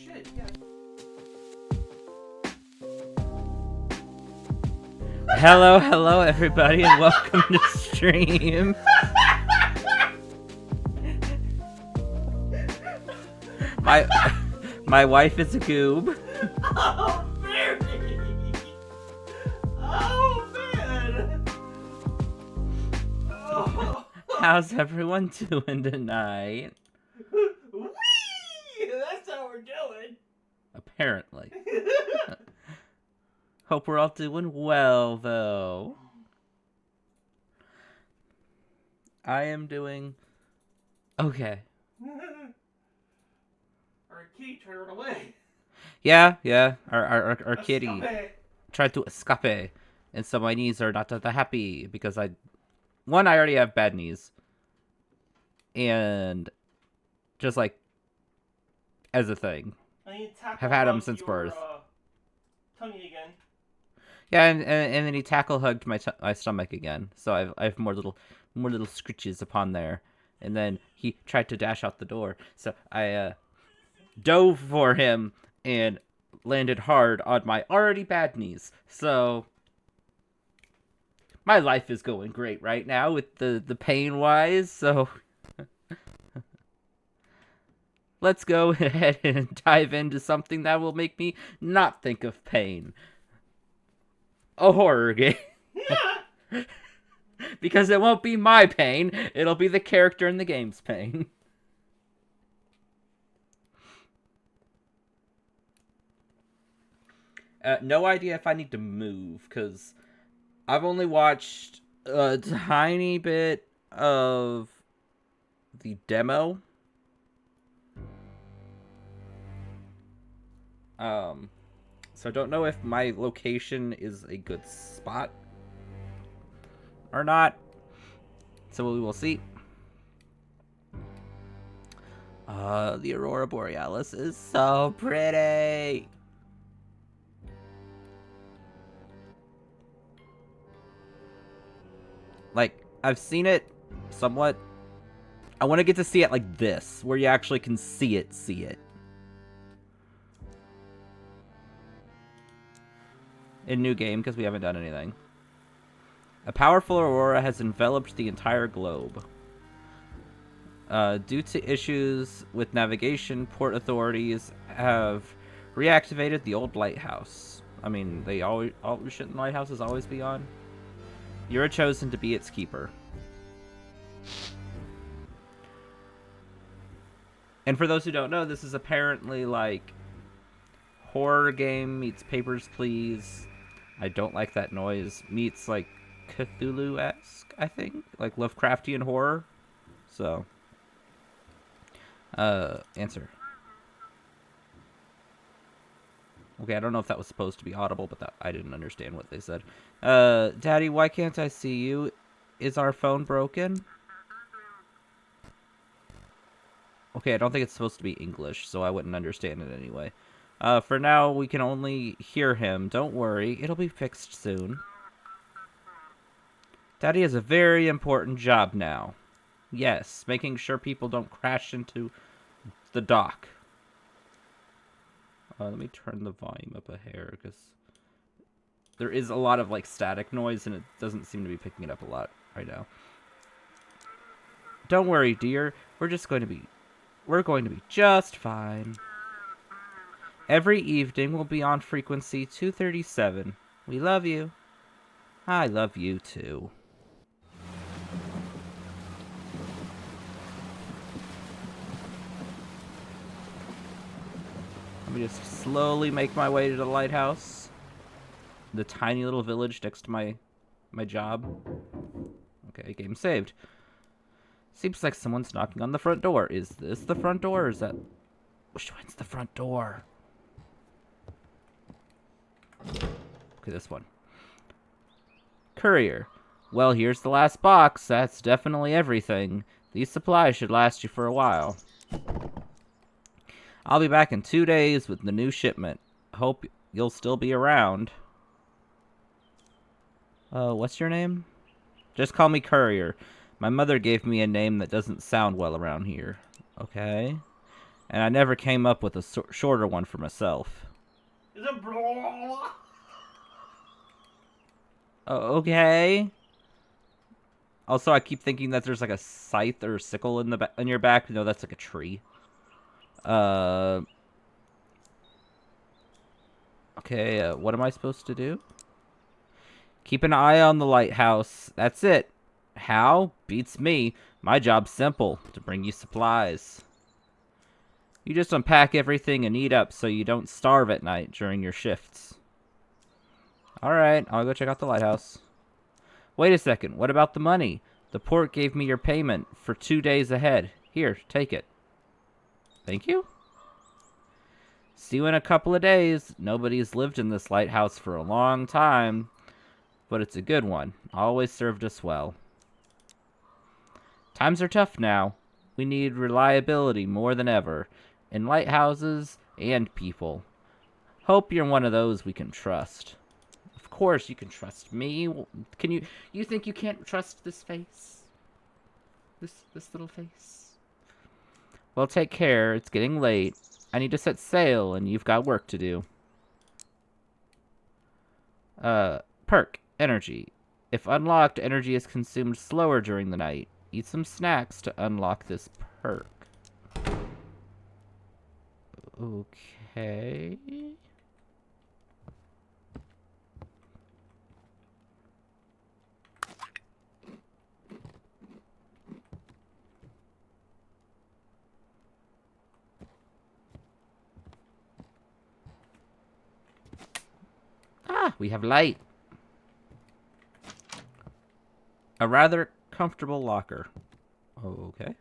shit, yeah. Hello, everybody, and welcome to stream. My wife is a goob. Oh, very! Oh, man! Oh. How's everyone doing tonight? Whee! That's how we're doing. Apparently. Hope we're all doing well, though. I am doing okay. Our kitty tried to run away. Yeah. Our kitty Escape. tried to escape, and so my knees are not that happy because I already have bad knees, and just like as a thing, have had them since birth. Tummy again. Yeah, and then he tackle hugged my stomach again, so I have more little scritches upon there, and then he tried to dash out the door, so I dove for him and landed hard on my already bad knees. So my life is going great right now with the pain wise. So let's go ahead and dive into something that will make me not think of pain. A horror game. Because it won't be my pain, it'll be the character in the game's pain. No idea if I need to move, because I've only watched a tiny bit of the demo. So I don't know if my location is a good spot or not. So we will see. The Aurora Borealis is so pretty. Like, I've seen it somewhat. I want to get to see it like this, where you actually can see it. In new game, because we haven't done anything. A powerful aurora has enveloped the entire globe. Due to issues with navigation, port authorities have reactivated the old lighthouse. I mean, shouldn't lighthouses always be on? You're chosen to be its keeper. And for those who don't know, this is apparently like horror game meets Papers, Please. I don't like that noise. Meets like Cthulhu-esque, I think, like Lovecraftian horror. So, answer. Okay, I don't know if that was supposed to be audible, but I didn't understand what they said. Daddy, why can't I see you? Is our phone broken? Okay, I don't think it's supposed to be English, so I wouldn't understand it anyway. For now, we can only hear him. Don't worry, it'll be fixed soon. Daddy has a very important job now. Yes, making sure people don't crash into the dock. Let me turn the volume up a hair, because there is a lot of like static noise, and it doesn't seem to be picking it up a lot right now. Don't worry, dear. We're going to be just fine. Every evening we'll be on frequency 237. We love you. I love you too. Let me just slowly make my way to the lighthouse. The tiny little village next to my job. Okay, game saved. Seems like someone's knocking on the front door. Is this the front door, or is that... Which one's the front door? Okay, this one. Courier. Well, here's the last box. That's definitely everything. These supplies should last you for a while. I'll be back in 2 days with the new shipment. Hope you'll still be around. What's your name? Just call me Courier. My mother gave me a name that doesn't sound well around here. Okay. And I never came up with a shorter one for myself. Is it blah? Okay. Also, I keep thinking that there's like a scythe or a sickle in your back. No, that's like a tree. Okay, what am I supposed to do? Keep an eye on the lighthouse. That's it. How? Beats me. My job's simple. To bring you supplies. You just unpack everything and eat up so you don't starve at night during your shifts. Alright, I'll go check out the lighthouse. Wait a second, what about the money? The port gave me your payment for 2 days ahead. Here, take it. Thank you? See you in a couple of days. Nobody's lived in this lighthouse for a long time, but it's a good one. Always served us well. Times are tough now. We need reliability more than ever, in lighthouses and people. Hope you're one of those we can trust. Of course you can trust me. Can you think you can't trust this face? This little face? Well, take care. It's getting late. I need to set sail, and you've got work to do. Perk. Energy. If unlocked, energy is consumed slower during the night. Eat some snacks to unlock this perk. Okay. Ah, we have light. A rather comfortable locker. Okay.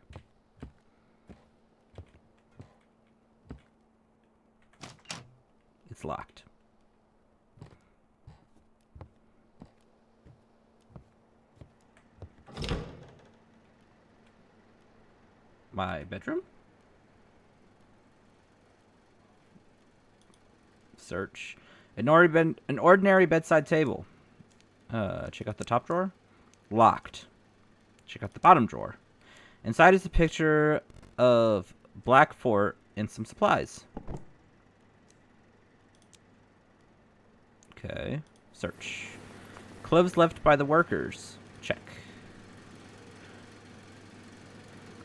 It's locked. My bedroom? Search. An ordinary bedside table. Check out the top drawer. Locked. Check out the bottom drawer. Inside is a picture of Black Fort and some supplies. Okay. Search. Clothes left by the workers. Check.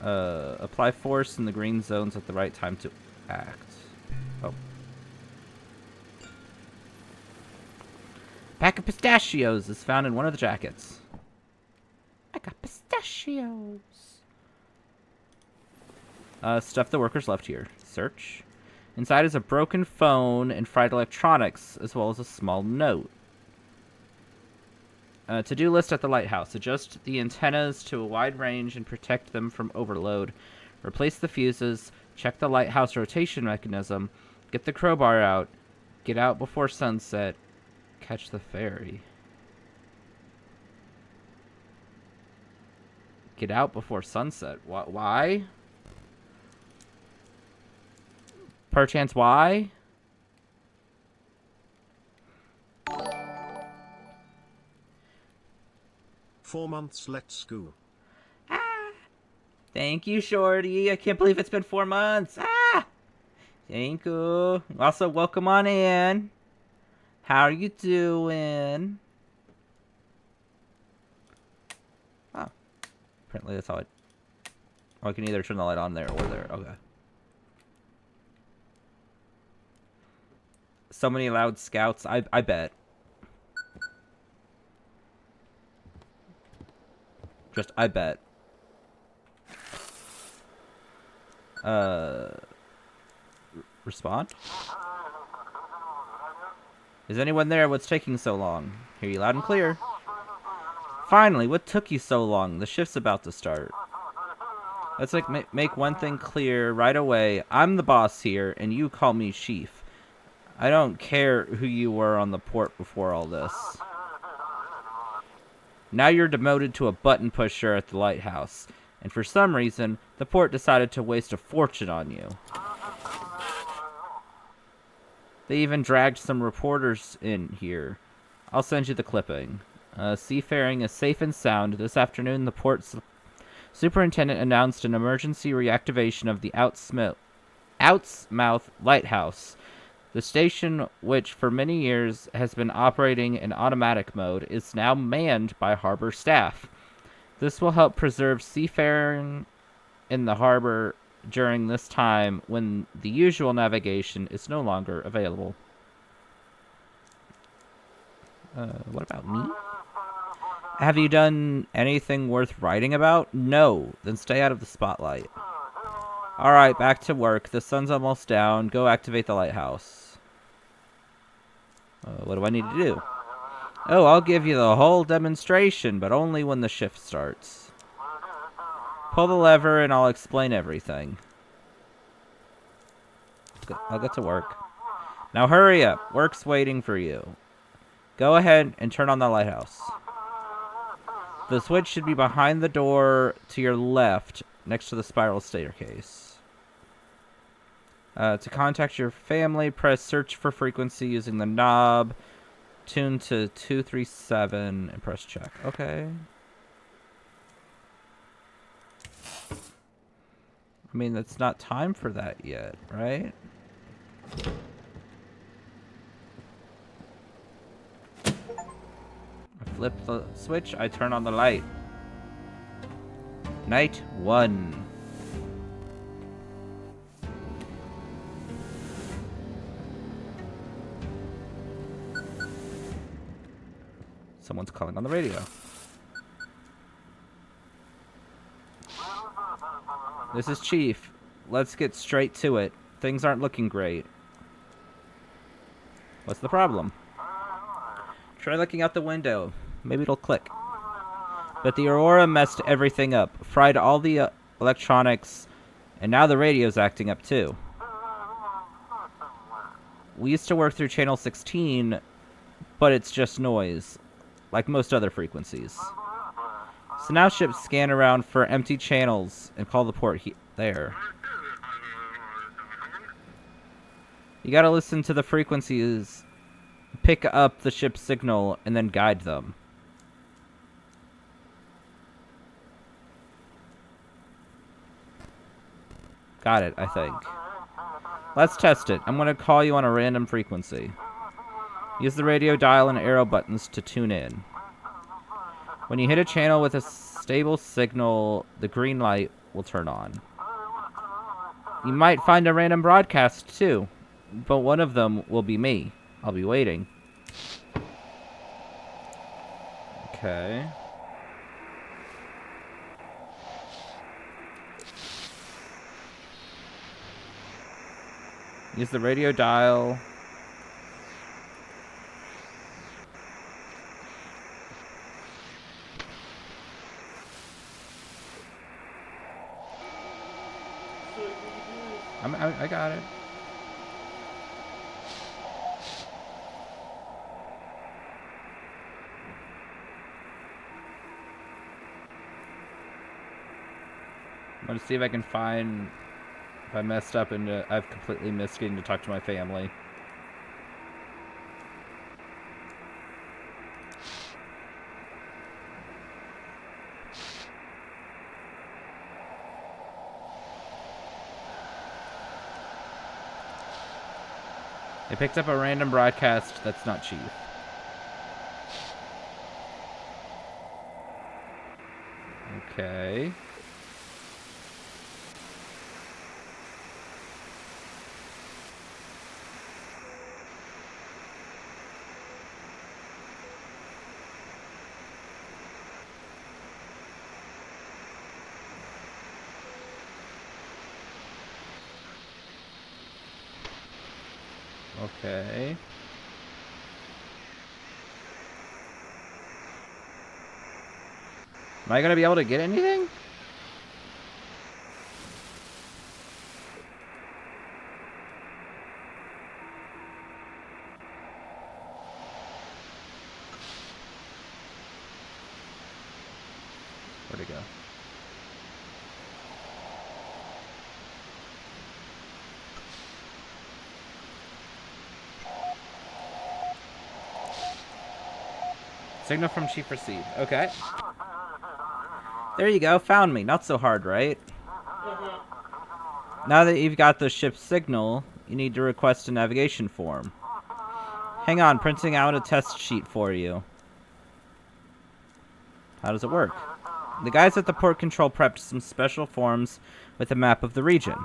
Apply force in the green zones at the right time to act. Oh. Pack of pistachios is found in one of the jackets. I got pistachios. Stuff the workers left here. Search. Inside is a broken phone and fried electronics, as well as a small note. To-do list at the lighthouse. Adjust the antennas to a wide range and protect them from overload. Replace the fuses. Check the lighthouse rotation mechanism. Get the crowbar out. Get out before sunset. Catch the ferry. Get out before sunset. Why? Perchance why? "4 months, let's go." Ah! Thank you, Shorty. I can't believe it's been 4 months. Ah! Thank you. Also, welcome on in. How are you doing? Oh. Apparently that's how I... Oh, I can either turn the light on there or there. Okay. So many loud scouts. I bet. Just, I bet. Respond? Is anyone there? What's taking so long? Hear you loud and clear. Finally, what took you so long? The shift's about to start. Let's make one thing clear right away. I'm the boss here, and you call me chief. I don't care who you were on the port before all this. Now you're demoted to a button pusher at the lighthouse, and for some reason, the port decided to waste a fortune on you. They even dragged some reporters in here. I'll send you the clipping. Seafaring is safe and sound. This afternoon, the port superintendent announced an emergency reactivation of the Outsmouth Lighthouse. The station, which for many years has been operating in automatic mode, is now manned by harbor staff. This will help preserve seafaring in the harbor during this time when the usual navigation is no longer available. What about me? Have you done anything worth writing about? No. Then stay out of the spotlight. Alright, back to work. The sun's almost down. Go activate the lighthouse. What do I need to do? Oh, I'll give you the whole demonstration, but only when the shift starts. Pull the lever and I'll explain everything. I'll get to work. Now hurry up. Work's waiting for you. Go ahead and turn on the lighthouse. The switch should be behind the door to your left, next to the spiral staircase. To contact your family, press search for frequency using the knob. Tune to 237 and press check. Okay. I mean, it's not time for that yet, right? I flip the switch, I turn on the light. Night 1. Someone's calling on the radio. This is Chief. Let's get straight to it. Things aren't looking great. What's the problem? Try looking out the window. Maybe it'll click. But the aurora messed everything up. Fried all the electronics. And now the radio's acting up too. We used to work through channel 16, but it's just noise. Like most other frequencies. So now ships scan around for empty channels and call the port there. You gotta listen to the frequencies, pick up the ship's signal, and then guide them. Got it, I think. Let's test it. I'm gonna call you on a random frequency. Use the radio dial and arrow buttons to tune in. When you hit a channel with a stable signal, the green light will turn on. You might find a random broadcast too, but one of them will be me. I'll be waiting. Okay. Use the radio dial. I got it. I'm gonna see if I can find if I messed up and I've completely missed getting to talk to my family. They picked up a random broadcast that's not Chief. Okay. Okay. Am I gonna be able to get anything? Where'd it go? Signal from Chief received. Okay. There you go. Found me. Not so hard, right? Now that you've got the ship's signal, you need to request a navigation form. Hang on, printing out a test sheet for you. How does it work? The guys at the port control prepped some special forms with a map of the region.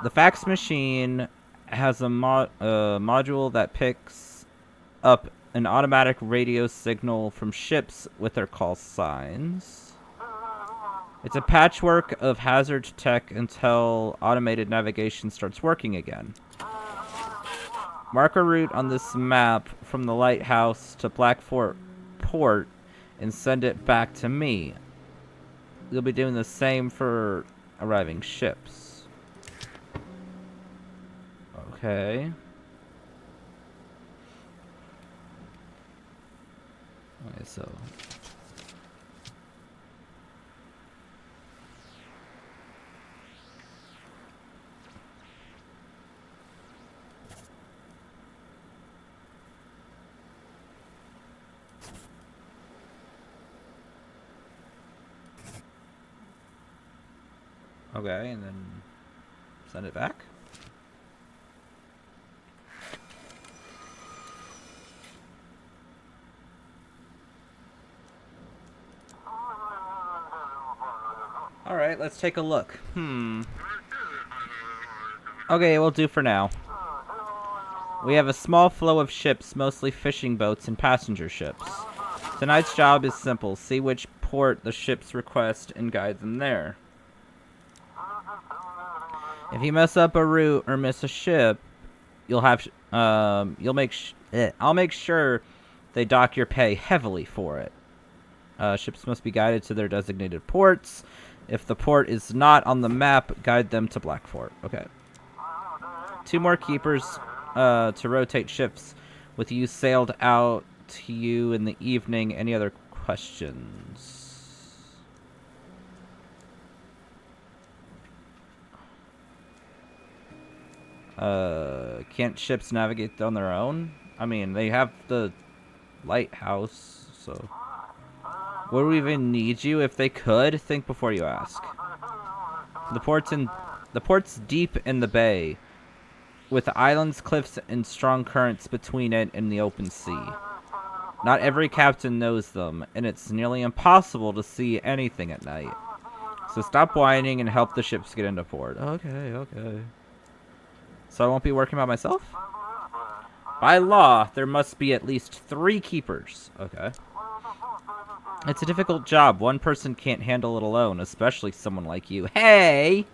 The fax machine has a module that picks up an automatic radio signal from ships with their call signs. It's a patchwork of hazard tech until automated navigation starts working again. Mark a route on this map from the lighthouse to Blackfort Port and send it back to me. You'll be doing the same for arriving ships. Okay. Okay, so... Okay, and then send it back. Alright, let's take a look. Okay, it will do for now. We have a small flow of ships, mostly fishing boats and passenger ships. Tonight's job is simple. See which port the ships request and guide them there. If you mess up a route or miss a ship, I'll make sure they dock your pay heavily for it. Ships must be guided to their designated ports. If the port is not on the map, guide them to Blackfort. Okay. 2 more keepers to rotate ships with you sailed out to you in the evening. Any other questions? Can't ships navigate on their own? I mean, they have the lighthouse, so... Would we even need you if they could? Think before you ask. The port's deep in the bay, with islands, cliffs, and strong currents between it and the open sea. Not every captain knows them, and it's nearly impossible to see anything at night. So stop whining and help the ships get into port. Okay, okay. So I won't be working by myself? By law, there must be at least 3 keepers. Okay. It's a difficult job. One person can't handle it alone, especially someone like you. Hey!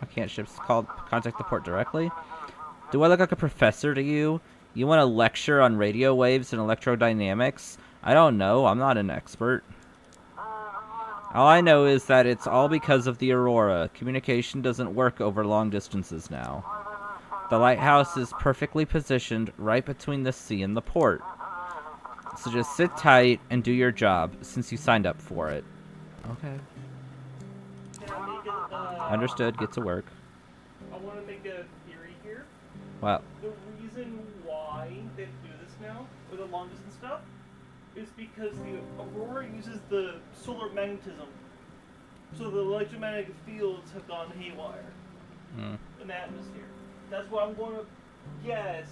Why can't ships contact the port directly? Do I look like a professor to you? You want to lecture on radio waves and electrodynamics? I don't know. I'm not an expert. All I know is that it's all because of the aurora. Communication doesn't work over long distances now. The lighthouse is perfectly positioned right between the sea and the port. So just sit tight and do your job, since you signed up for it. Okay. Can I make a, Understood. Get to work. I want to make a theory here. Well, The reason why they do this now, with the long distance stuff, is because the aurora uses the solar magnetism. So the electromagnetic fields have gone haywire in the atmosphere. That's what I'm going to guess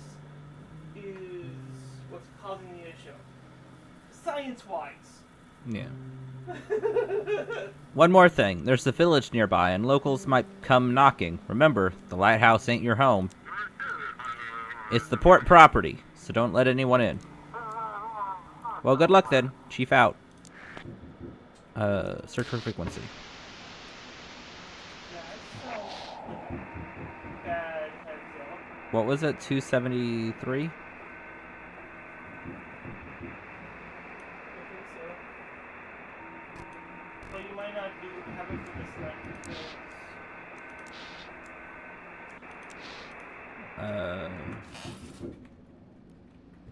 is what's causing the issue. Science-wise. yeah. One more thing. There's a village nearby, and locals might come knocking. Remember, the lighthouse ain't your home. It's the port property, so don't let anyone in. Well, good luck then. Chief out. Search for frequency. Bad heads up. What was it? 273? I think so. But you might not have it for this night because...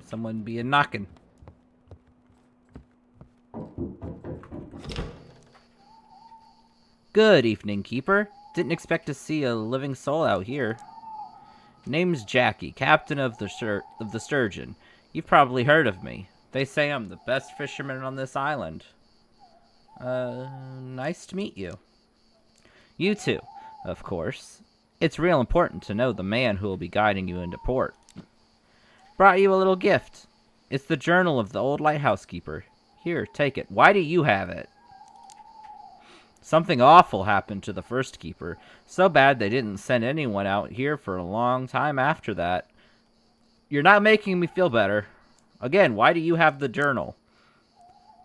Someone be a knocking. Good evening, Keeper. Didn't expect to see a living soul out here. Name's Jackie, captain of the Sturgeon. You've probably heard of me. They say I'm the best fisherman on this island. Nice to meet you. You too, of course. It's real important to know the man who will be guiding you into port. Brought you a little gift. It's the journal of the old lighthouse keeper. Here, take it. Why do you have it? Something awful happened to the first keeper. So bad they didn't send anyone out here for a long time after that. You're not making me feel better. Again, why do you have the journal?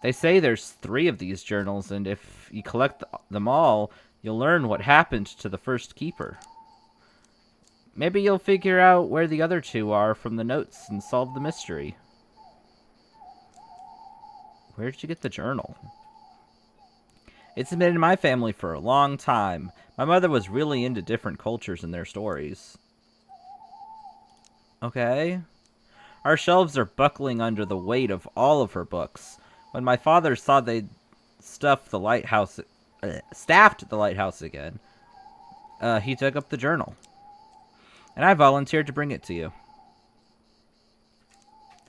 They say there's 3 of these journals, and if you collect them all, you'll learn what happened to the first keeper. Maybe you'll figure out where the other 2 are from the notes and solve the mystery. Where did you get the journal? It's been in my family for a long time. My mother was really into different cultures and their stories. Okay. Our shelves are buckling under the weight of all of her books. When my father saw they'd staffed the lighthouse again, he took up the journal. And I volunteered to bring it to you.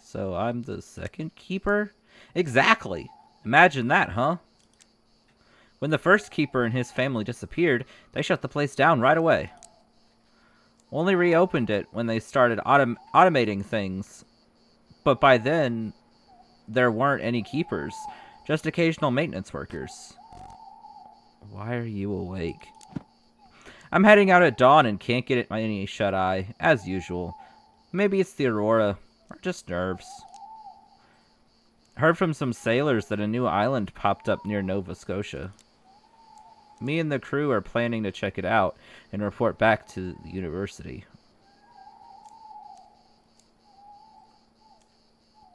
So I'm the second keeper? Exactly. Imagine that, huh? When the first keeper and his family disappeared, they shut the place down right away. Only reopened it when they started automating things. But by then, there weren't any keepers, just occasional maintenance workers. Why are you awake? I'm heading out at dawn and can't get any shut-eye, as usual. Maybe it's the aurora, or just nerves. Heard from some sailors that a new island popped up near Nova Scotia. Me and the crew are planning to check it out and report back to the university.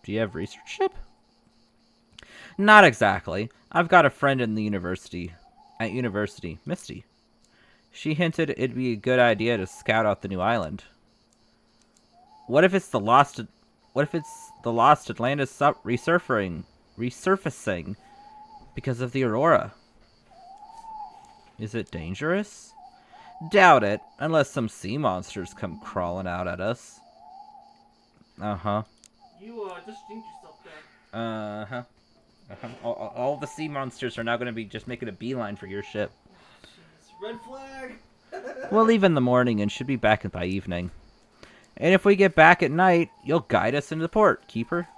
Do you have researchship? Not exactly. I've got a friend in the university. Misty. She hinted it'd be a good idea to scout out the new island. What if it's the lost Atlantis resurfacing because of the aurora? Is it dangerous? Doubt it, unless some sea monsters come crawling out at us. Uh-huh. You, just jinxed yourself there. Uh-huh. All the sea monsters are now going to be just making a beeline for your ship. Jeez. Red flag! We'll leave in the morning and should be back by evening. And if we get back at night, you'll guide us into the port, Keeper.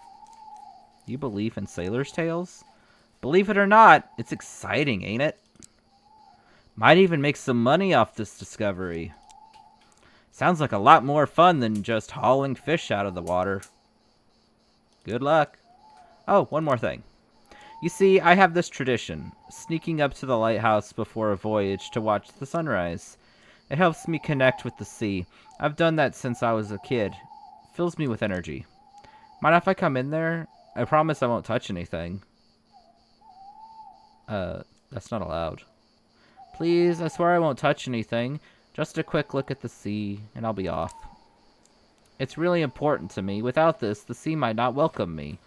You believe in sailors' tales? Believe it or not, it's exciting, ain't it? Might even make some money off this discovery. Sounds like a lot more fun than just hauling fish out of the water. Good luck. Oh, one more thing. You see, I have this tradition, sneaking up to the lighthouse before a voyage to watch the sunrise. It helps me connect with the sea. I've done that since I was a kid. Fills me with energy. Mind if I come in there? I promise I won't touch anything. That's not allowed. Please, I swear I won't touch anything. Just a quick look at the sea, and I'll be off. It's really important to me. Without this, the sea might not welcome me.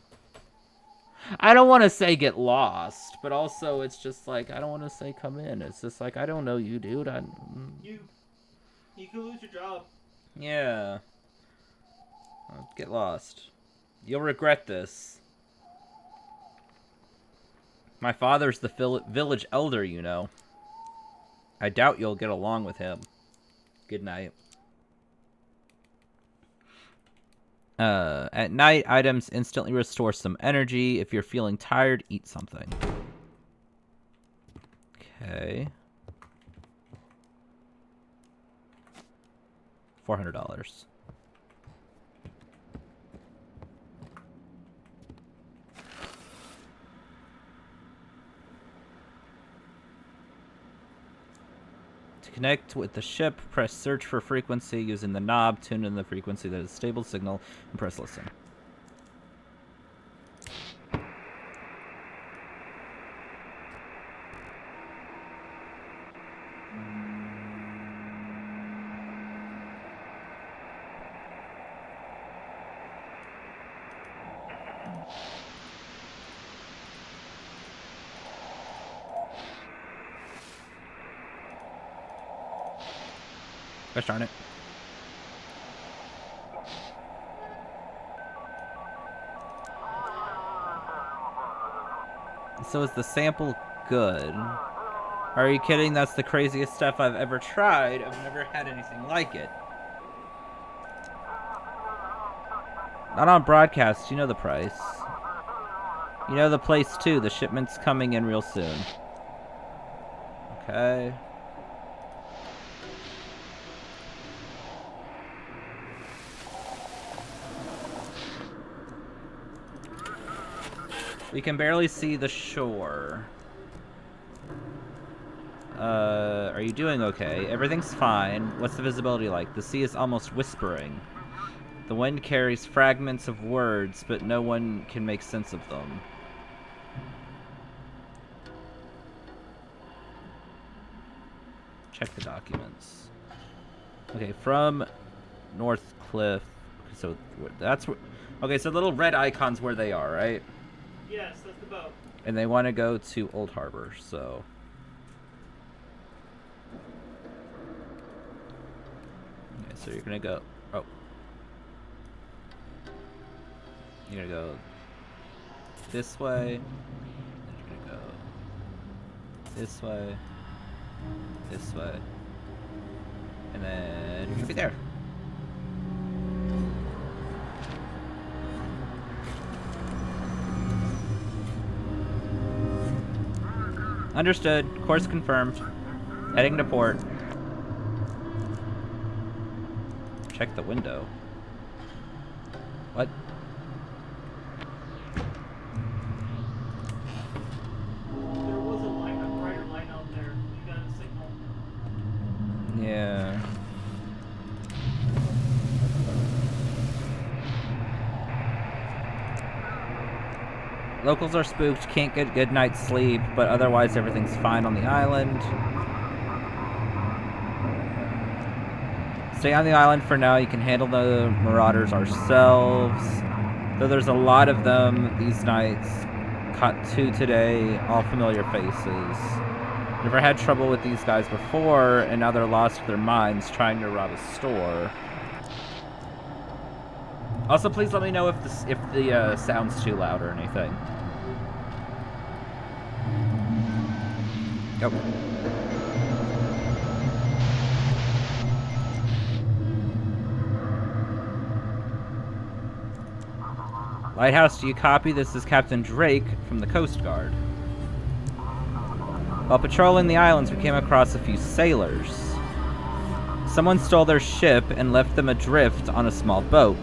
I don't want to say get lost, but also it's just like, I don't want to say come in. It's just like, I don't know you, dude. You could lose your job. Yeah. Get lost. You'll regret this. My father's the village elder, you know. I doubt you'll get along with him. Good night. At night, items instantly restore some energy. If you're feeling tired, eat something. Okay. $400. To connect with the ship, press search for frequency using the knob, tune in the frequency that is stable signal, and press listen. Gosh darn it. So is the sample good? Are you kidding? That's the craziest stuff I've ever tried. I've never had anything like it. Not on broadcast. You know the price. You know the place too. The shipment's coming in real soon. Okay. We can barely see the shore. Are you doing okay? Everything's fine. What's the visibility like? The sea is almost whispering. The wind carries fragments of words, but no one can make sense of them. Check the documents. Okay, from North Cliff. So that's where. Okay, so the little red icon's where they are, right? Yes, that's the boat. And they want to go to Old Harbor, so. Okay, so you're gonna go. Oh. You're gonna go this way. And you're gonna go this way. This way. And then you're gonna be there. Understood. Course confirmed. Heading to port. Check the window. What? There was a brighter light out there. You got a signal. Yeah. Locals are spooked, can't get a good night's sleep, but otherwise everything's fine on the island. Stay on the island for now. You can handle the marauders ourselves. Though there's a lot of them these nights. Caught 2 today, all familiar faces. Never had trouble with these guys before, and now they're lost their minds trying to rob a store. Also, please let me know if the sound's too loud or anything. Go. Lighthouse, do you copy? This is Captain Drake from the Coast Guard. While patrolling the islands, we came across a few sailors. Someone stole their ship and left them adrift on a small boat.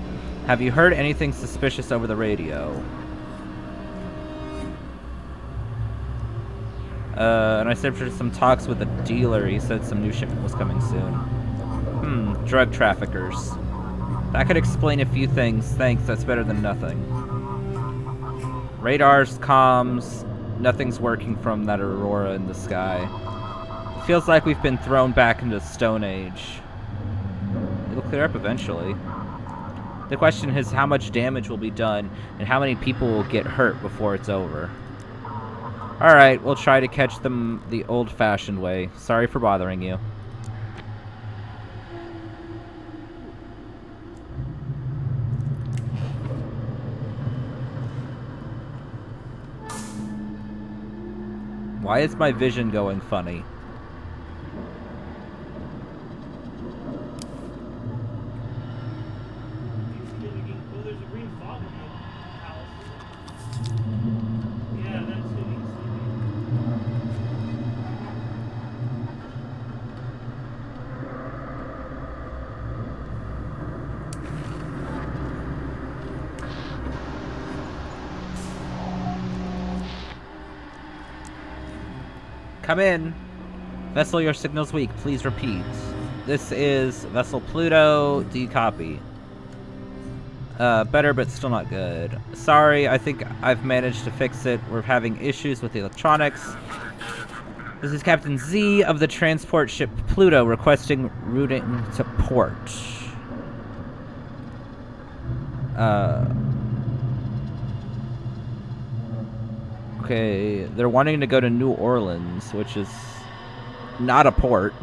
Have you heard anything suspicious over the radio? And I said for some talks with a dealer. He said some new shipment was coming soon. Drug traffickers. That could explain a few things. Thanks, that's better than nothing. Radars, comms, nothing's working from that aurora in the sky. It feels like we've been thrown back into the Stone Age. It'll clear up eventually. The question is how much damage will be done and how many people will get hurt before it's over. Alright, we'll try to catch them the old-fashioned way. Sorry for bothering you. Why is my vision going funny? Oh, there's a green fog in the house. Yeah, that's who he's Come in. Vessel, your signal's weak. Please repeat. This is Vessel Pluto. Do you copy? Better, but still not good. Sorry, I think I've managed to fix it. We're having issues with the electronics. This is Captain Z of the transport ship Pluto requesting routing to port. Okay, they're wanting to go to New Orleans, which is not a port.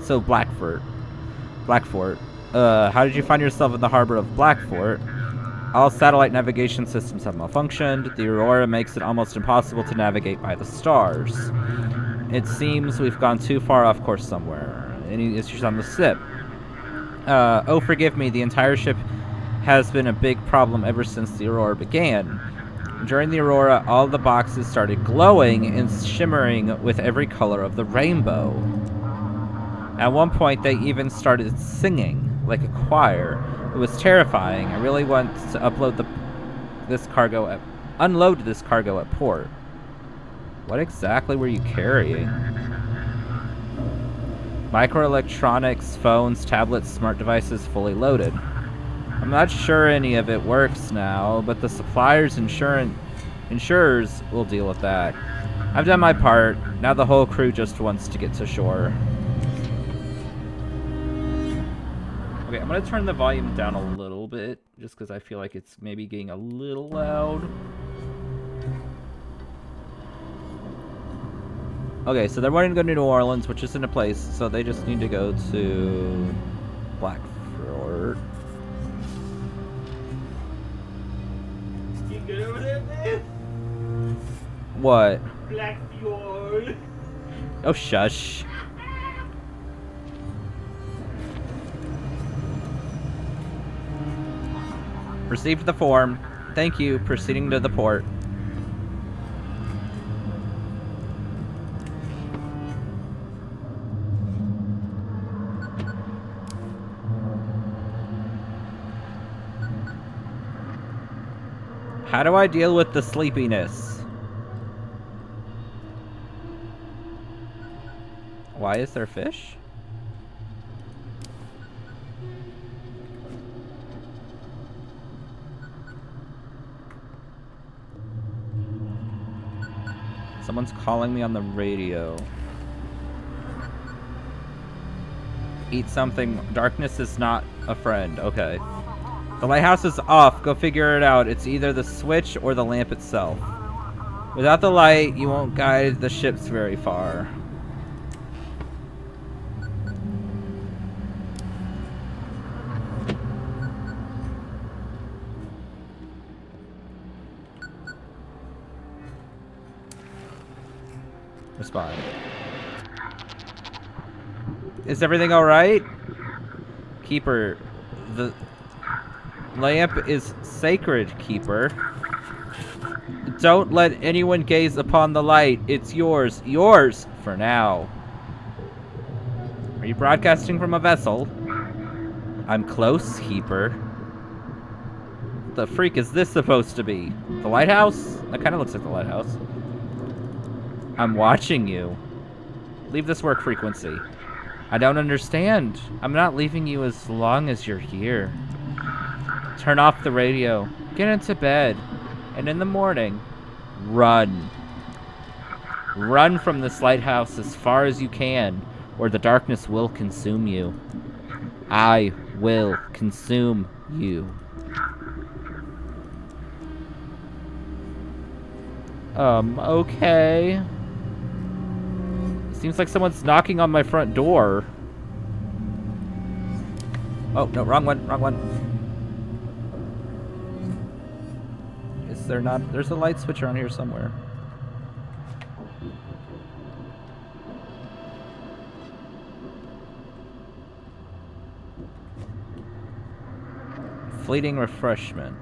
So Blackfort. How did you find yourself in the harbor of Blackfort? All satellite navigation systems have malfunctioned. The aurora makes it almost impossible to navigate by the stars. It seems we've gone too far off course somewhere. Any issues on the ship? Oh, forgive me. The entire ship has been a big problem ever since the aurora began. During the aurora, all the boxes started glowing and shimmering with every color of the rainbow. At one point, they even started singing like a choir. It was terrifying. I really want to unload this cargo at port. What exactly were you carrying? Microelectronics, phones, tablets, smart devices fully loaded. I'm not sure any of it works now, but the suppliers' insurers will deal with that. I've done my part. Now the whole crew just wants to get to shore. Okay, I'm gonna turn the volume down a little bit, just because I feel like it's maybe getting a little loud. Okay, so they're wanting to go to New Orleans, which isn't a place, so they just need to go to Blackford. You good over there, man? What? Blackfjord. Oh, shush. Received the form. Thank you. Proceeding to the port. How do I deal with the sleepiness? Why is there fish? Someone's calling me on the radio. Eat something. Darkness is not a friend. Okay. The lighthouse is off. Go figure it out. It's either the switch or the lamp itself. Without the light, you won't guide the ships very far. Respond. Is everything alright? Keeper, the lamp is sacred, Keeper. Don't let anyone gaze upon the light. It's yours. Yours for now. Are you broadcasting from a vessel? I'm close, Keeper. What the freak is this supposed to be? The lighthouse? That kind of looks like the lighthouse. I'm watching you. Leave this work frequency. I don't understand. I'm not leaving you as long as you're here. Turn off the radio. Get into bed. And in the morning, run. Run from this lighthouse as far as you can, or the darkness will consume you. I will consume you. Okay. Seems like someone's knocking on my front door. Oh, no, wrong one, wrong one. Is there not? There's a light switch around here somewhere. Fleeting refreshment.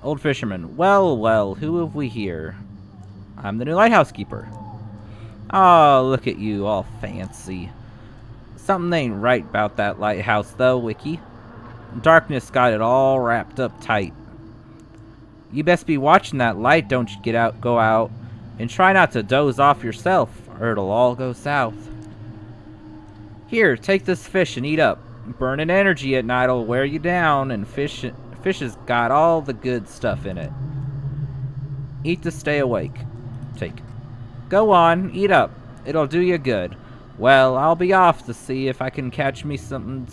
Old fisherman. Well, well, who have we here? I'm the new lighthouse keeper. Oh, look at you, all fancy. Something ain't right about that lighthouse, though, Wiki. Darkness got it all wrapped up tight. You best be watching that light, don't you go out. And try not to doze off yourself, or it'll all go south. Here, take this fish and eat up. Burning energy at night'll wear you down, and fish has got all the good stuff in it. Eat to stay awake. Take. Go on, eat up. It'll do you good. Well, I'll be off to see if I can catch me something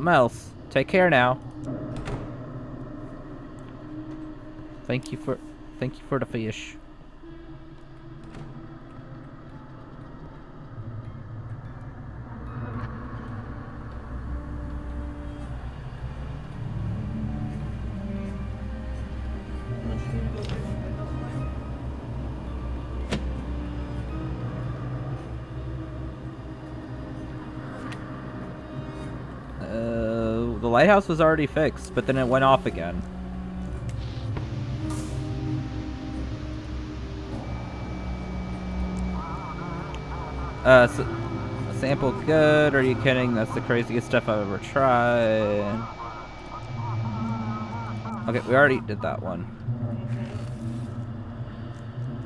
else. Take care now. Thank you for the fish. lighthouse was already fixed, but then it went off again. So, sample good? Are you kidding? That's the craziest stuff I've ever tried. Okay, we already did that one.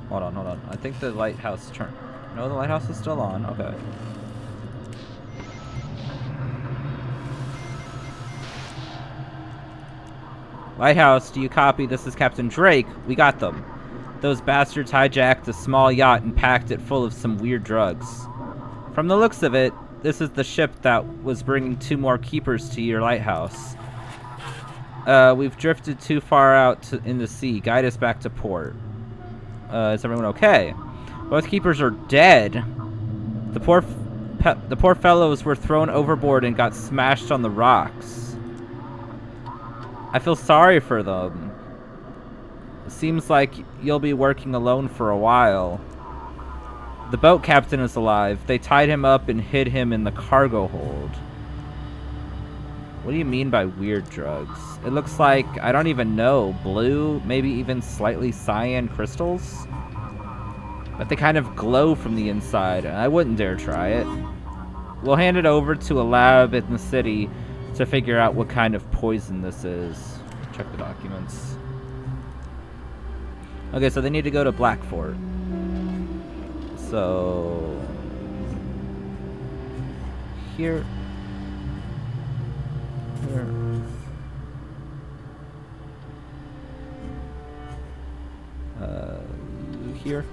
Hold on, hold on. I think the lighthouse turned. No, the lighthouse is still on. Okay. Lighthouse, do you copy? This is Captain Drake. We got them. Those bastards hijacked a small yacht and packed it full of some weird drugs. From the looks of it, this is the ship that was bringing 2 more keepers to your lighthouse. We've drifted too far out in the sea. Guide us back to port. Is everyone okay? Both keepers are dead. The poor fellows were thrown overboard and got smashed on the rocks. I feel sorry for them. It seems like you'll be working alone for a while. The boat captain is alive. They tied him up and hid him in the cargo hold. What do you mean by weird drugs? It looks like, I don't even know, blue, maybe even slightly cyan crystals? But they kind of glow from the inside, and I wouldn't dare try it. We'll hand it over to a lab in the city to figure out what kind of poison this is. Check the documents. Okay, so they need to go to Blackfort. So... Here... Here. Here.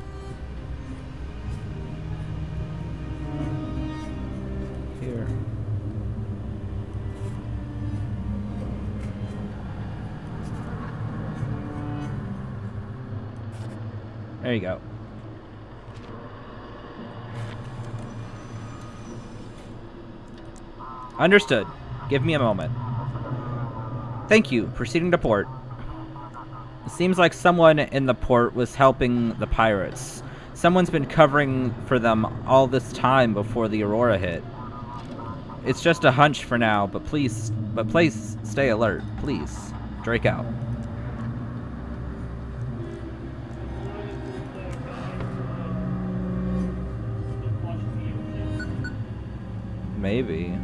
Here. There you go. Understood. Give me a moment. Thank you. Proceeding to port. It seems like someone in the port was helping the pirates. Someone's been covering for them all this time before the Aurora hit. It's just a hunch for now, but please stay alert. Please. Drake out. Maybe.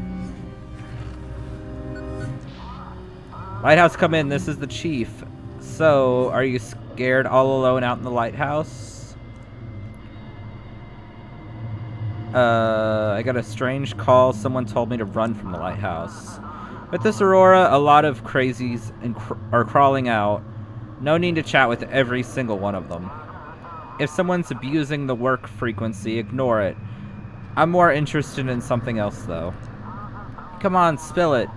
Lighthouse, come in. This is the chief. So, are you scared all alone out in the lighthouse? I got a strange call. Someone told me to run from the lighthouse. With this Aurora, a lot of crazies are crawling out. No need to chat with every single one of them. If someone's abusing the work frequency, ignore it. I'm more interested in something else, though. Come on, spill it.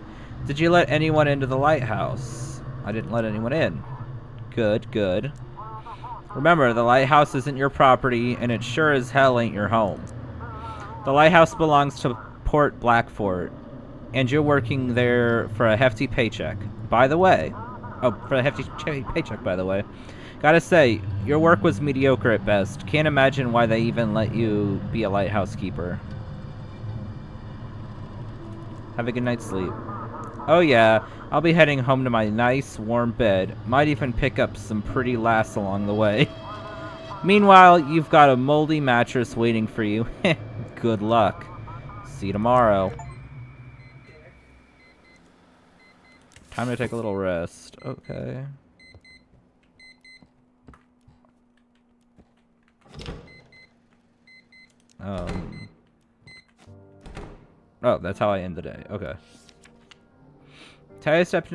Did you let anyone into the lighthouse? I didn't let anyone in. Good, good. Remember, the lighthouse isn't your property, and it sure as hell ain't your home. The lighthouse belongs to Port Blackfort, and you're working there for a hefty paycheck. By the way... Oh, for a hefty paycheck, by the way. Gotta say, your work was mediocre at best. Can't imagine why they even let you be a lighthouse keeper. Have a good night's sleep. Oh yeah, I'll be heading home to my nice, warm bed. Might even pick up some pretty laughs along the way. Meanwhile, you've got a moldy mattress waiting for you. Good luck. See you tomorrow. Time to take a little rest. Okay. Oh, that's how I end the day. Okay. Taya stepped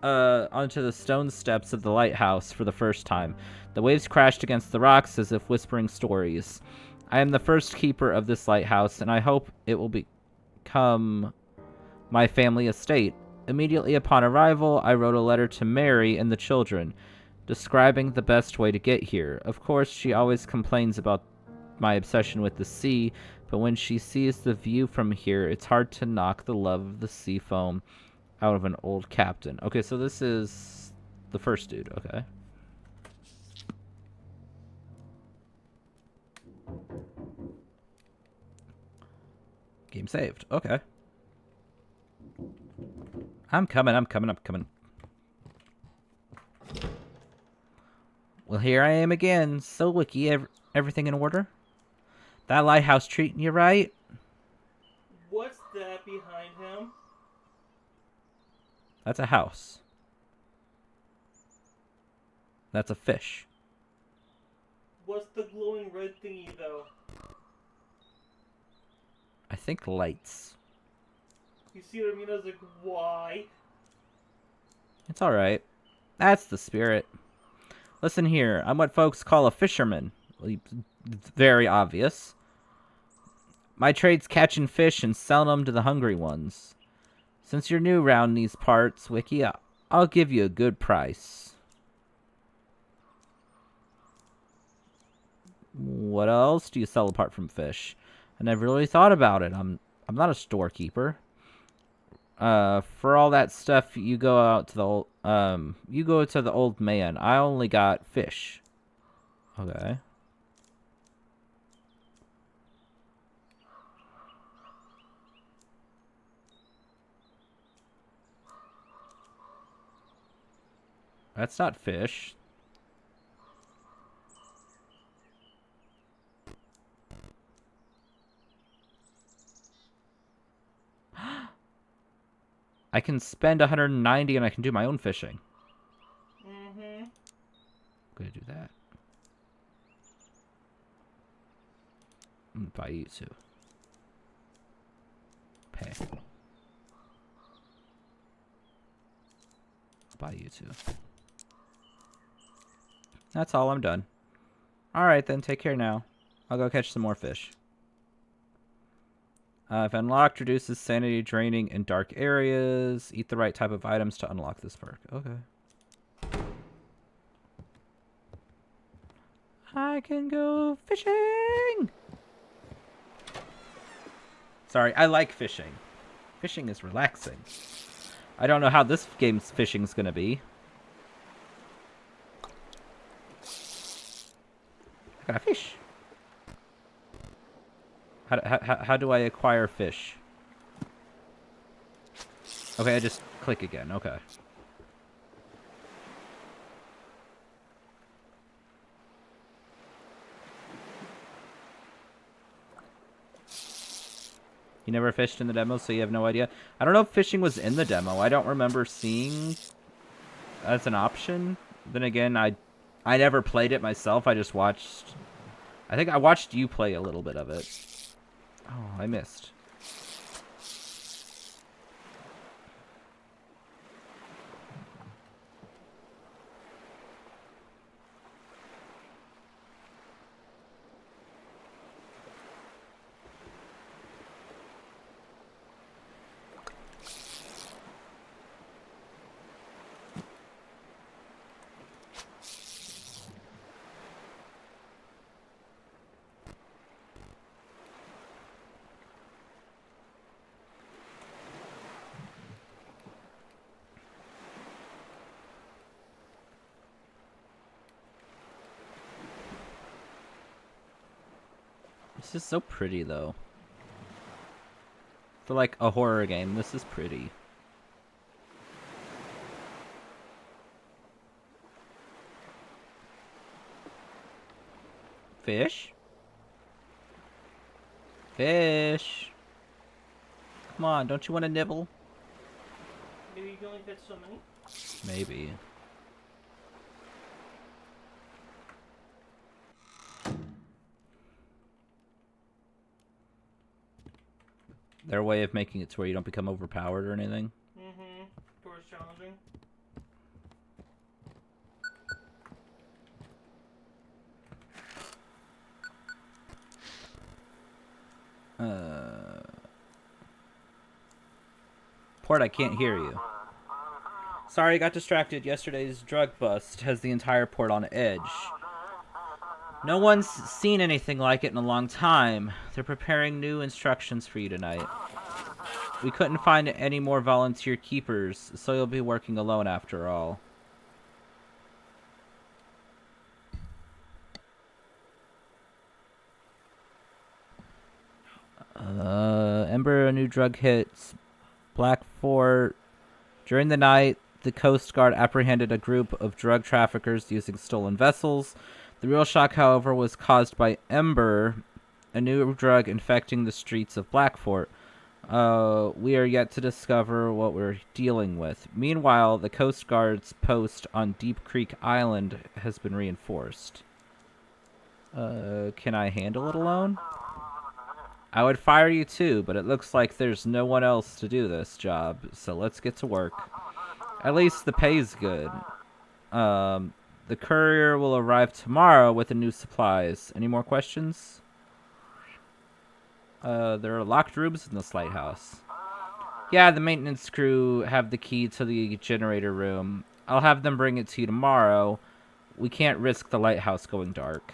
onto the stone steps of the lighthouse for the first time. The waves crashed against the rocks as if whispering stories. I am the first keeper of this lighthouse, and I hope it will become my family estate. Immediately upon arrival, I wrote a letter to Mary and the children, describing the best way to get here. Of course, she always complains about my obsession with the sea, but when she sees the view from here, it's hard to knock the love of the sea foam out of an old captain. Okay, so this is the first dude, okay. Game saved, okay. I'm coming, I'm coming, I'm coming. Well, here I am again. So, Wiki, everything in order? That lighthouse treating you right? What's that behind him? That's a house. That's a fish. What's the glowing red thingy, though? I think lights. You see what I mean? I was like, why? It's alright. That's the spirit. Listen here, I'm what folks call a fisherman. Well, it's very obvious. My trade's catching fish and selling them to the hungry ones. Since you're new round these parts, Wiki, I'll give you a good price. What else do you sell apart from fish? I never really thought about it. I'm not a storekeeper. For all that stuff, you go out to the old man. I only got fish. Okay. That's not fish. I can spend 190 and I can do my own fishing. Mm-hmm. I'm gonna do that. I'm gonna buy you two. Pay. I'll buy you two. That's all, I'm done. Alright then, take care now. I'll go catch some more fish. If unlocked, reduces sanity draining in dark areas. Eat the right type of items to unlock this perk. Okay. I can go fishing! Sorry, I like fishing. Fishing is relaxing. I don't know how this game's fishing's gonna be. I got a fish. How do I acquire fish? Okay, I just click again. Okay. You never fished in the demo, so you have no idea? I don't know if fishing was in the demo. I don't remember seeing as an option. Then again, I never played it myself. I just watched... I think I watched you play a little bit of it. Oh, I missed. This is so pretty, though. For, like, a horror game, this is pretty. Fish? Fish! Come on, don't you want to nibble? Maybe you can only catch so many? Maybe. Their way of making it to where you don't become overpowered or anything. Mm-hmm. Towards challenging. Port, I can't hear you. Sorry, got distracted. Yesterday's drug bust has the entire port on edge. No one's seen anything like it in a long time. They're preparing new instructions for you tonight. We couldn't find any more volunteer keepers, so you'll be working alone after all. Ember, a new drug hits. Black Fort, During the night, the Coast Guard apprehended a group of drug traffickers using stolen vessels. The real shock, however, was caused by Ember, a new drug infecting the streets of Blackfort. We are yet to discover what we're dealing with. Meanwhile, the Coast Guard's post on Deep Creek Island has been reinforced. Can I handle it alone? I would fire you too, but it looks like there's no one else to do this job, so let's get to work. At least the pay's good. The courier will arrive tomorrow with the new supplies. Any more questions? There are locked rooms in this lighthouse. Yeah, the maintenance crew have the key to the generator room. I'll have them bring it to you tomorrow. We can't risk the lighthouse going dark.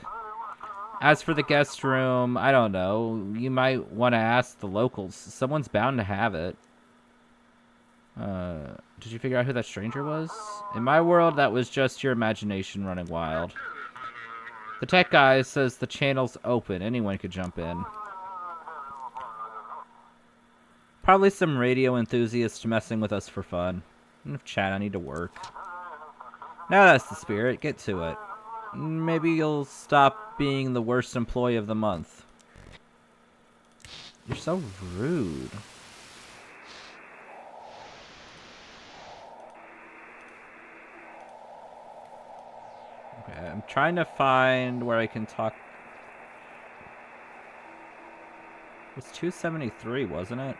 As for the guest room, I don't know. You might want to ask the locals. Someone's bound to have it. Did you figure out who that stranger was? In my world, that was just your imagination running wild. The tech guy says the channel's open. Anyone could jump in. Probably some radio enthusiast messing with us for fun. Enough chat, I need to work. Now that's the spirit. Get to it. Maybe you'll stop being the worst employee of the month. You're so rude. Okay, I'm trying to find where I can talk. It was 273, wasn't it?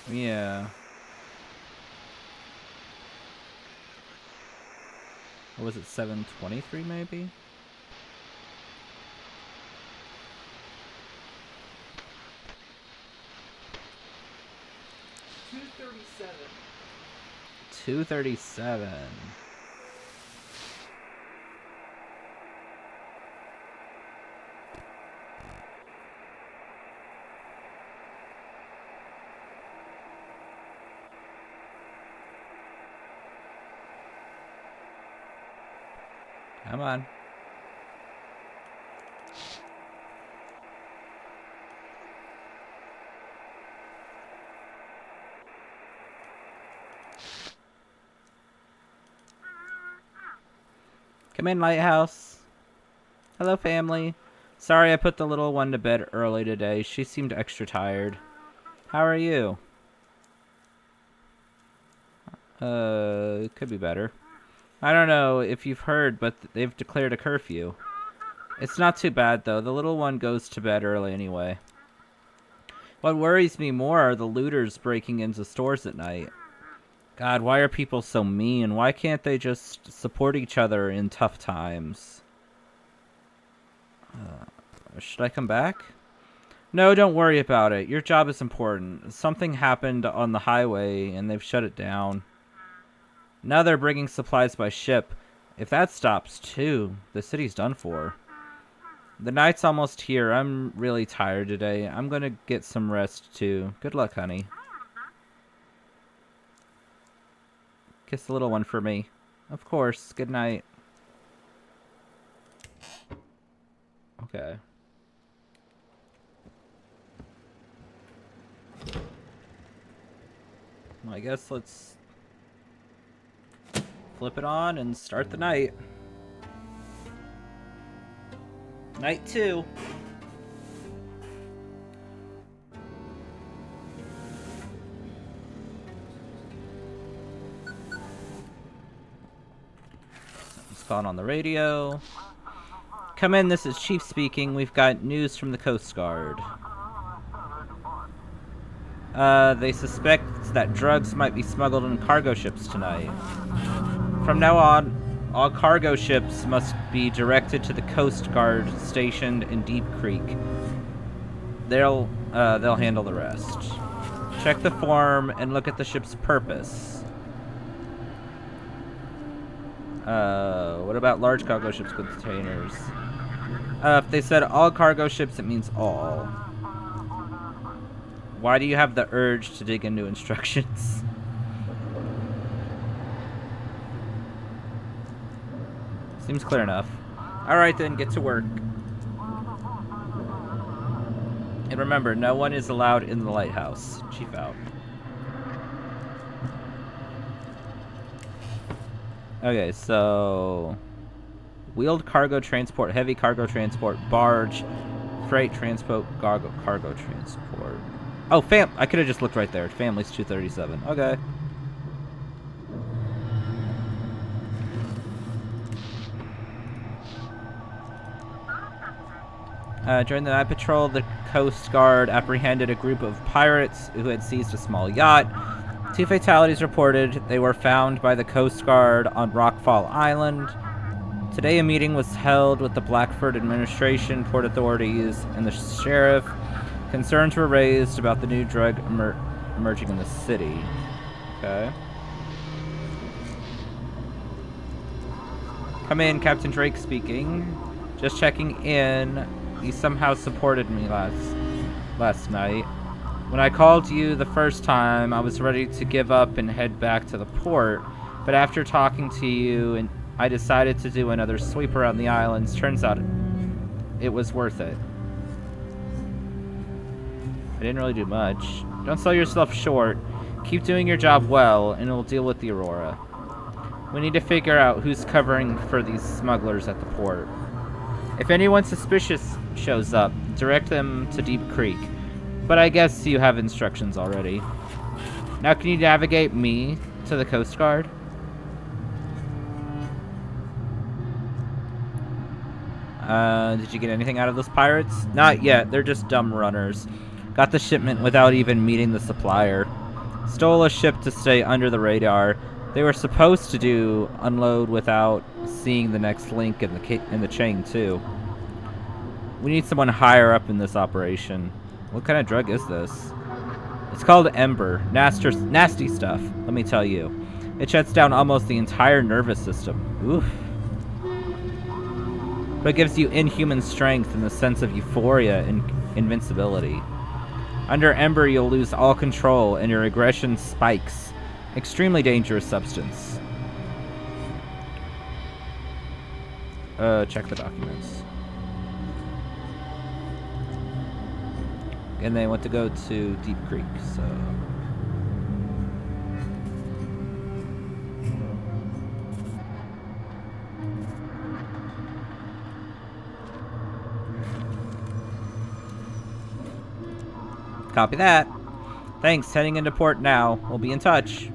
Yeah. Or was it 723 maybe? $237. Come on. Come in, Lighthouse. Hello, family. Sorry I put the little one to bed early today. She seemed extra tired. How are you? It could be better. I don't know if you've heard, but they've declared a curfew. It's not too bad, though. The little one goes to bed early anyway. What worries me more are the looters breaking into stores at night. God, why are people so mean? Why can't they just support each other in tough times? Should I come back? No, don't worry about it. Your job is important. Something happened on the highway, and they've shut it down. Now they're bringing supplies by ship. If that stops, too, the city's done for. The night's almost here. I'm really tired today. I'm gonna get some rest, too. Good luck, honey. Kiss the little one for me. Of course. Good night. Okay. Well, I guess let's flip it on and start the night. Night 2. Something's gone on the radio. Come in, this is Chief speaking. We've got news from the Coast Guard. They suspect that drugs might be smuggled in cargo ships tonight. From now on, all cargo ships must be directed to the Coast Guard stationed in Deep Creek. They'll handle the rest. Check the form and look at the ship's purpose. What about large cargo ships with containers? If they said all cargo ships, it means all. Why do you have the urge to dig into instructions? Seems clear enough. Alright then, get to work. And remember, no one is allowed in the lighthouse. Chief out. Okay, so... Wheeled cargo transport, heavy cargo transport, barge, freight transport, cargo transport. Oh, I could have just looked right there. Family's 237. Okay. During the night patrol, the Coast Guard apprehended a group of pirates who had seized a small yacht. 2 fatalities reported. They were found by the Coast Guard on Rockfall Island. Today, a meeting was held with the Blackford administration, port authorities, and the sheriff. Concerns were raised about the new drug emerging in the city. Okay. Come in, Captain Drake speaking. Just checking in. You somehow supported me last night. When I called you the first time, I was ready to give up and head back to the port. But after talking to you, I decided to do another sweep around the islands. Turns out it was worth it. I didn't really do much. Don't sell yourself short. Keep doing your job well, and we'll deal with the Aurora. We need to figure out who's covering for these smugglers at the port. If anyone suspicious shows up, direct them to Deep Creek. But I guess you have instructions already. Now can you navigate me to the Coast Guard? Did you get anything out of those pirates? Not yet, they're just dumb runners. Got the shipment without even meeting the supplier. Stole a ship to stay under the radar. They were supposed to unload without seeing the next link in the chain too. We need someone higher up in this operation. What kind of drug is this? It's called Ember. Nasty stuff, let me tell you. It shuts down almost the entire nervous system. Oof. But it gives you inhuman strength and the sense of euphoria and invincibility. Under Ember, you'll lose all control and your aggression spikes. Extremely dangerous substance. Check the documents. And they want to go to Deep Creek, so... Copy that. Thanks, heading into port now. We'll be in touch.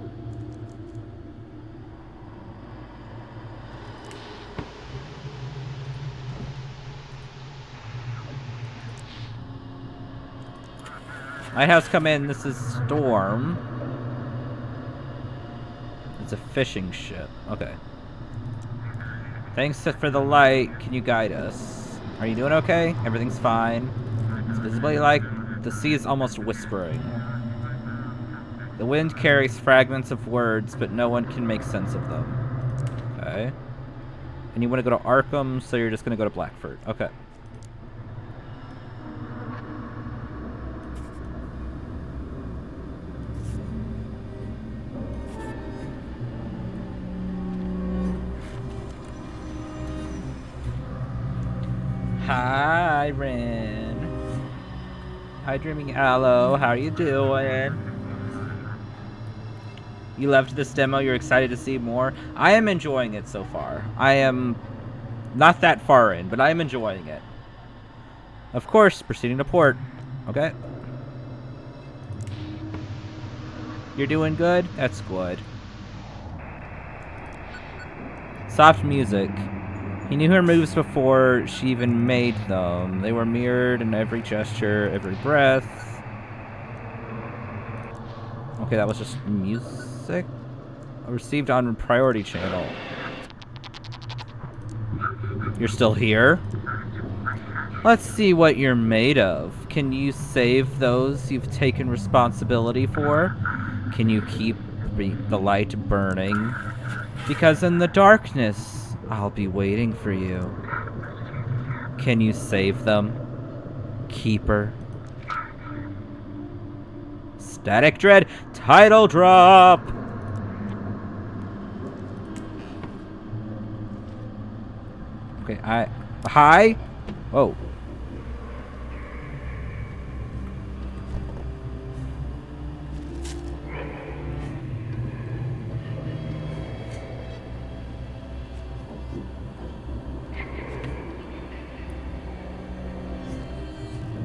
Lighthouse, come in. This is Storm. It's a fishing ship. Okay. Thanks for the light. Can you guide us? Are you doing okay? Everything's fine. It's visibly like the sea is almost whispering. The wind carries fragments of words, but no one can make sense of them. Okay. And you want to go to Arkham, so you're just going to go to Blackford. Okay. Hi, Ren. Hi, Dreaming Aloe. How are you doing? You loved this demo. You're excited to see more. I am enjoying it so far. I am not that far in, but I am enjoying it. Of course, proceeding to port. Okay. You're doing good? That's good. Soft music. He knew her moves before she even made them. They were mirrored in every gesture, every breath. Okay, that was just music. Received on priority channel. You're still here? Let's see what you're made of. Can you save those you've taken responsibility for? Can you keep the light burning? Because in the darkness, I'll be waiting for you. Can you save them, Keeper? Static Dread title drop! Okay, Hi? Oh.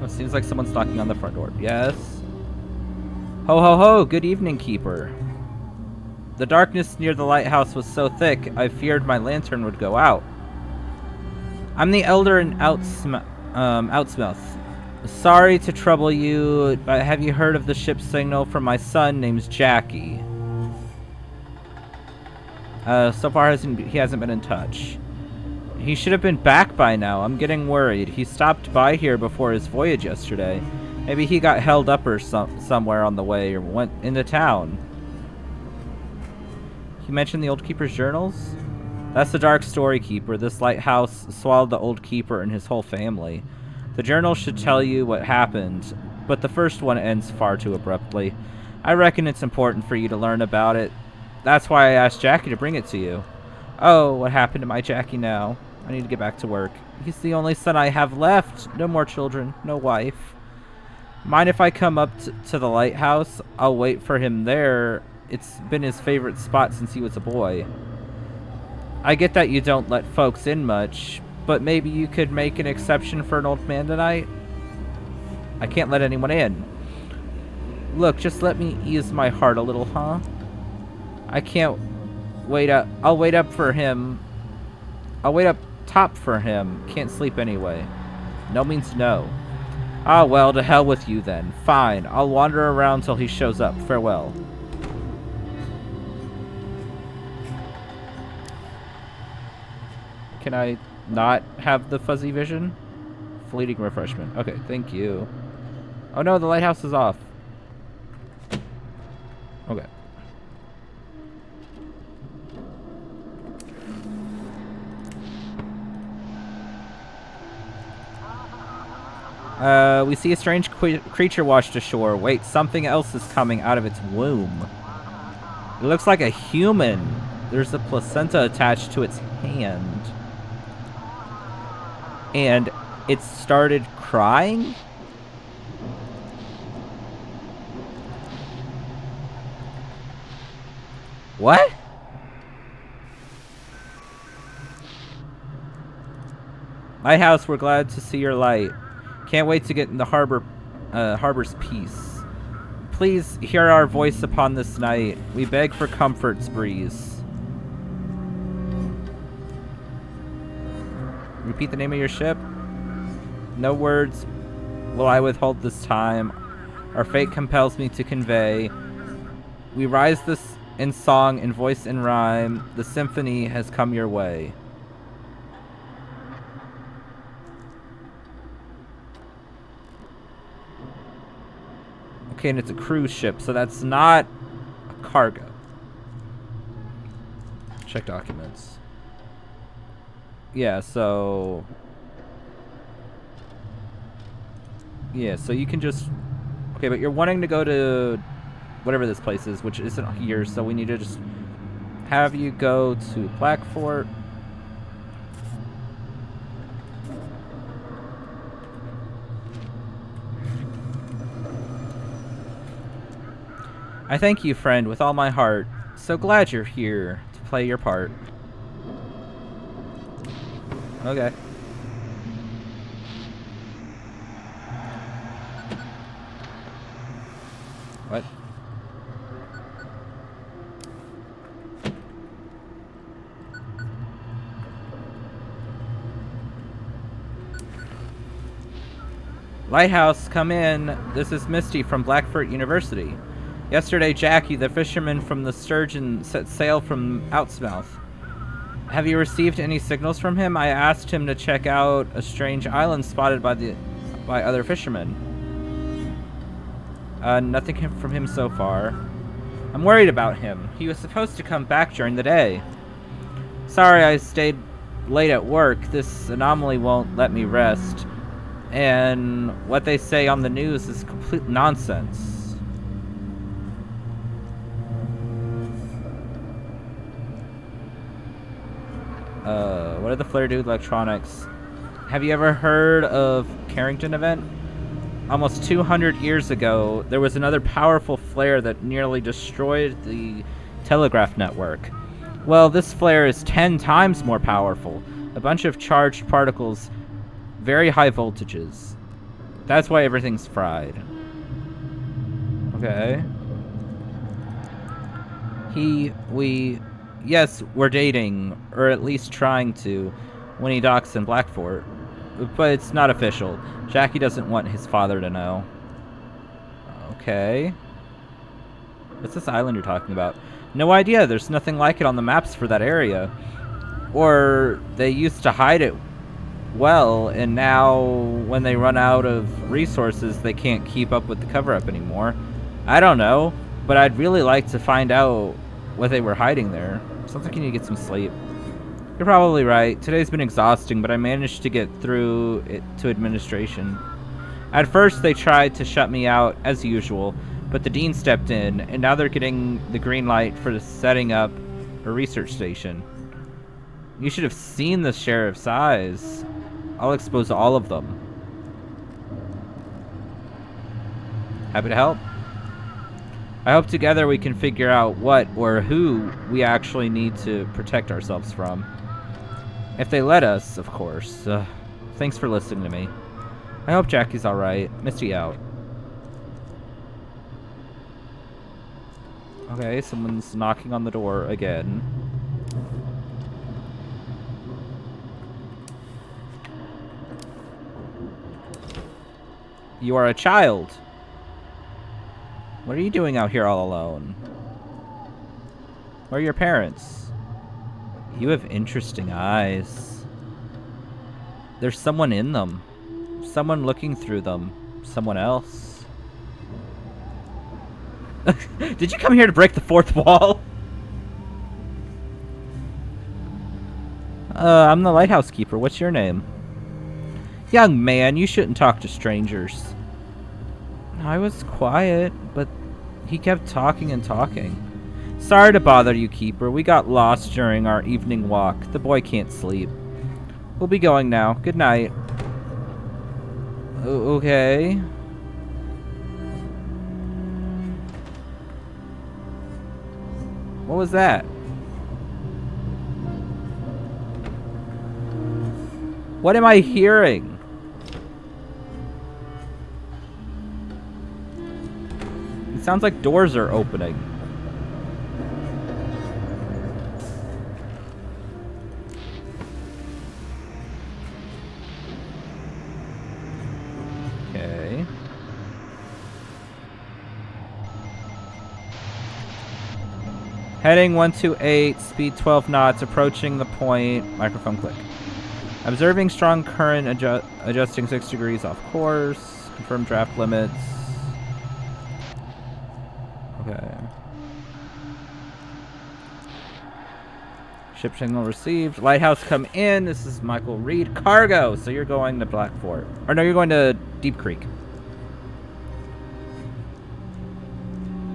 It seems like someone's knocking on the front door. Yes? Ho ho ho, good evening, Keeper. The darkness near the lighthouse was so thick, I feared my lantern would go out. I'm the Elder in Outsmouth. Sorry to trouble you, but have you heard of the ship's signal from my son named Jackie? So far he hasn't been in touch. He should have been back by now. I'm getting worried. He stopped by here before his voyage yesterday. Maybe he got held up or somewhere on the way or went into town. He mentioned the Old Keeper's journals? That's the dark story, Keeper. This lighthouse swallowed the Old Keeper and his whole family. The journal should tell you what happened, but the first one ends far too abruptly. I reckon it's important for you to learn about it. That's why I asked Jackie to bring it to you. Oh, what happened to my Jackie now? I need to get back to work. He's the only son I have left. No more children, no wife. Mind if I come up to the lighthouse? I'll wait for him there. It's been his favorite spot since he was a boy. I get that you don't let folks in much, but maybe you could make an exception for an old man tonight? I can't let anyone in. Look, just let me ease my heart a little, huh? I can't wait up. I'll wait up for him. I'll wait up top for him. Can't sleep anyway. No means no. Ah, well, to hell with you then. Fine. I'll wander around till he shows up. Farewell. Can I not have the fuzzy vision? Fleeting refreshment. Okay, thank you. Oh no, the lighthouse is off. Okay. We see a strange creature washed ashore. Wait, something else is coming out of its womb. It looks like a human. There's a placenta attached to its hand. And it started crying? What? Lighthouse, we're glad to see your light. Can't wait to get in the harbor's peace. Please hear our voice upon this night. We beg for comforts, Breeze. Repeat the name of your ship. No words will I withhold this time. Our fate compels me to convey. We rise this in song, in voice, in rhyme. The symphony has come your way. Okay, and it's a cruise ship, so that's not a cargo. Check documents. Yeah, so... Yeah, so you can just... Okay, but you're wanting to go to whatever this place is, which isn't here, so we need to just have you go to Blackfort. I thank you, friend, with all my heart. So glad you're here to play your part. Okay. What? Lighthouse, come in. This is Misty from Blackfort University. Yesterday, Jackie, the fisherman from the Sturgeon, set sail from Outsmouth. Have you received any signals from him? I asked him to check out a strange island spotted by other fishermen. Nothing from him so far. I'm worried about him. He was supposed to come back during the day. Sorry I stayed late at work. This anomaly won't let me rest. And what they say on the news is complete nonsense. What did the flare do with electronics? Have you ever heard of Carrington event? Almost 200 years ago, there was another powerful flare that nearly destroyed the telegraph network. Well, this flare is 10 times more powerful. A bunch of charged particles, very high voltages. That's why everything's fried. Okay. Yes, we're dating, or at least trying to, when he docks in Blackfort. But it's not official. Jackie doesn't want his father to know. Okay. What's this island you're talking about? No idea. There's nothing like it on the maps for that area. Or they used to hide it well, and now when they run out of resources, they can't keep up with the cover-up anymore. I don't know, but I'd really like to find out what they were hiding there. Sounds like you need to get some sleep. You're probably right. Today's been exhausting, but I managed to get through it to administration. At first, they tried to shut me out, as usual, but the dean stepped in, and now they're getting the green light for setting up a research station. You should have seen the sheriff's eyes. I'll expose all of them. Happy to help. I hope together we can figure out what or who we actually need to protect ourselves from. If they let us, of course. Thanks for listening to me. I hope Jackie's alright. Misty out. Okay, someone's knocking on the door again. You are a child. What are you doing out here all alone? Where are your parents? You have interesting eyes. There's someone in them. Someone looking through them. Someone else. Did you come here to break the fourth wall? I'm the lighthouse keeper. What's your name? Young man, you shouldn't talk to strangers. I was quiet, but he kept talking and talking. Sorry to bother you, keeper. We got lost during our evening walk. The boy can't sleep. We'll be going now. Good night. Okay. What was that? What am I hearing? It sounds like doors are opening. Okay. Heading 128, speed 12 knots, approaching the point. Microphone click. Observing strong current, adjusting 6 degrees off course. Confirm draft limits. Okay. Ship signal received. Lighthouse come in. This is Michael Reed. Cargo. So you're going to Blackfort. Or no, you're going to Deep Creek.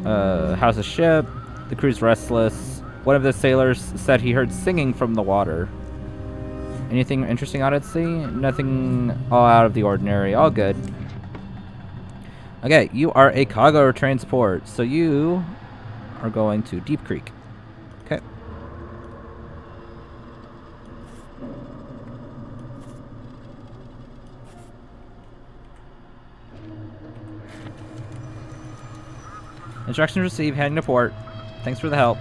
How's the ship? The crew's restless. One of the sailors said he heard singing from the water. Anything interesting out at sea? Nothing all out of the ordinary. All good. Okay, you are a cargo transport, so you are going to Deep Creek. Okay. Instructions received, heading to port. Thanks for the help.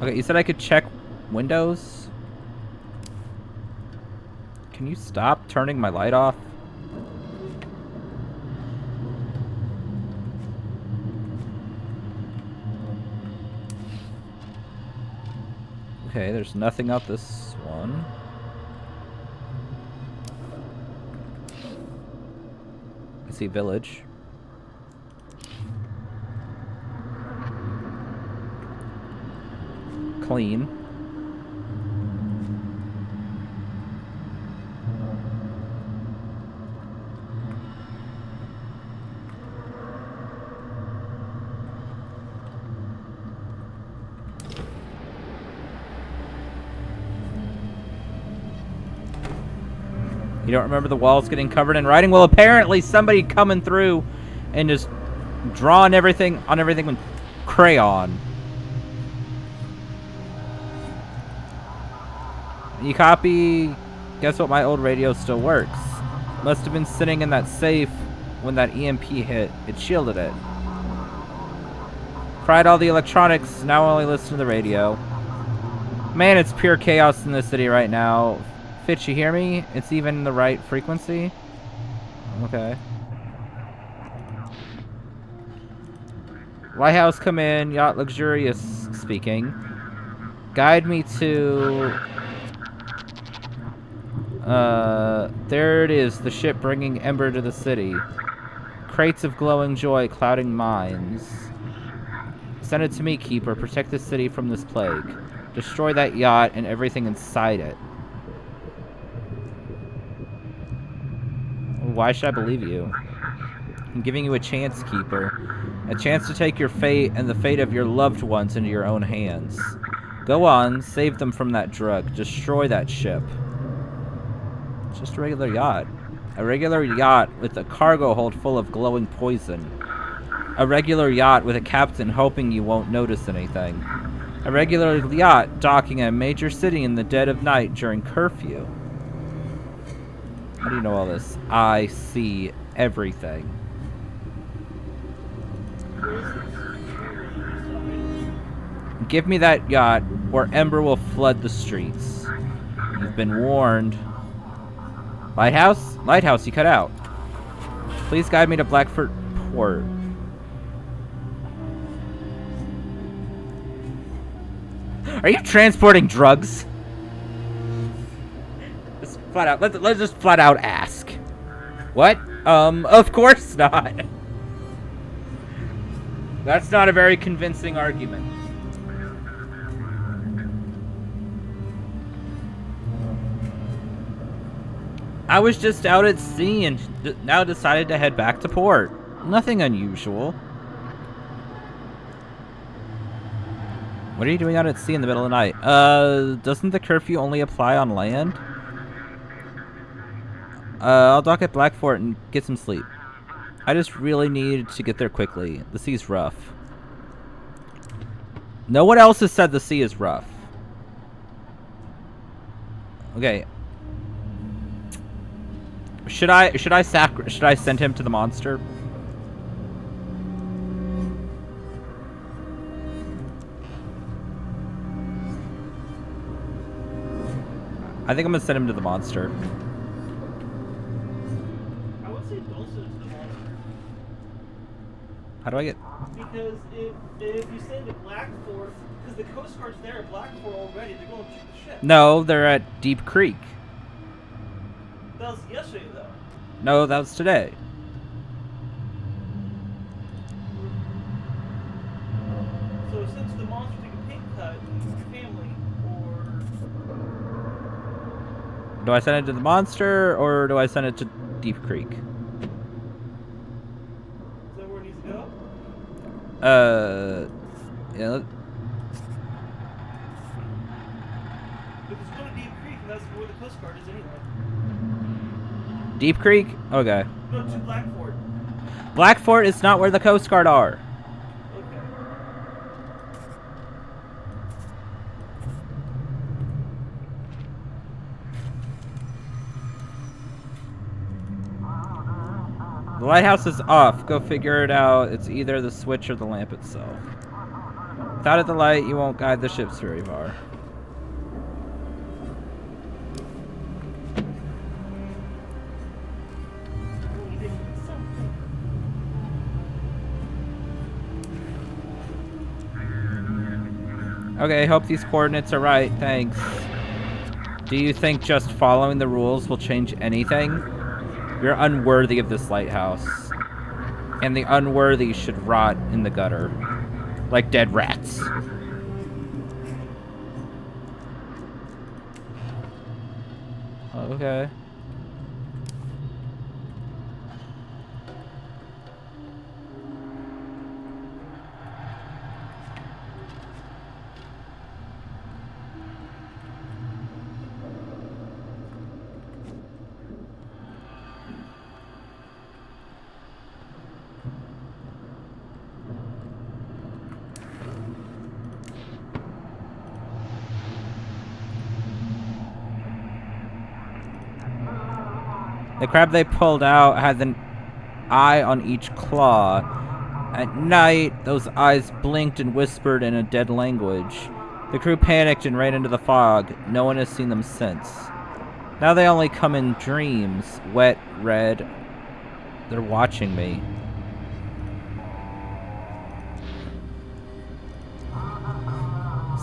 Okay, you said I could check windows? Can you stop turning my light off? Okay, there's nothing out this one. I see village. Clean. You don't remember the walls getting covered in writing? Well, apparently somebody coming through and just drawing everything on everything with crayon. You copy? Guess what? My old radio still works. Must have been sitting in that safe when that EMP hit. It shielded it. Fried all the electronics, now only listen to the radio. Man, it's pure chaos in this city right now. Fitch, you hear me? It's even the right frequency? Okay. Lighthouse, come in. Yacht luxurious speaking. Guide me to... there it is. The ship bringing ember to the city. Crates of glowing joy clouding minds. Send it to me, Keeper. Protect the city from this plague. Destroy that yacht and everything inside it. Why should I believe you? I'm giving you a chance, Keeper. A chance to take your fate and the fate of your loved ones into your own hands. Go on, save them from that drug. Destroy that ship. It's just a regular yacht. A regular yacht with a cargo hold full of glowing poison. A regular yacht with a captain hoping you won't notice anything. A regular yacht docking at a major city in the dead of night during curfew. How do you know all this? I see everything. Give me that yacht, or Ember will flood the streets. You've been warned. Lighthouse? Lighthouse, you cut out. Please guide me to Blackford Port. Are you transporting drugs? Just flat out. Let's just flat out ask. What? Of course not. That's not a very convincing argument. I was just out at sea and now decided to head back to port. Nothing unusual. What are you doing out at sea in the middle of the night? Doesn't the curfew only apply on land? I'll dock at Blackfort and get some sleep. I just really need to get there quickly. The sea's rough. No one else has said the sea is rough. Okay. Should I send him to the monster? I think I'm gonna send him to the monster. I would say don't send it to the monster. How do I get... Because if you send it to Blackfort, because the Coast Guard's there at Blackfort already, they're going to shoot the ship. No, they're at Deep Creek. That was yesterday, though. No, that was today. So send it to the monster, take a pay cut, your family, or... Do I send it to the monster, or do I send it to Deep Creek? Is that where it needs to go? Yeah. Because it's going to Deep Creek, and that's where the Coast Guard is anyway. Deep Creek? Okay. No, to Blackfort. Blackfort is not where the Coast Guard are. Okay. The lighthouse is off. Go figure it out. It's either the switch or the lamp itself. Without it, the light, you won't guide the ships very far. Okay, hope these coordinates are right. Thanks. Do you think just following the rules will change anything? You're unworthy of this lighthouse. And the unworthy should rot in the gutter. Like dead rats. Okay. The crab they pulled out had an eye on each claw. At night, those eyes blinked and whispered in a dead language. The crew panicked and ran into the fog. No one has seen them since. Now they only come in dreams, wet, red. They're watching me.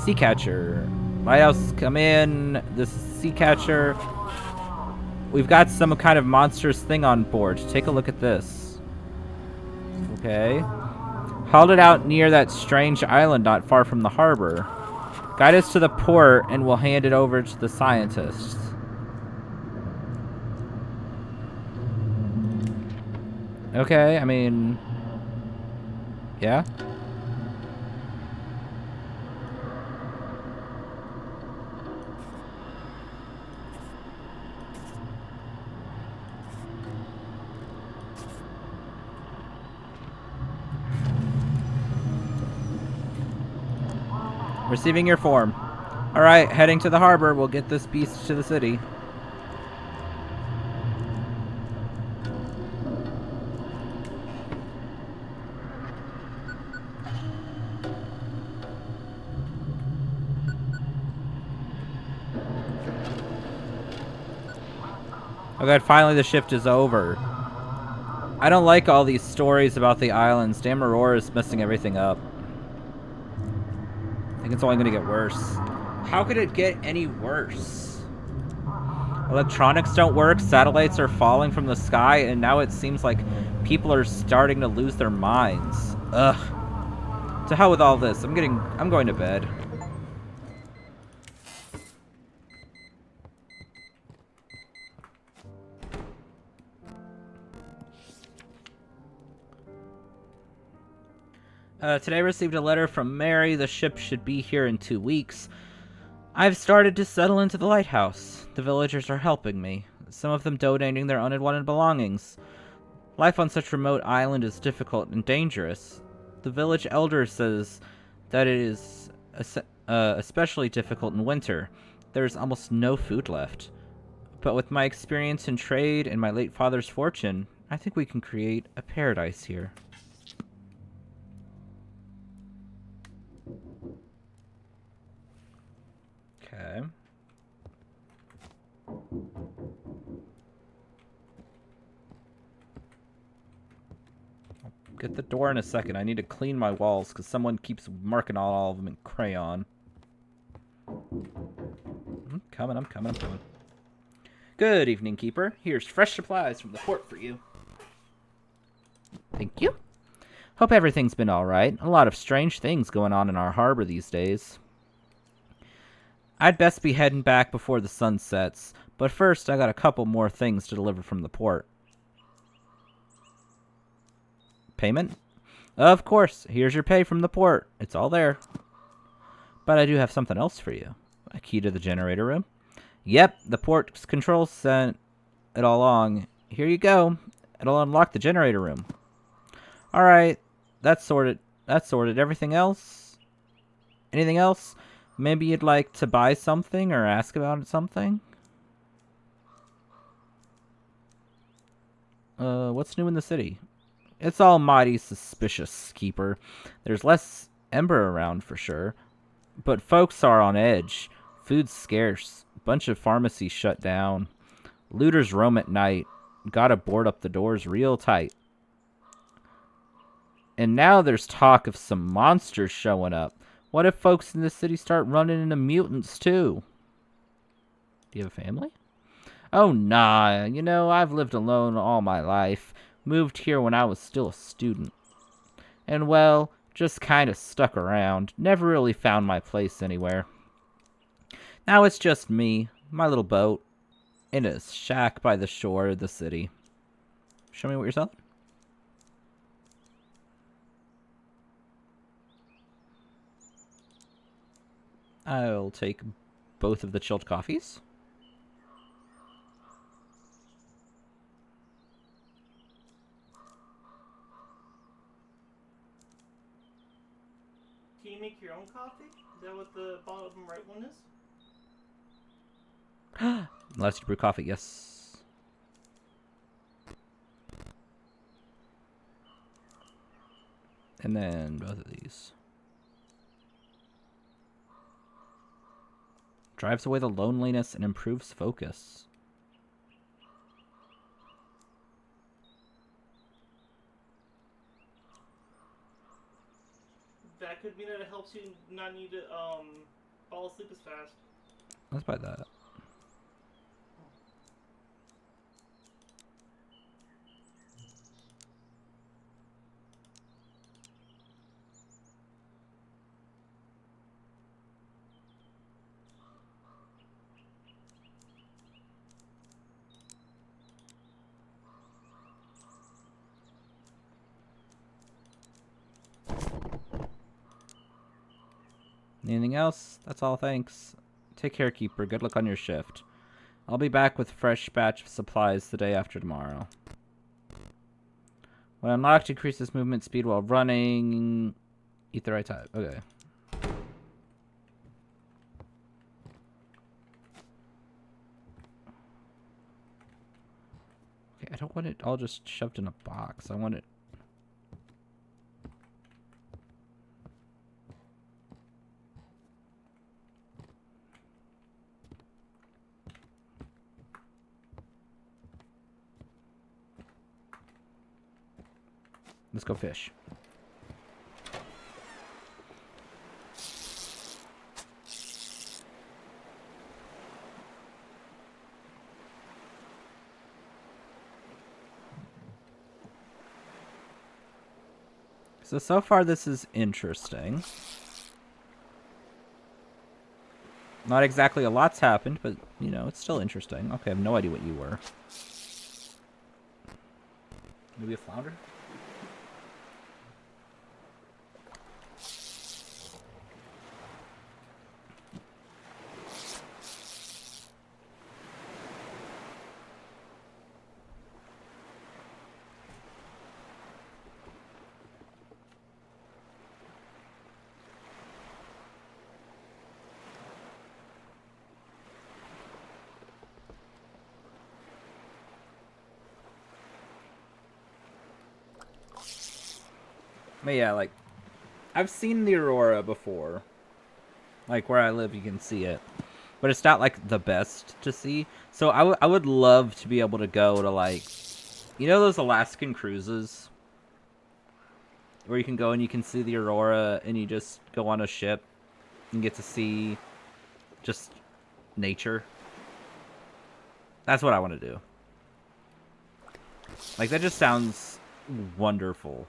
Sea catcher. Lighthouse, come in. This is sea catcher. We've got some kind of monstrous thing on board. Take a look at this. Okay. Hauled it out near that strange island not far from the harbor. Guide us to the port and we'll hand it over to the scientists. Okay, I mean... yeah? Receiving your form. Alright, heading to the harbor. We'll get this beast to the city. Oh god, finally the shift is over. I don't like all these stories about the islands. Damn Aurora is messing everything up. I think it's only gonna get worse. How could it get any worse? Electronics don't work, satellites are falling from the sky, and now it seems like people are starting to lose their minds. Ugh. To hell with all this. I'm going to bed. Today I received a letter from Mary. The ship should be here in 2 weeks. I've started to settle into the lighthouse. The villagers are helping me, some of them donating their unwanted belongings. Life on such a remote island is difficult and dangerous. The village elder says that it is especially difficult in winter. There is almost no food left. But with my experience in trade and my late father's fortune, I think we can create a paradise here. Okay. I'll get the door in a second. I need to clean my walls because someone keeps marking all of them in crayon. I'm coming. Good evening, Keeper. Here's fresh supplies from the port for you. Thank you. Hope everything's been alright. A lot of strange things going on in our harbor these days. I'd best be heading back before the sun sets, but first I got a couple more things to deliver from the port. Payment? Of course, here's your pay from the port. It's all there. But I do have something else for you. A key to the generator room? Yep, the port's control sent it all along. Here you go. It'll unlock the generator room. Alright, that's sorted. Everything else? Anything else? Maybe you'd like to buy something or ask about something? What's new in the city? It's all mighty suspicious, Keeper. There's less Ember around for sure. But folks are on edge. Food's scarce. Bunch of pharmacies shut down. Looters roam at night. Gotta board up the doors real tight. And now there's talk of some monsters showing up. What if folks in this city start running into mutants, too? Do you have a family? Oh, nah. You know, I've lived alone all my life. Moved here when I was still a student. And, well, just kind of stuck around. Never really found my place anywhere. Now it's just me, my little boat, in a shack by the shore of the city. Show me what you're selling. I'll take both of the chilled coffees. Can you make your own coffee? Is that what the bottom right one is? Unless you brew coffee, yes. And then both of these. Drives away the loneliness and improves focus. That could mean that it helps you not need to fall asleep as fast. Let's buy that. Anything else? That's all, thanks. Take care, Keeper. Good luck on your shift. I'll be back with fresh batch of supplies the day after tomorrow. When unlocked, increases movement speed while running. Eat the right time. Okay. Okay, I don't want it all just shoved in a box. I want it... Let's go fish. So far this is interesting. Not exactly a lot's happened, but, you know, it's still interesting. Okay, I have no idea what you were. Maybe a flounder? But yeah, like, I've seen the aurora before. Like, where I live, you can see it. But it's not, like, the best to see. So I would love to be able to go to, like, you know those Alaskan cruises? Where you can go and you can see the aurora and you just go on a ship and get to see just nature. That's what I want to do. Like, that just sounds wonderful.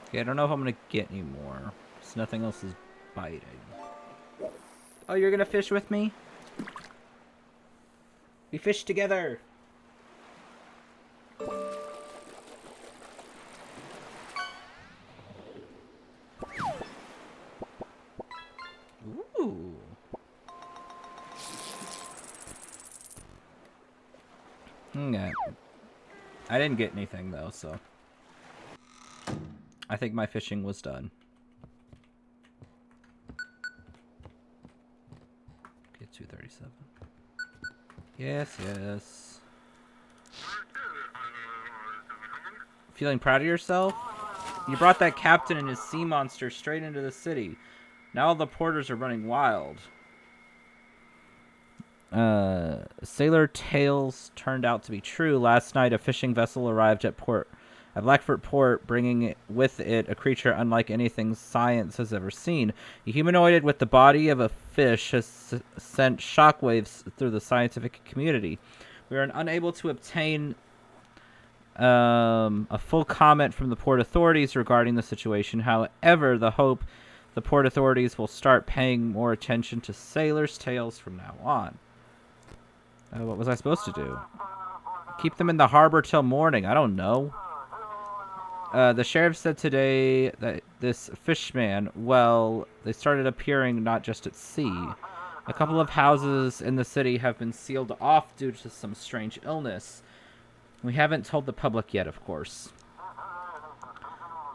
Okay, I don't know if I'm gonna get any more. Because nothing else is biting. Oh, you're gonna fish with me? We fish together! Ooh. Okay. I didn't get anything though, so... I think my fishing was done. Okay, 237. Yes, yes. Feeling proud of yourself? You brought that captain and his sea monster straight into the city. Now all the porters are running wild. Sailor tales turned out to be true. Last night, a fishing vessel arrived at Blackford Port, bringing with it a creature unlike anything science has ever seen. A humanoid with the body of a fish has sent shockwaves through the scientific community. We are unable to obtain a full comment from the port authorities regarding the situation. However, the port authorities will start paying more attention to sailors' tales from now on. What was I supposed to do? Keep them in the harbor till morning. I don't know. The sheriff said today that this fishman, well, they started appearing not just at sea. A couple of houses in the city have been sealed off due to some strange illness. We haven't told the public yet, of course.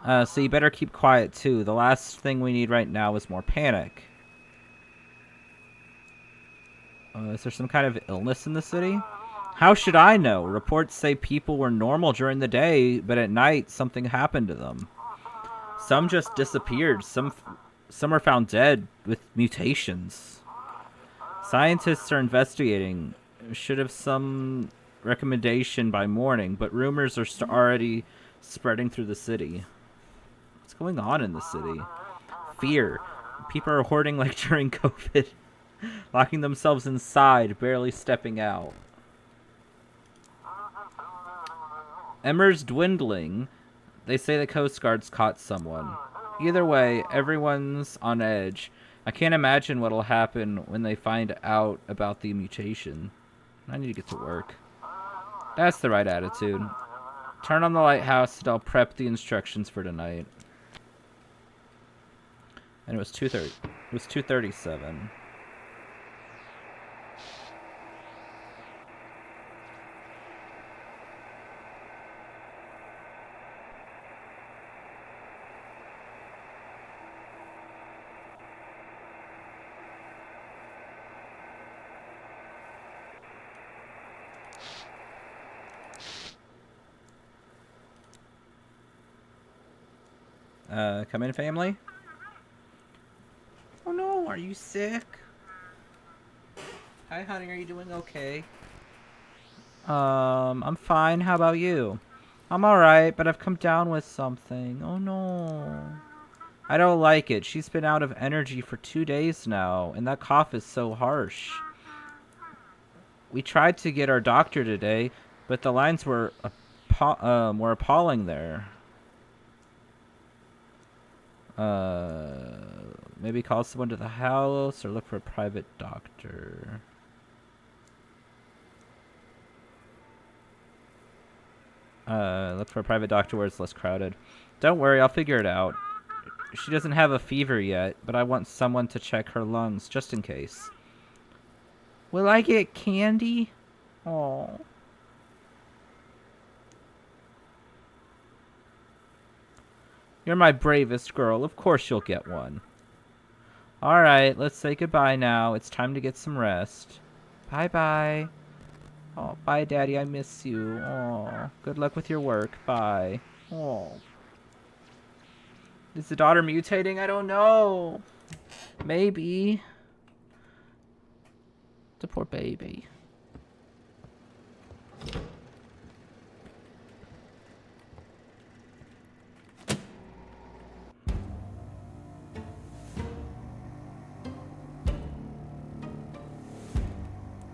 So you better keep quiet, too. The last thing we need right now is more panic. Is there some kind of illness in the city? How should I know? Reports say people were normal during the day, but at night something happened to them. Some just disappeared. Some are found dead with mutations. Scientists are investigating. Should have some recommendation by morning, but rumors are already spreading through the city. What's going on in the city? Fear. People are hoarding like during COVID. Locking themselves inside, barely stepping out. Ember's dwindling. They say the Coast Guard's caught someone. Either way, everyone's on edge. I can't imagine what'll happen when they find out about the mutation. I need to get to work. That's the right attitude. Turn on the lighthouse and I'll prep the instructions for tonight. And it was 2:30. It was 2:37. Come in, family? Oh no, are you sick? Hi, honey, are you doing okay? I'm fine. How about you? I'm alright, but I've come down with something. Oh no. I don't like it. She's been out of energy for 2 days now, and that cough is so harsh. We tried to get our doctor today, but the lines were appalling there. Maybe call someone to the house or look for a private doctor. Look for a private doctor where it's less crowded. Don't worry, I'll figure it out. She doesn't have a fever yet, but I want someone to check her lungs just in case. Will I get candy? Oh. You're my bravest girl. Of course you'll get one. Alright, let's say goodbye now. It's time to get some rest. Bye-bye. Oh, bye, Daddy. I miss you. Oh, good luck with your work. Bye. Oh. Is the daughter mutating? I don't know. Maybe. The poor baby.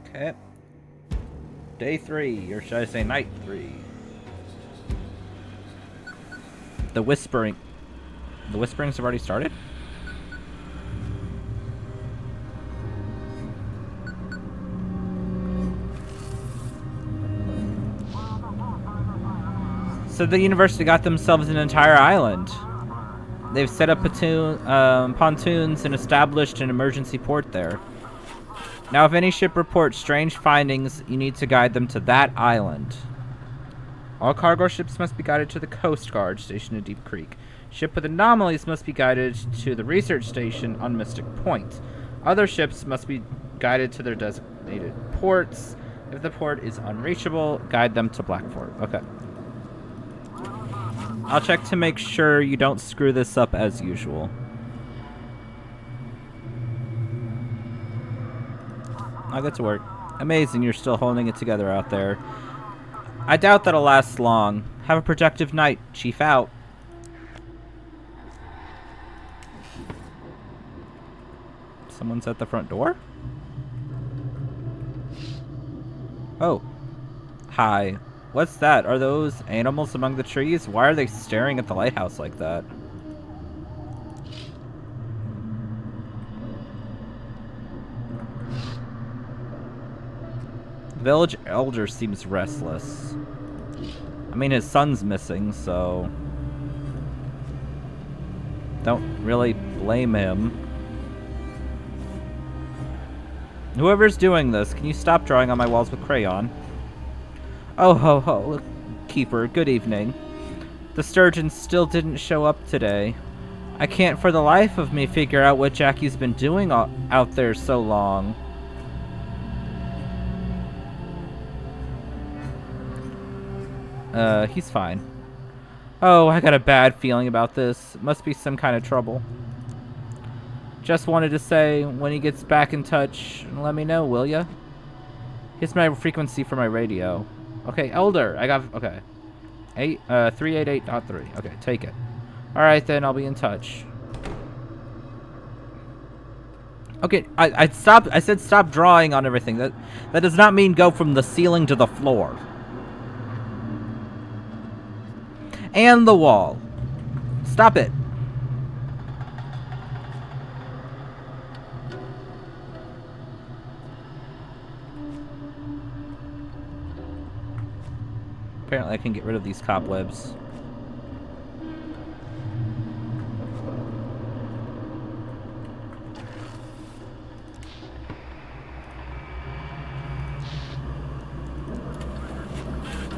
Okay. Day 3, or should I say night 3. The whisperings have already started? So the university got themselves an entire island. They've set up pontoons and established an emergency port there. Now, if any ship reports strange findings, you need to guide them to that island. All cargo ships must be guided to the Coast Guard station in Deep Creek. Ship with anomalies must be guided to the research station on Mystic Point. Other ships must be guided to their designated ports. If the port is unreachable, guide them to Blackfort. Okay. I'll check to make sure you don't screw this up as usual. I'll get to work. Amazing you're still holding it together out there. I doubt that'll last long. Have a productive night. Chief out. Someone's at the front door? Oh. Hi. What's that? Are those animals among the trees? Why are they staring at the lighthouse like that? Village elder seems restless. I mean, his son's missing, so don't really blame him. Whoever's doing this, can you stop drawing on my walls with crayon? Oh ho ho, keeper, good evening. The sturgeon still didn't show up today. I can't for the life of me figure out what Jackie's been doing out there so long. He's fine. Oh, I got a bad feeling about this. Must be some kind of trouble. Just wanted to say, when he gets back in touch, let me know, will ya? Here's my frequency for my radio. Okay, Elder, I got, okay. 388.3. Okay, take it. Alright then, I'll be in touch. Okay, I said stop drawing on everything. That does not mean go from the ceiling to the floor. And the wall. Stop it. Apparently I can get rid of these cobwebs.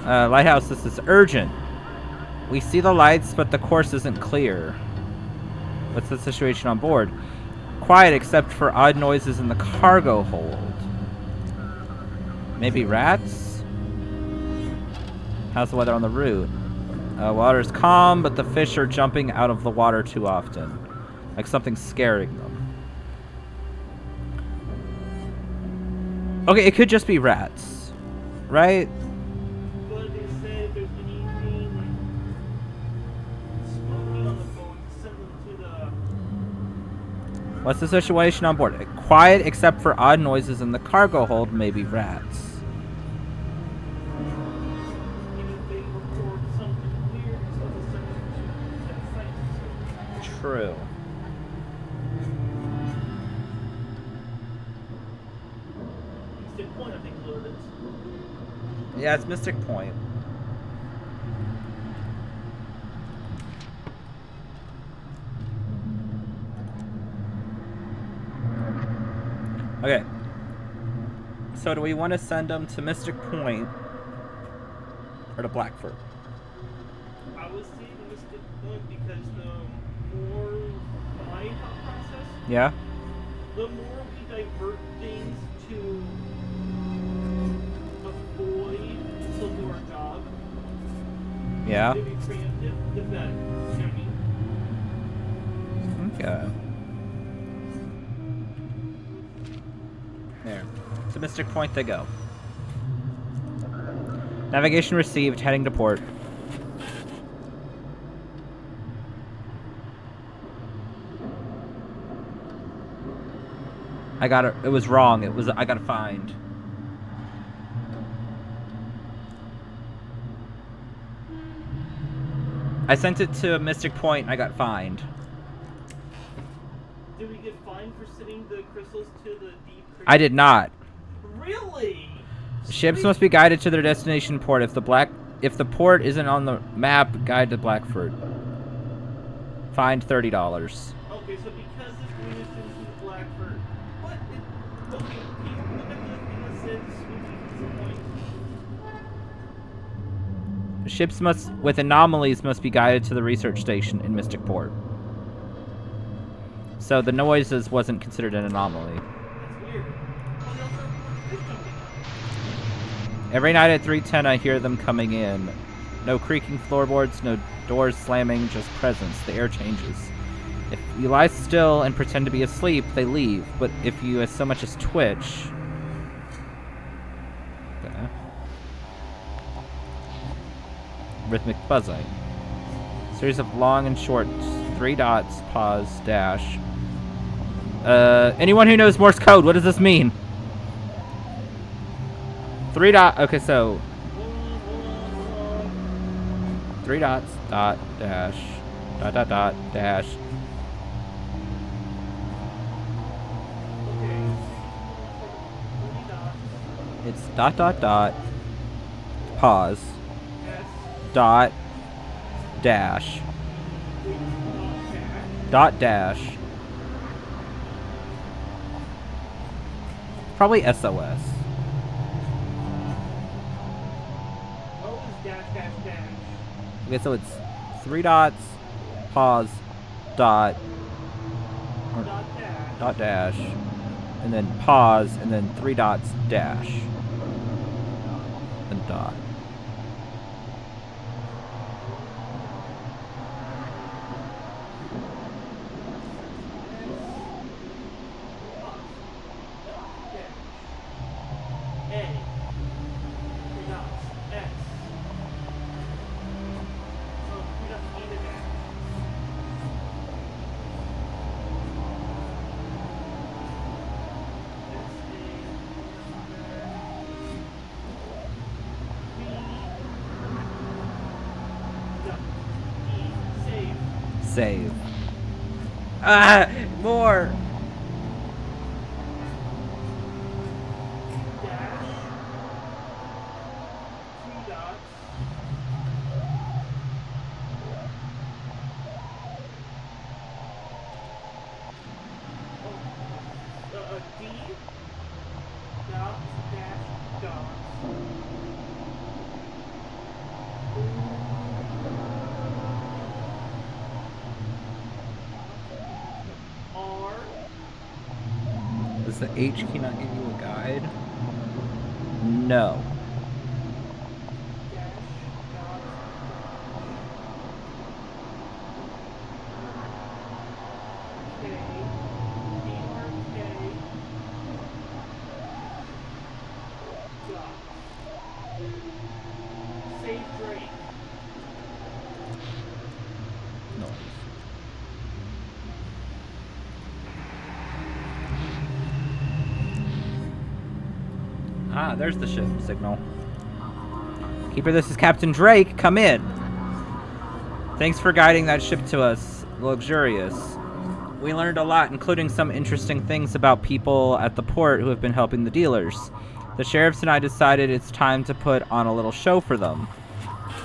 Lighthouse, this is urgent. We see the lights, but the course isn't clear. What's the situation on board? Quiet except for odd noises in the cargo hold. Maybe rats? How's the weather on the route? Water's calm, but the fish are jumping out of the water too often. Like something's scaring them. Okay, it could just be rats. Right? What's the situation on board? Quiet except for odd noises in the cargo hold, maybe rats. True. Mystic Point, I think, is what it is. Yeah, it's Mystic Point. Okay. So do we want to send them to Mystic Point or to Blackford? I would say the Mystic Point because the more my thought process, Yeah? the more we divert things to avoid still do our job. Yeah? Maybe preemptive, the better. You know what I mean? Okay. There. To Mystic Point they go. Navigation received, heading to port. I got it. It was wrong. It was. I got to find. I sent it to Mystic Point. I got fined. Did we get fined for sending the crystals to the deep? I did not. Really? Ships must be guided to their destination port. If the port isn't on the map, guide to Blackford. Fined $30. Okay, so because this green is in the Blackford, but it, okay, can you look at the thing that says switching to point? Ships with anomalies must be guided to the research station in Mystic Port. So the noises wasn't considered an anomaly. That's weird. Oh, no, sir, fish jumping. Every night at 3:10 I hear them coming in. No creaking floorboards, no doors slamming, just presence. The air changes. If you lie still and pretend to be asleep, they leave. But if you as so much as twitch... Okay. Rhythmic buzzing. Series of long and short 3 dots, pause, dash. Anyone who knows Morse code, what does this mean? 3 dot. Okay, so 3 dots, dot, dash, dot, dot, dot, dash. Okay. 3 dots. It's dot dot dot pause S. dot dash dot dash probably SOS. O is dash dash dash. Okay, so it's 3 dots pause dot or Dot dash. dot dash and then pause and then 3 dots dash and dot. Save. Ah, more. D dot dash dot. R Does the H key not give you a guide? No. dash dot K DRK dot. Save Drake. Noise. Ah, there's the ship signal. Keeper, this is Captain Drake. Come in. Thanks for guiding that ship to us. Luxurious. We learned a lot, including some interesting things about people at the port who have been helping the dealers. The sheriffs and I decided it's time to put on a little show for them.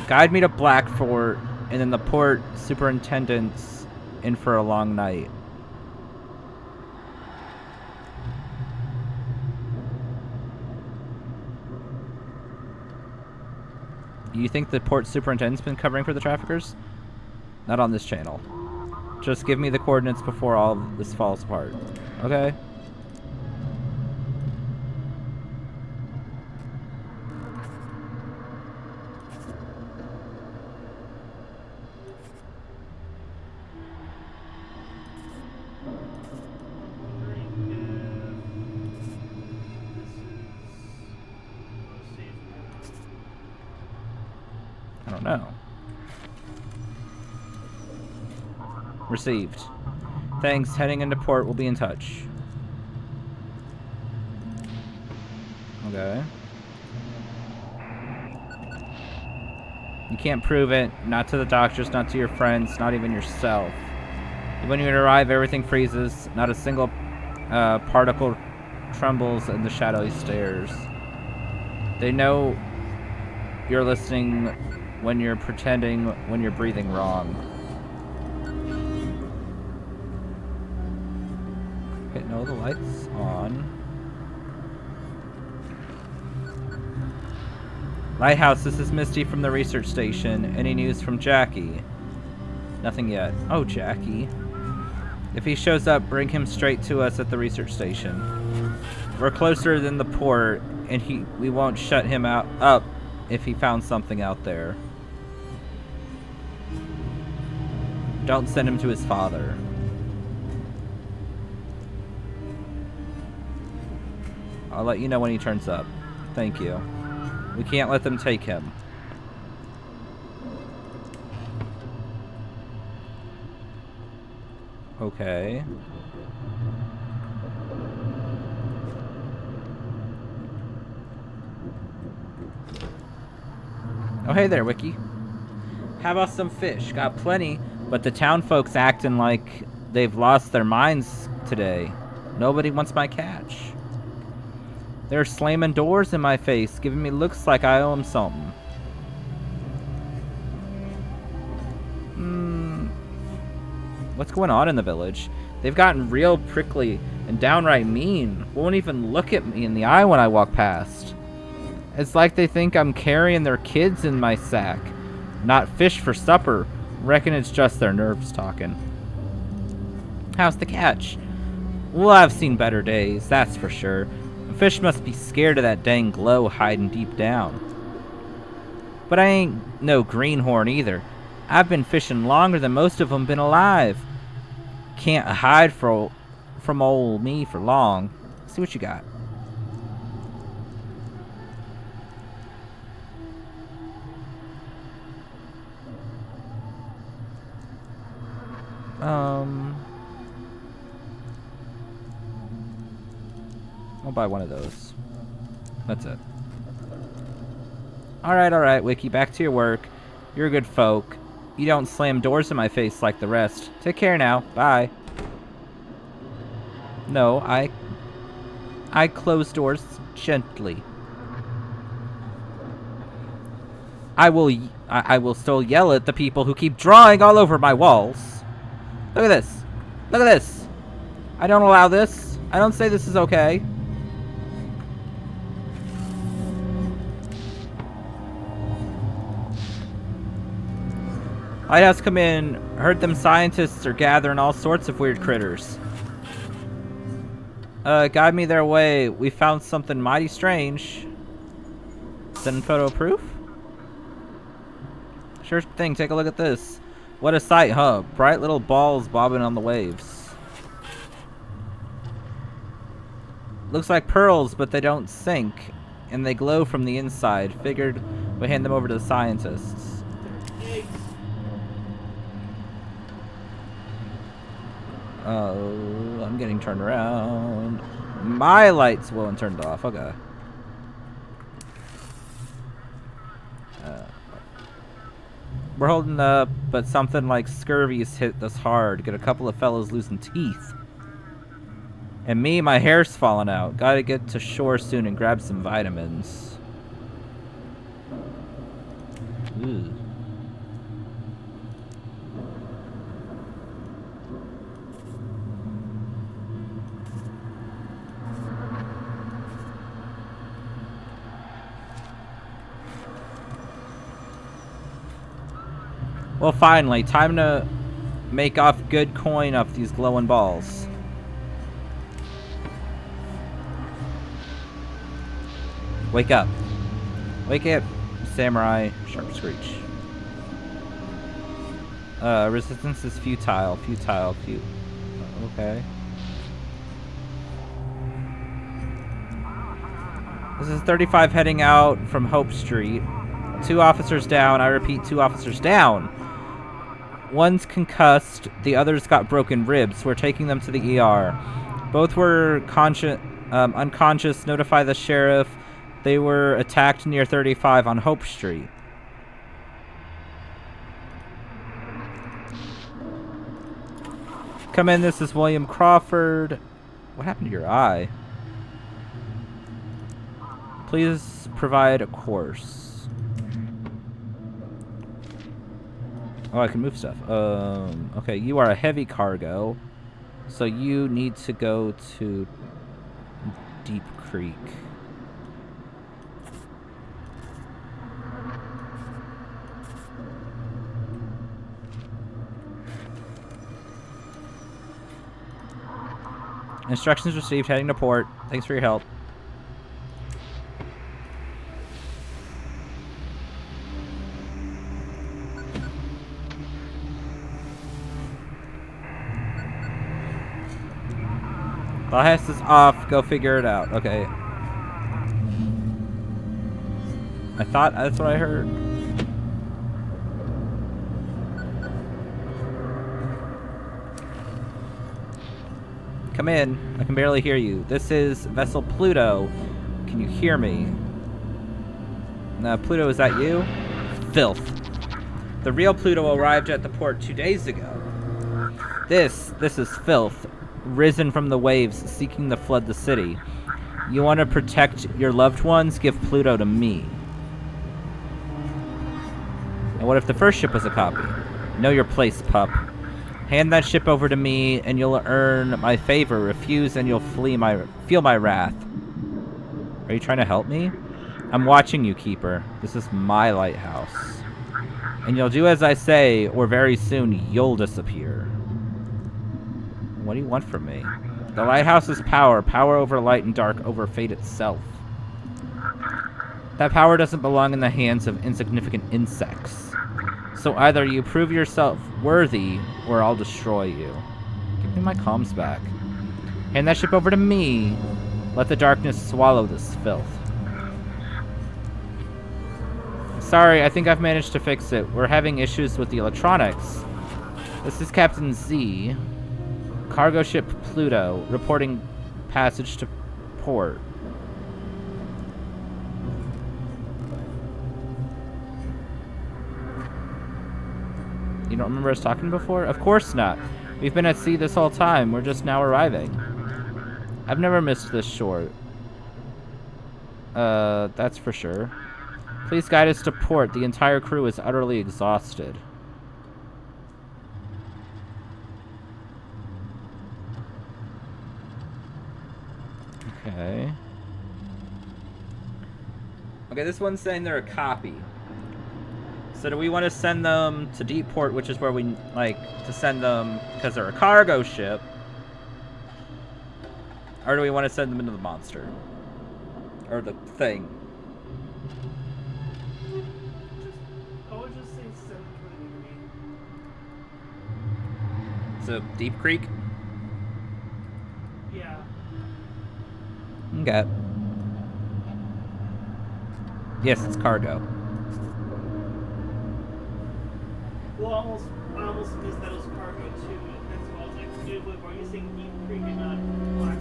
Guide me to Blackfort, and then the port superintendent's in for a long night. You think the port superintendent's been covering for the traffickers? Not on this channel. Just give me the coordinates before all of this falls apart. Okay? I don't know. Received. Thanks. Heading into port. We'll be in touch. Okay. You can't prove it. Not to the doctors, not to your friends, not even yourself. When you arrive, everything freezes. Not a single particle trembles in the shadowy stairs. They know you're listening when you're pretending, when you're breathing wrong. Okay, no, the light's on. Lighthouse, this is Misty from the research station. Any news from Jackie? Nothing yet. Oh, Jackie. If he shows up, bring him straight to us at the research station. We're closer than the port, and we won't shut him up if he found something out there. Don't send him to his father. I'll let you know when he turns up. Thank you. We can't let them take him. Okay. Oh, hey there, Wiki. How about some fish? Got plenty, but the town folks acting like they've lost their minds today. Nobody wants my catch. They're slamming doors in my face, giving me looks like I owe them something. What's going on in the village? They've gotten real prickly and downright mean. Won't even look at me in the eye when I walk past. It's like they think I'm carrying their kids in my sack. Not fish for supper. Reckon it's just their nerves talking. How's the catch? Well, I've seen better days, that's for sure. Fish must be scared of that dang glow hiding deep down. But I ain't no greenhorn either. I've been fishing longer than most of them been alive. Can't hide from old me for long. See what you got. I'll buy one of those. That's it. Alright, Wiki, back to your work. You're a good folk. You don't slam doors in my face like the rest. Take care now. Bye. No, I close doors gently. I will still yell at the people who keep drawing all over my walls. Look at this. Look at this. I don't allow this. I don't say this is okay. Lighthouse, come in. Heard them scientists are gathering all sorts of weird critters. Guide me their way. We found something mighty strange. Send photo proof? Sure thing, take a look at this. What a sight, huh? Bright little balls bobbing on the waves. Looks like pearls, but they don't sink. And they glow from the inside. Figured we'd hand them over to the scientists. Oh, I'm getting turned around. My lights will and turned off. Okay. We're holding up, but something like scurvy's hit us hard. Get a couple of fellas losing teeth. And me, my hair's falling out. Gotta get to shore soon and grab some vitamins. Ooh. Well, finally, time to make off good coin off these glowing balls. Wake up. Wake up, samurai. Sharp screech. Resistance is futile. Okay. This is 35 heading out from Hope Street. 2 officers down. I repeat, 2 officers down. One's concussed, the other's got broken ribs. We're taking them to the ER. Both were unconscious. Notify the sheriff. They were attacked near 35 on Hope Street. Come in, this is William Crawford. What happened to your eye? Please provide a course. Oh, I can move stuff. Okay, you are a heavy cargo. So you need to go to Deep Creek. Instructions received, heading to port. Thanks for your help. Lighthouse is off. Go figure it out. Okay. I thought that's what I heard. Come in. I can barely hear you. This is Vessel Pluto. Can you hear me? Pluto, is that you? Filth. The real Pluto arrived at the port 2 days ago. This is Filth. Risen from the waves, seeking to flood the city. You want to protect your loved ones? Give Pluto to me. And what if the first ship was a copy? Know your place, pup. Hand that ship over to me, and you'll earn my favor. Refuse, and you'll feel my wrath. Are you trying to help me? I'm watching you, Keeper. This is my lighthouse. And you'll do as I say, or very soon you'll disappear. What do you want from me? The lighthouse is power. Power over light and dark over fate itself. That power doesn't belong in the hands of insignificant insects. So either you prove yourself worthy, or I'll destroy you. Give me my comms back. Hand that ship over to me. Let the darkness swallow this filth. Sorry, I think I've managed to fix it. We're having issues with the electronics. This is Captain Z. Cargo ship Pluto, reporting passage to port. You don't remember us talking before? Of course not. We've been at sea this whole time. We're just now arriving. I've never missed this shore. That's for sure. Please guide us to port. The entire crew is utterly exhausted. Okay. Okay, this one's saying they're a copy. So do we want to send them to deep port, which is where we like to send them because they're a cargo ship? Or do we want to send them into the monster? Or the thing? I would just say send them to So, Deep Creek? the Yeah. Okay. Yes, it's cargo. Well, I almost missed that as cargo too. That's why I was like, dude, wait, are you saying Deep Creek and not Black?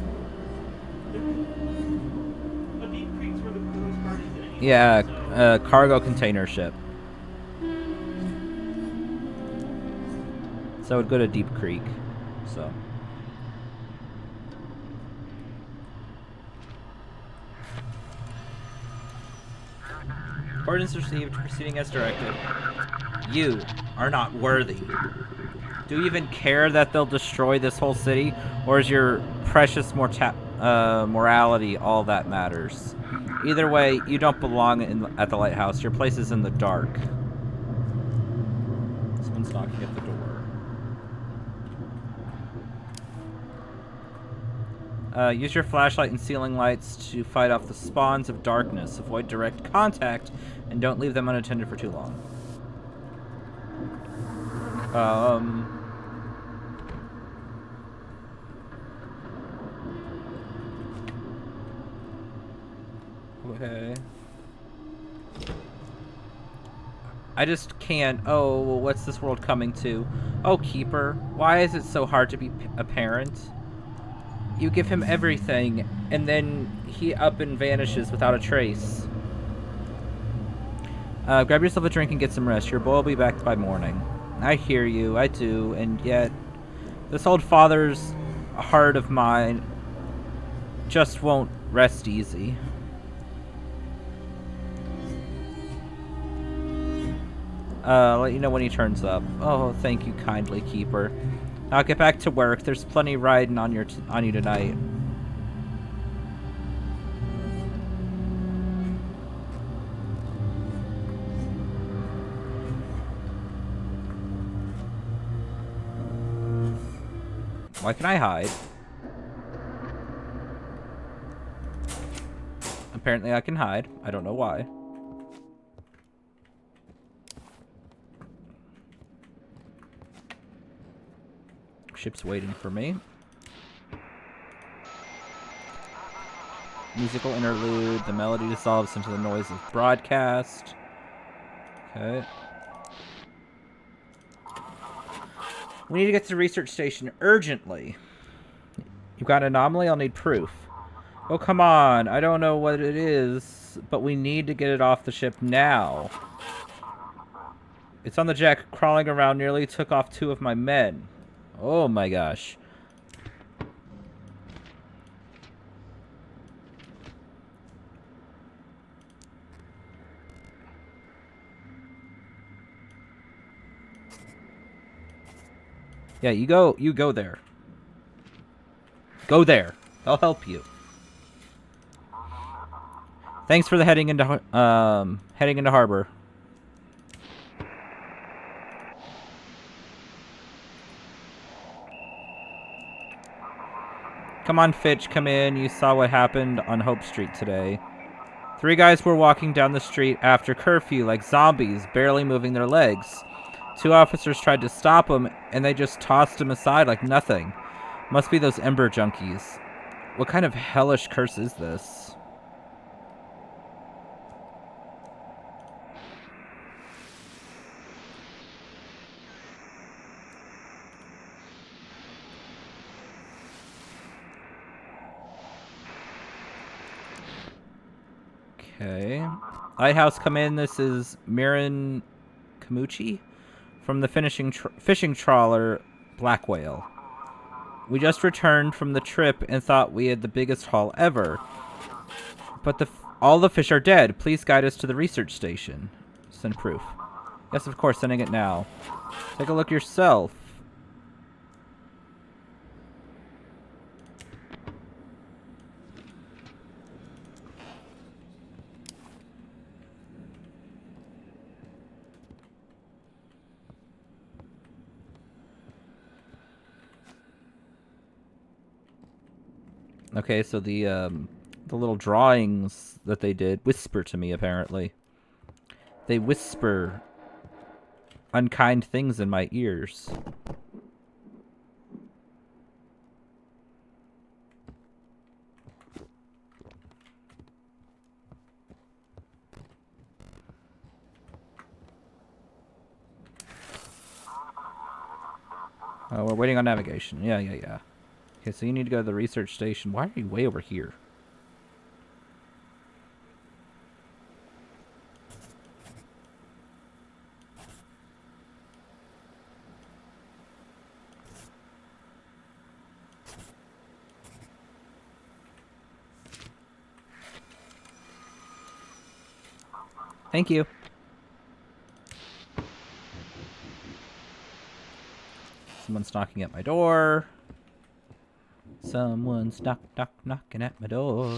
But Deep Creek's where the cruise part is anyway. Yeah, So. Cargo container ship. So it would go to Deep Creek. So. Ordnance received, proceeding as directed. You are not worthy. Do you even care that they'll destroy this whole city? Or is your precious morality all that matters? Either way, you don't belong at the lighthouse. Your place is in the dark. Someone's knocking at the door. Use your flashlight and ceiling lights to fight off the spawns of darkness. Avoid direct contact, and don't leave them unattended for too long. Okay. I just can't. Oh, well, what's this world coming to? Oh, Keeper, why is it so hard to be a parent? You give him everything, and then he up and vanishes without a trace. Grab yourself a drink and get some rest. Your boy will be back by morning. I hear you, I do, and yet this old father's heart of mine just won't rest easy. Let you know when he turns up. Oh, thank you kindly, Keeper. Now get back to work. There's plenty riding on you tonight. Why can I hide? Apparently I can hide. I don't know why. Ship's waiting for me. Musical interlude. The melody dissolves into the noise of broadcast. Okay. We need to get to the research station urgently. You've got an anomaly? I'll need proof. Oh, come on. I don't know what it is, but we need to get it off the ship now. It's on the deck, crawling around, nearly took off 2 of my men. Oh my gosh. Yeah, you go there. Go there. I'll help you. Thanks for the heading into harbor. Come on, Fitch, come in. You saw what happened on Hope Street today. 3 guys were walking down the street after curfew like zombies, barely moving their legs. 2 officers tried to stop them, and they just tossed them aside like nothing. Must be those Ember junkies. What kind of hellish curse is this? Okay. Lighthouse, come in. This is Miran Kamuchi from the fishing trawler Black Whale. We just returned from the trip and thought we had the biggest haul ever. But all the fish are dead. Please guide us to the research station. Send proof. Yes, of course, sending it now. Take a look yourself. Okay, so the little drawings that they did whisper to me, apparently. They whisper unkind things in my ears. Oh, we're waiting on navigation. Yeah. Okay, so you need to go to the research station. Why are you way over here? Thank you. Someone's knocking at my door. Someone's knocking at my door.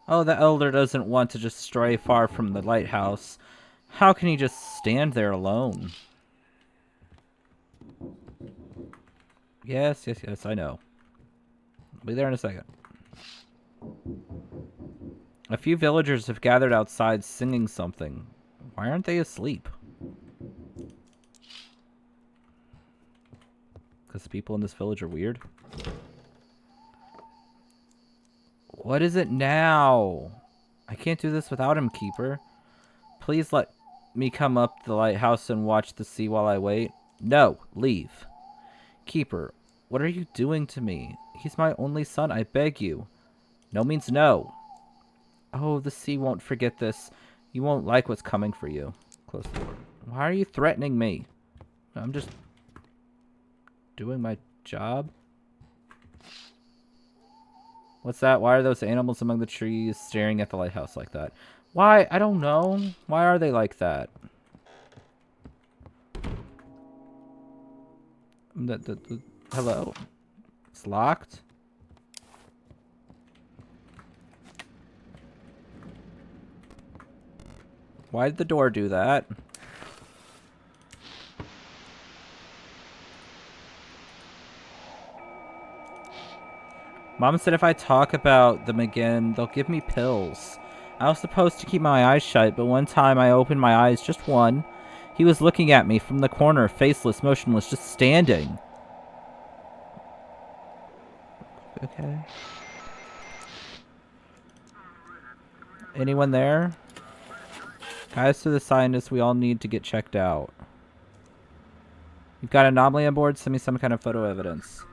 Oh, the elder doesn't want to just stray far from the lighthouse. How can he just stand there alone? Yes, I know. I'll be there in a second. A few villagers have gathered outside singing something. Why aren't they asleep? Because people in this village are weird. What is it now? I can't do this without him, Keeper. Please let me come up to the lighthouse and watch the sea while I wait. No, leave. Keeper, what are you doing to me? He's my only son, I beg you. No means no. Oh, the sea won't forget this. You won't like what's coming for you. Close the door. Why are you threatening me? I'm just doing my job. What's that? Why are those animals among the trees staring at the lighthouse like that? Why? I don't know. Why are they like that? Hello? It's locked? Why did the door do that? Mom said if I talk about them again, they'll give me pills. I was supposed to keep my eyes shut, but one time I opened my eyes, just one. He was looking at me from the corner, faceless, motionless, just standing. Okay. Anyone there? Guys to the scientists, we all need to get checked out. You've got an anomaly on board? Send me some kind of photo evidence.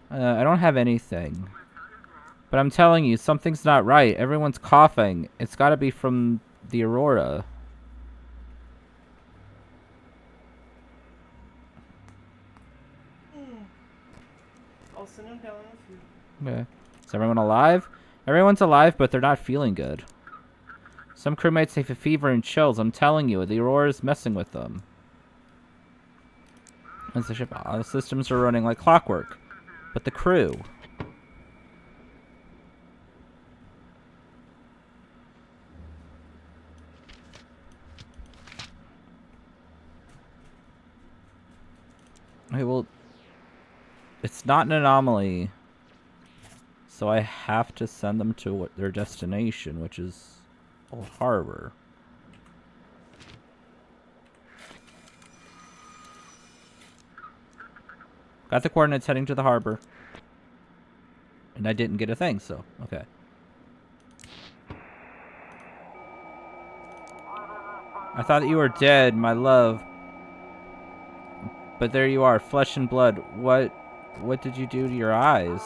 I don't have anything. But I'm telling you, something's not right. Everyone's coughing. It's gotta be from the Aurora. I'll send him down with you. Okay. Is everyone alive? Everyone's alive, but they're not feeling good. Some crewmates have a fever and chills. I'm telling you, the Aurora is messing with them. As the ship, the systems are running like clockwork. But the crew... Okay, well... It's not an anomaly. So I have to send them to their destination, which is Old Harbor. Got the coordinates heading to the harbor. And I didn't get a thing, so, okay. I thought that you were dead, my love. But there you are, flesh and blood. What did you do to your eyes?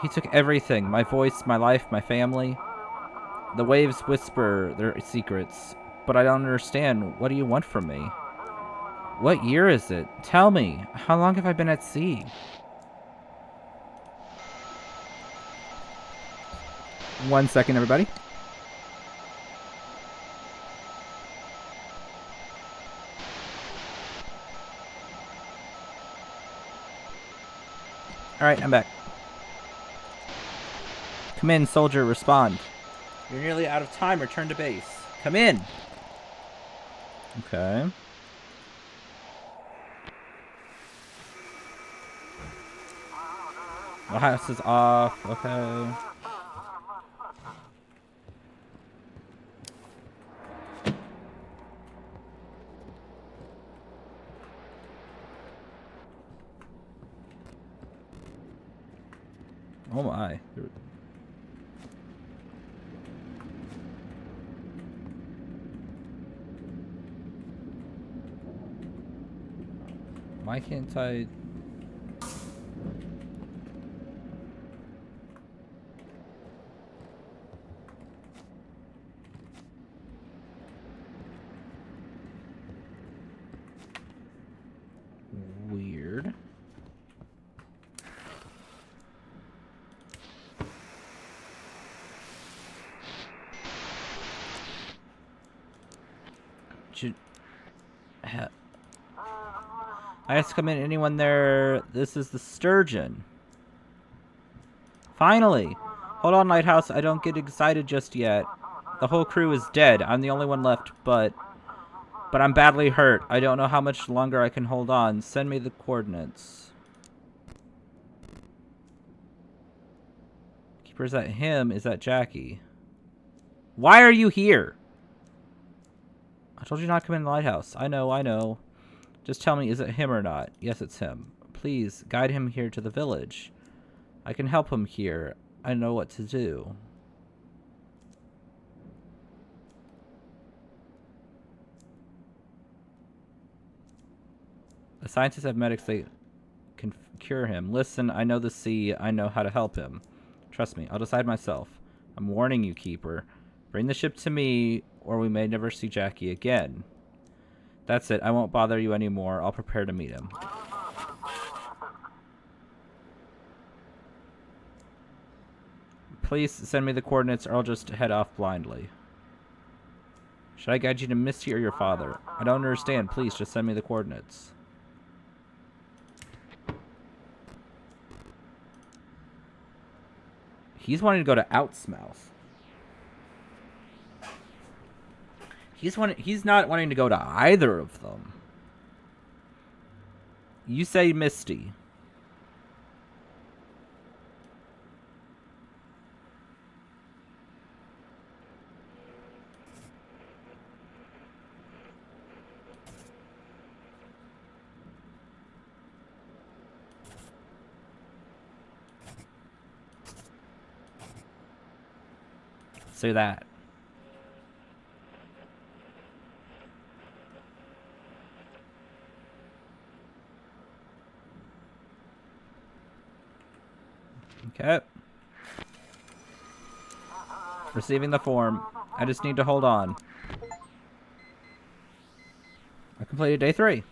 He took everything. My voice, my life, my family. The waves whisper their secrets. But I don't understand. What do you want from me? What year is it? Tell me. How long have I been at sea? One second, everybody. Alright, I'm back. Come in, soldier, respond. You're nearly out of time. Return to base. Come in! Okay. The house is off. Okay. Oh my. Why can't I... Weird. Should... I have to come in. Anyone there? This is the Sturgeon. Finally! Hold on, Lighthouse. I don't get excited just yet. The whole crew is dead. I'm the only one left, but I'm badly hurt. I don't know how much longer I can hold on. Send me the coordinates. Keeper, is that him? Is that Jackie? Why are you here? I told you not to come in the lighthouse. I know. Just tell me, is it him or not? Yes, it's him. Please, guide him here to the village. I can help him here. I know what to do. The scientists have medics. They can cure him. Listen, I know the sea. I know how to help him. Trust me, I'll decide myself. I'm warning you, Keeper. Bring the ship to me, or we may never see Jackie again. That's it. I won't bother you anymore. I'll prepare to meet him. Please send me the coordinates, or I'll just head off blindly. Should I guide you to Misty or your father? I don't understand. Please, just send me the coordinates. He's wanting to go to Outsmouth. He's not wanting to go to either of them. You say Misty. Say that. Okay. Receiving the form. I just need to hold on. I completed day 3.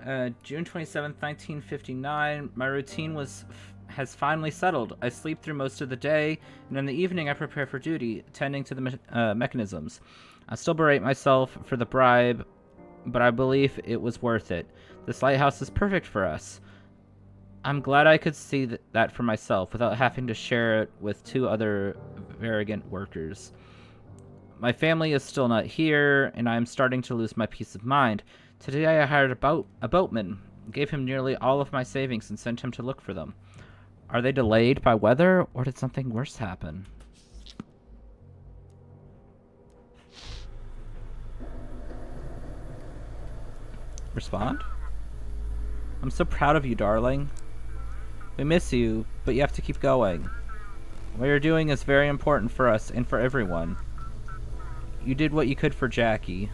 June 27th, 1959. My routine has finally settled. I sleep through most of the day, and in the evening I prepare for duty, tending to the mechanisms. I still berate myself for the bribe, but I believe it was worth it. This lighthouse is perfect for us. I'm glad I could see that for myself without having to share it with two other arrogant workers. My family is still not here, and I am starting to lose my peace of mind. Today I hired a boatman, gave him nearly all of my savings, and sent him to look for them. Are they delayed by weather, or did something worse happen? Respond? I'm so proud of you, darling. We miss you, but you have to keep going. What you're doing is very important for us and for everyone. You did what you could for Jackie.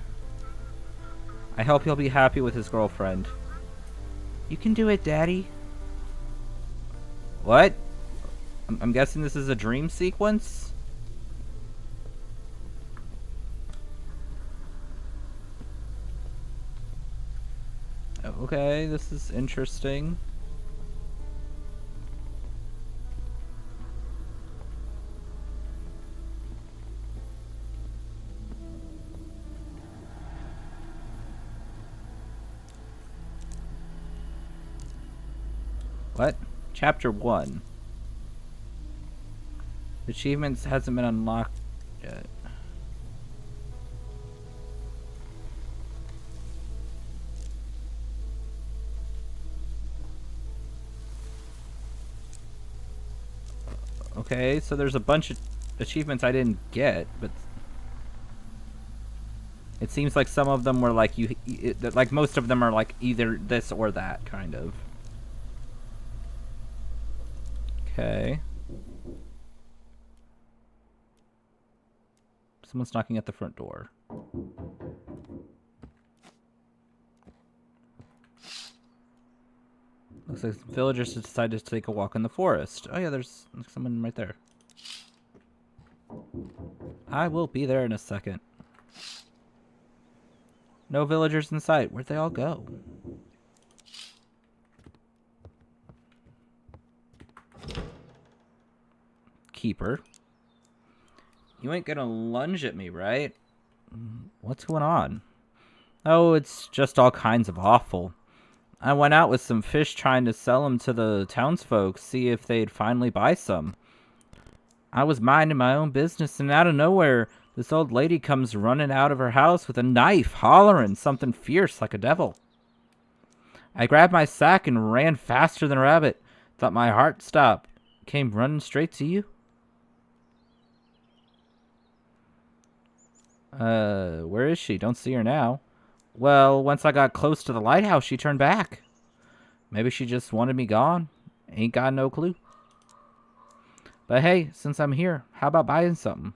I hope he'll be happy with his girlfriend. You can do it, Daddy. What? I'm guessing this is a dream sequence? Okay, this is interesting. What? Chapter 1. Achievements hasn't been unlocked yet. Okay, so there's a bunch of achievements I didn't get, but it seems like some of them were like like most of them are like either this or that kind of. Okay. Someone's knocking at the front door. Looks like villagers decided to take a walk in the forest. Oh yeah, there's someone right there. I will be there in a second. No villagers in sight. Where'd they all go? Keeper. You ain't gonna lunge at me, right? What's going on? Oh, it's just all kinds of awful. I went out with some fish trying to sell them to the townsfolk, see if they'd finally buy some. I was minding my own business, and out of nowhere, this old lady comes running out of her house with a knife, hollering something fierce like a devil. I grabbed my sack and ran faster than a rabbit. Thought my heart stopped. Came running straight to you. Where is she? Don't see her now. Well, once I got close to the lighthouse, she turned back. Maybe she just wanted me gone. Ain't got no clue. But hey, since I'm here, how about buying something?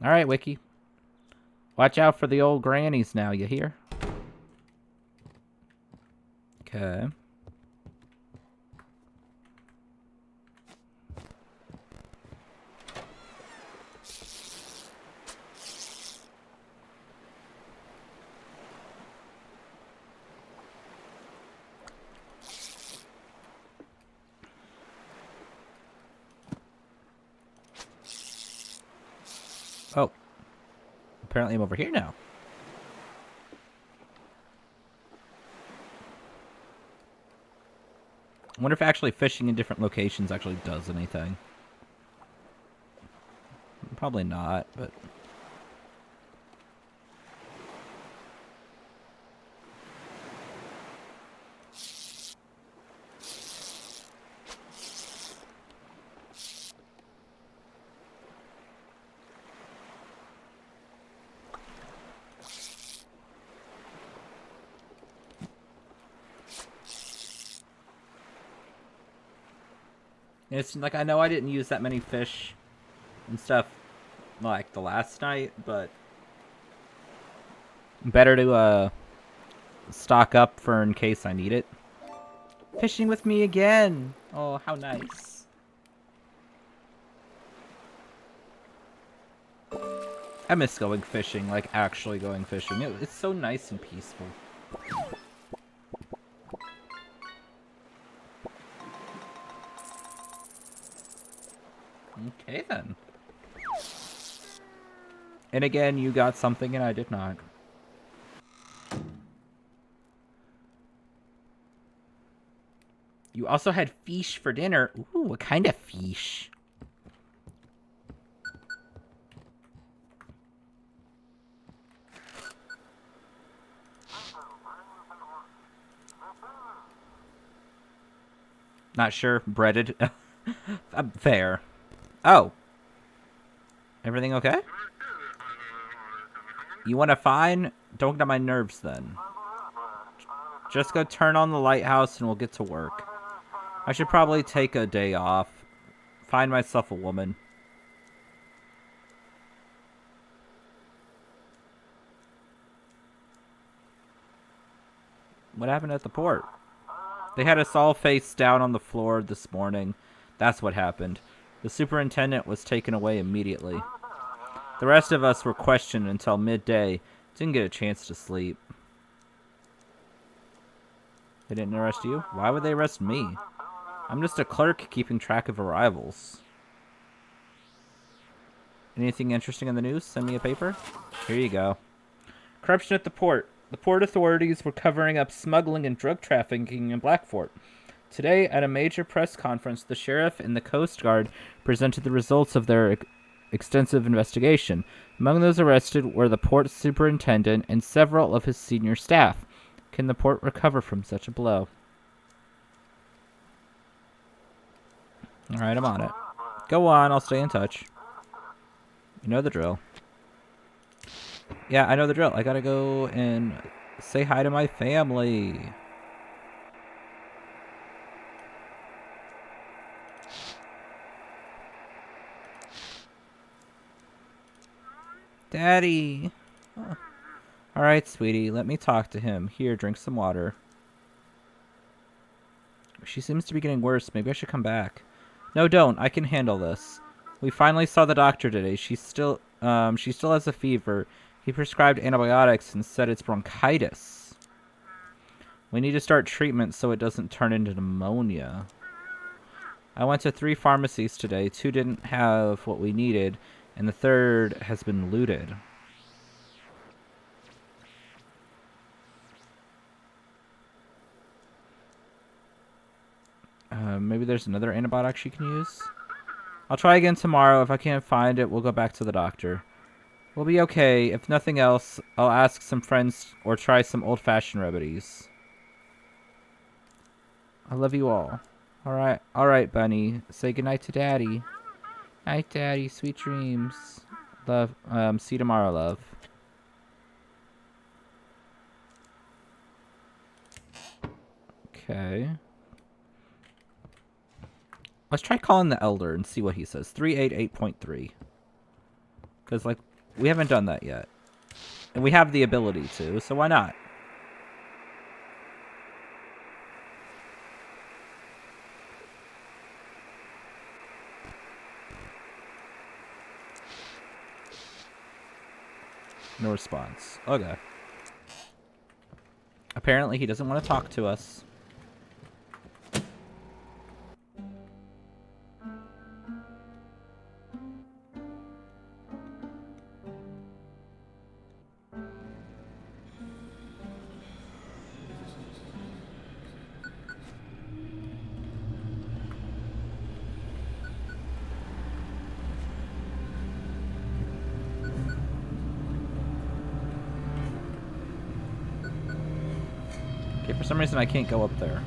Alright, Wiki. Watch out for the old grannies now, you hear? Okay. Oh. Apparently I'm over here now. I wonder if actually fishing in different locations actually does anything. Probably not, but... It's like, I know I didn't use that many fish and stuff like the last night, but better to stock up for in case I need it. Fishing with me again! Oh, how nice. I miss going fishing, like actually going fishing. It's so nice and peaceful. Okay then. And again, you got something and I did not. You also had fish for dinner. Ooh, what kind of fish? Not sure. Breaded. Fair. Oh. Everything okay? You want to fine? Don't get my nerves then. Just go turn on the lighthouse and we'll get to work. I should probably take a day off. Find myself a woman. What happened at the port? They had us all face down on the floor this morning. That's what happened. The superintendent was taken away immediately. The rest of us were questioned until midday. Didn't get a chance to sleep. They didn't arrest you? Why would they arrest me? I'm just a clerk keeping track of arrivals. Anything interesting in the news? Send me a paper? Here you go. Corruption at the port. The port authorities were covering up smuggling and drug trafficking in Blackfort. Today, at a major press conference, the sheriff and the Coast Guard presented the results of their extensive investigation. Among those arrested were the port superintendent and several of his senior staff. Can the port recover from such a blow? Alright, I'm on it. Go on, I'll stay in touch. You know the drill. Yeah, I know the drill. I gotta go and say hi to my family. Daddy. Oh. Alright, sweetie. Let me talk to him. Here, drink some water. She seems to be getting worse. Maybe I should come back. No, don't. I can handle this. We finally saw the doctor today. She still has a fever. He prescribed antibiotics and said it's bronchitis. We need to start treatment so it doesn't turn into pneumonia. I went to 3 pharmacies today. 2 didn't have what we needed, and the 3rd has been looted. Maybe there's another antibiotic she can use? I'll try again tomorrow. If I can't find it, we'll go back to the doctor. We'll be okay. If nothing else, I'll ask some friends or try some old-fashioned remedies. I love you all. Alright, Bunny. Say goodnight to Daddy. Night, Daddy. Sweet dreams. Love. See you tomorrow, love. Okay. Let's try calling the Elder and see what he says. 388.3. Because, like, we haven't done that yet. And we have the ability to, so why not? No response. Okay. Apparently he doesn't want to talk to us. Okay, for some reason I can't go up there.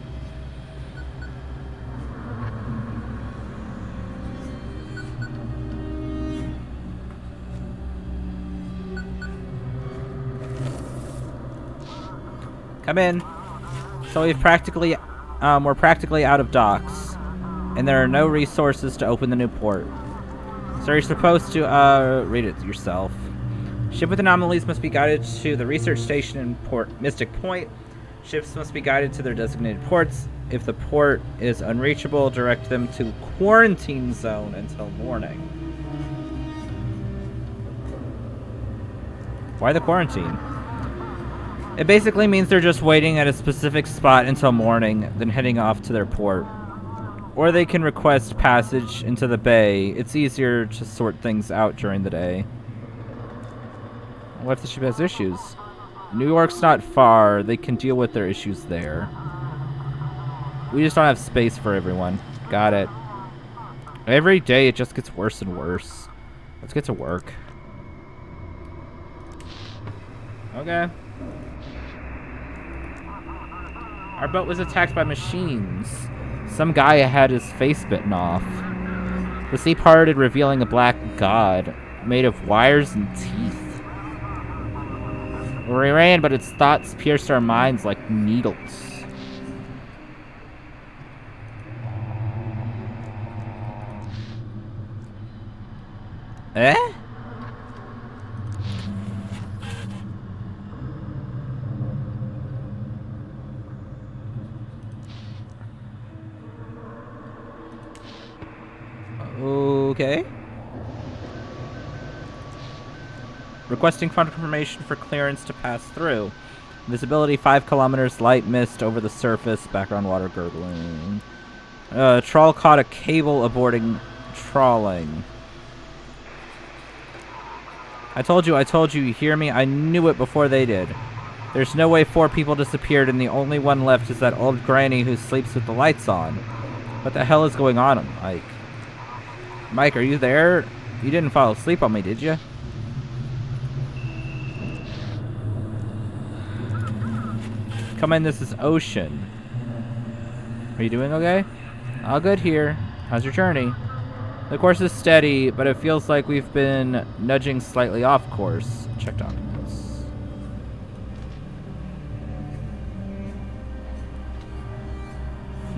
Come in. So we're practically out of docks, and there are no resources to open the new port. So you're supposed to read it yourself. Ship with anomalies must be guided to the research station in Port Mystic Point. Ships must be guided to their designated ports. If the port is unreachable, direct them to quarantine zone until morning. Why the quarantine? It basically means they're just waiting at a specific spot until morning, then heading off to their port. Or they can request passage into the bay. It's easier to sort things out during the day. What if the ship has issues? New York's not far. They can deal with their issues there. We just don't have space for everyone. Got it. Every day it just gets worse and worse. Let's get to work. Okay. Our boat was attacked by machines. Some guy had his face bitten off. The sea parted, revealing a black god made of wires and teeth. We ran, but its thoughts pierced our minds like needles. Eh? Okay. Requesting confirmation for clearance to pass through. Visibility 5 kilometers, light mist over the surface, background water gurgling. Trawl caught a cable aborting trawling. I told you, you hear me? I knew it before they did. There's no way 4 people disappeared and the only one left is that old granny who sleeps with the lights on. What the hell is going on, Mike? Mike, are you there? You didn't fall asleep on me, did you? Come in, this is Ocean. Are you doing okay? All good here. How's your journey? The course is steady, but it feels like we've been nudging slightly off course. Check documents.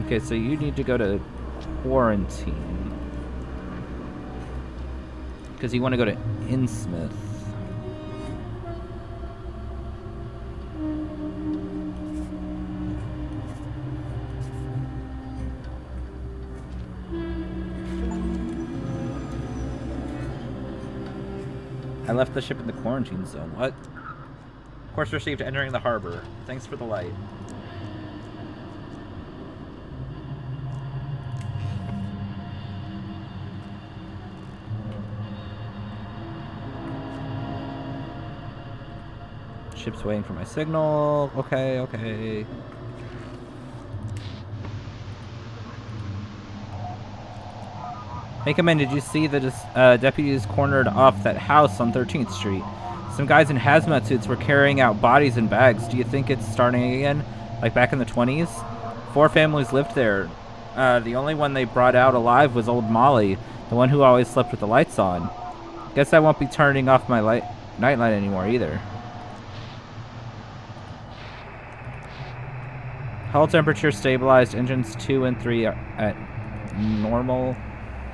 Okay, so you need to go to quarantine. Because you want to go to Innsmouth. I left the ship in the quarantine zone. What? Course received entering the harbor. Thanks for the light. Ship's waiting for my signal. Okay, okay. Hey, come in. Did you see the deputies cornered off that house on 13th Street? Some guys in hazmat suits were carrying out bodies in bags. Do you think it's starting again? Like back in the 20s? 4 families lived there. The only one they brought out alive was old Molly, the one who always slept with the lights on. Guess I won't be turning off my nightlight anymore either. Hull temperature stabilized. Engines 2 and 3 are at normal.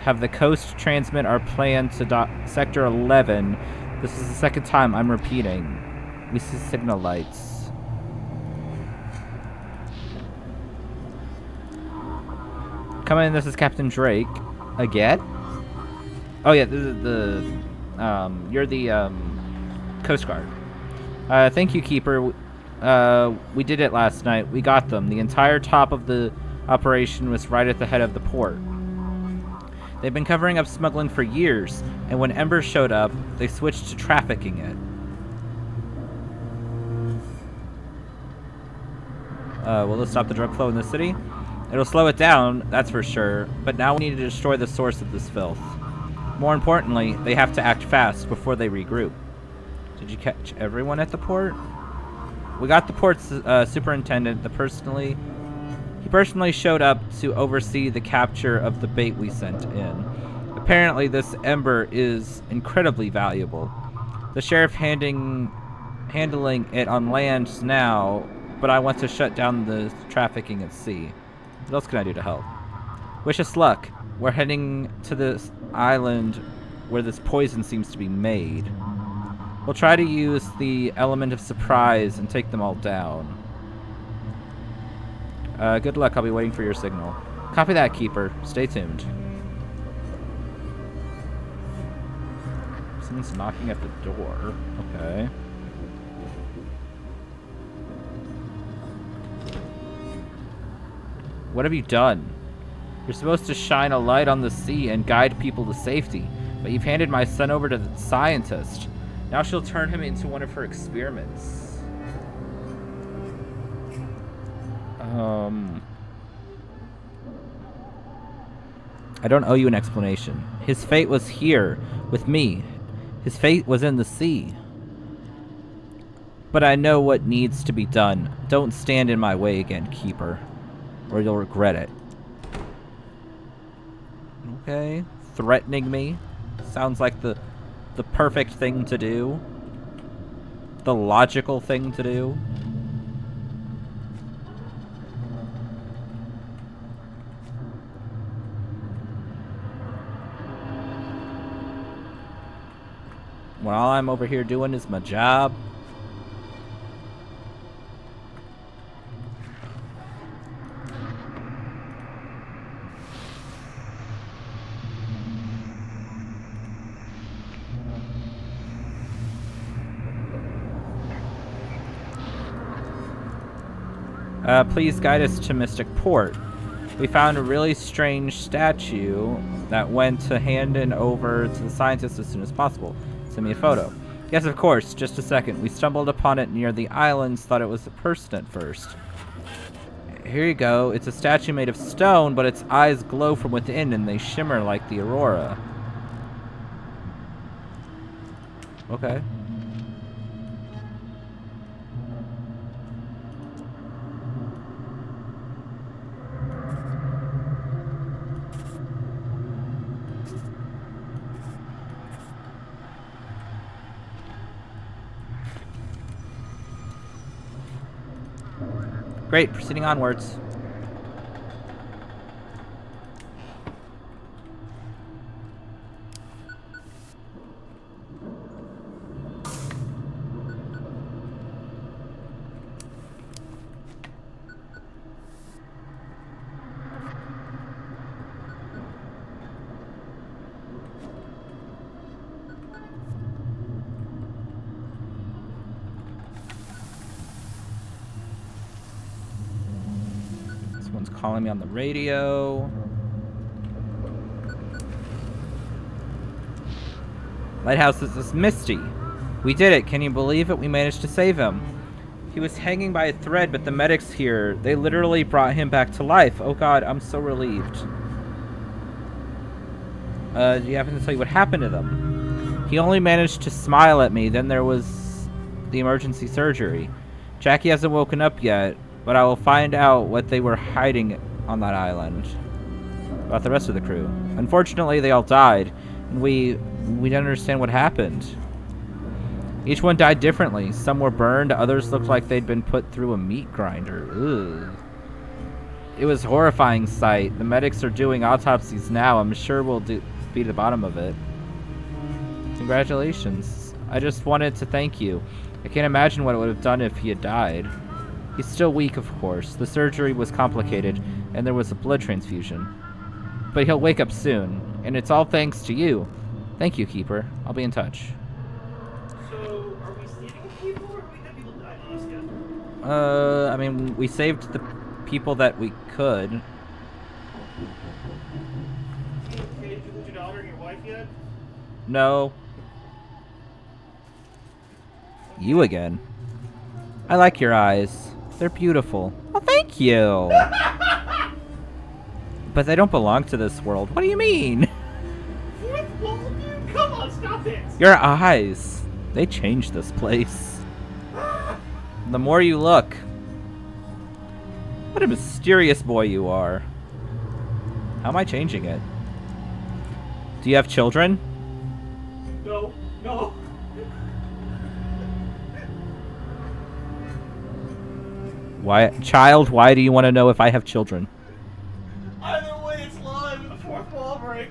Have the coast transmit our plan to Sector 11. This is the second time I'm repeating. We see signal lights. Come in, this is Captain Drake. Again? Oh yeah, this is you're the, Coast Guard. Thank you, Keeper. We did it last night. We got them. The entire top of the operation was right at the head of the port. They've been covering up smuggling for years, and when Ember showed up, they switched to trafficking it. Will this stop the drug flow in the city? It'll slow it down, that's for sure, but now we need to destroy the source of this filth. More importantly, they have to act fast before they regroup. Did you catch everyone at the port? We got the port's superintendent. He personally showed up to oversee the capture of the bait we sent in. Apparently, this Ember is incredibly valuable. The sheriff handling it on land now, but I want to shut down the trafficking at sea. What else can I do to help? Wish us luck. We're heading to this island where this poison seems to be made. We'll try to use the element of surprise and take them all down. Good luck. I'll be waiting for your signal. Copy that, Keeper. Stay tuned. Someone's knocking at the door. Okay. What have you done? You're supposed to shine a light on the sea and guide people to safety, but you've handed my son over to the scientist. Now she'll turn him into one of her experiments. I don't owe you an explanation. His fate was here, with me. His fate was in the sea. But I know what needs to be done. Don't stand in my way again, Keeper, or you'll regret it. Okay. Threatening me. Sounds like the perfect thing to do. The logical thing to do. When all I'm over here doing is my job. Please guide us to Mystic Port. We found a really strange statue that went to hand it over to the scientists as soon as possible. Send me a photo. Yes, of course. Just a second. We stumbled upon it near the islands, thought it was a person at first. Here you go. It's a statue made of stone, but its eyes glow from within and they shimmer like the aurora. Okay. Great, proceeding onwards. Someone's calling me on the radio. Lighthouse, this is Misty. We did it. Can you believe it? We managed to save him. He was hanging by a thread, but the medics here, they literally brought him back to life. Oh god, I'm so relieved. Do you happen to tell you what happened to them? He only managed to smile at me. Then there was the emergency surgery. Jackie hasn't woken up yet, but I will find out what they were hiding on that island. About the rest of the crew. Unfortunately, they all died, and we didn't understand what happened. Each one died differently. Some were burned, others looked like they'd been put through a meat grinder. Ugh. It was a horrifying sight. The medics are doing autopsies now. I'm sure we'll be at the bottom of it. Congratulations. I just wanted to thank you. I can't imagine what it would have done if he had died. He's still weak, of course. The surgery was complicated, and there was a blood transfusion. But he'll wake up soon, and it's all thanks to you. Thank you, Keeper. I'll be in touch. So, are we saving people, or have we had people die on us yet? I mean, we saved the people that we could. Okay, did you lose your daughter and your wife yet? No. You again. I like your eyes. They're beautiful. Oh, thank you. But they don't belong to this world. What do you mean? Fourth wall, dude? Come on, stop it! Your eyes. They changed this place. The more you look. What a mysterious boy you are. How am I changing it? Do you have children? No, no. Why, child, why do you want to know if I have children? Either way, it's live in the fourth wall break.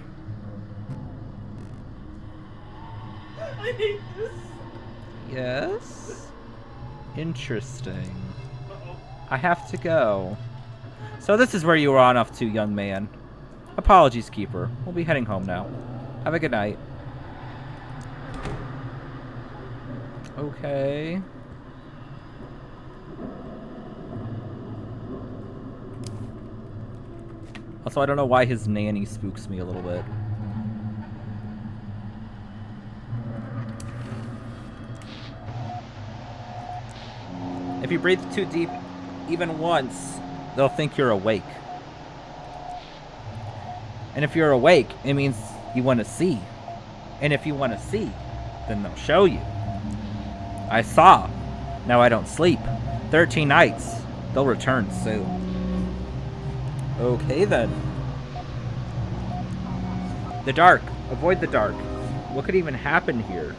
I hate this. Yes? Interesting. Uh-oh. I have to go. So this is where you were on off to, young man. Apologies, Keeper. We'll be heading home now. Have a good night. Okay. Also, I don't know why his nanny spooks me a little bit. If you breathe too deep, even once, they'll think you're awake. And if you're awake, it means you want to see. And if you want to see, then they'll show you. I saw. Now I don't sleep. 13 nights. They'll return soon. Okay then. The dark. Avoid the dark. What could even happen here?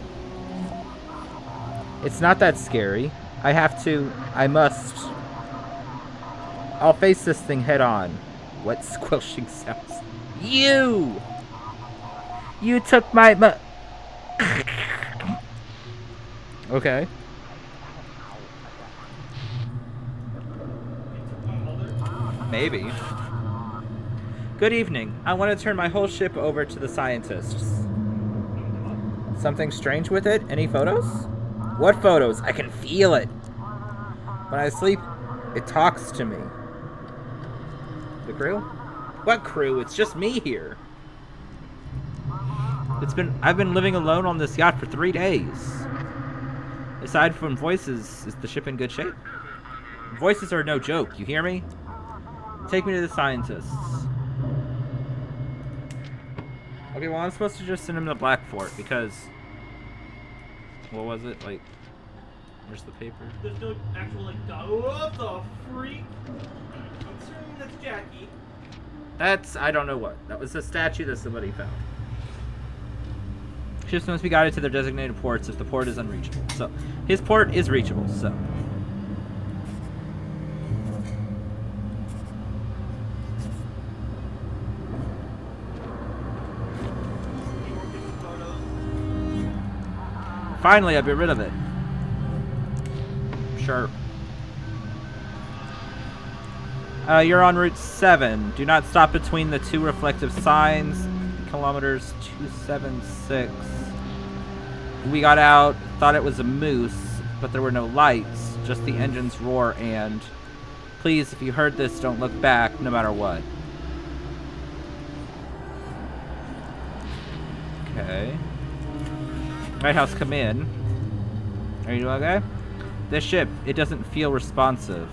It's not that scary. I must. I'll face this thing head on. What squelching sounds? You took my Okay. Maybe. Good evening. I want to turn my whole ship over to the scientists. Something strange with it? Any photos? What photos? I can feel it. When I sleep, it talks to me. The crew? What crew? It's just me here. I've been living alone on this yacht for 3 days. Aside from voices, is the ship in good shape? Voices are no joke, you hear me? Take me to the scientists. Okay, well I'm supposed to just send him to Black Fort because... What was it? Like... Where's the paper? There's no actual, like, dog. What the freak? I'm assuming that's Jackie. That's... I don't know what. That was a statue that somebody found. Ships must be guided to their designated ports if the port is unreachable. So, his port is reachable, so... Finally, I'll get rid of it. Sure. You're on Route 7. Do not stop between the two reflective signs. Kilometers 276. We got out, thought it was a moose, but there were no lights, just the engine's roar and... Please, if you heard this, don't look back, no matter what. Okay. Lighthouse, come in. Are you okay? This ship, it doesn't feel responsive.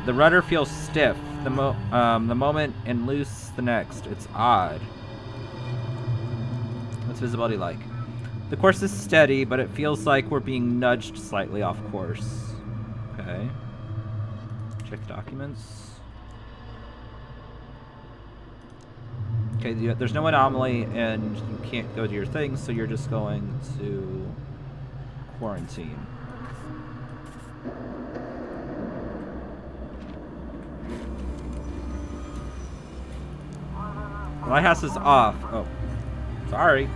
The rudder feels stiff the moment and loose the next. It's odd. What's visibility like? The course is steady, but it feels like we're being nudged slightly off course. Okay. Check the documents. Okay, there's no anomaly, and you can't go to your things, so you're just going to quarantine. The lighthouse is off. Oh, sorry.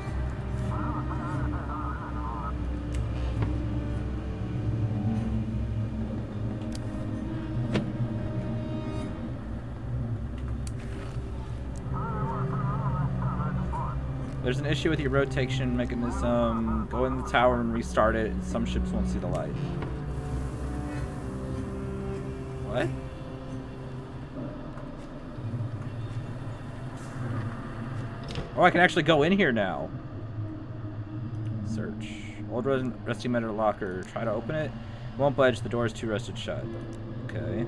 There's an issue with your rotation mechanism. Go in the tower and restart it. Some ships won't see the light. What? Oh, I can actually go in here now. Search. Old rusty metal locker. Try to open it. Won't budge. The door is too rusted shut. Okay.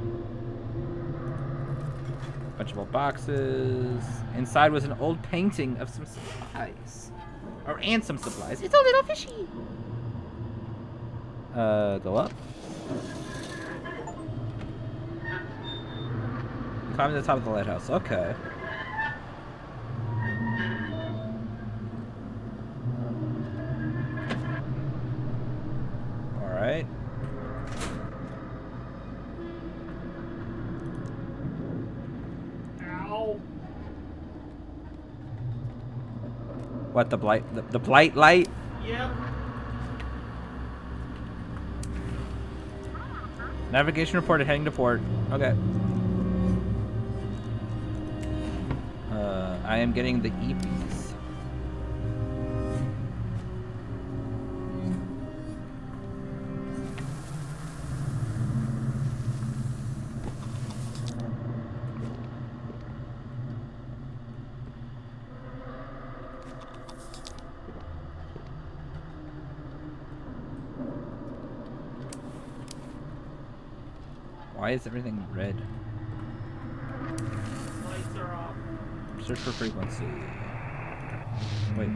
Bunch of old boxes. Inside was an old painting of some supplies. And some supplies. It's a little fishy. Go up. Climb to the top of the lighthouse. Okay. Alright. What, the blight light? Yep. Navigation reported heading to port. Okay. I am getting the eepies. Why is everything red? Lights are off. Search for frequency. Wait.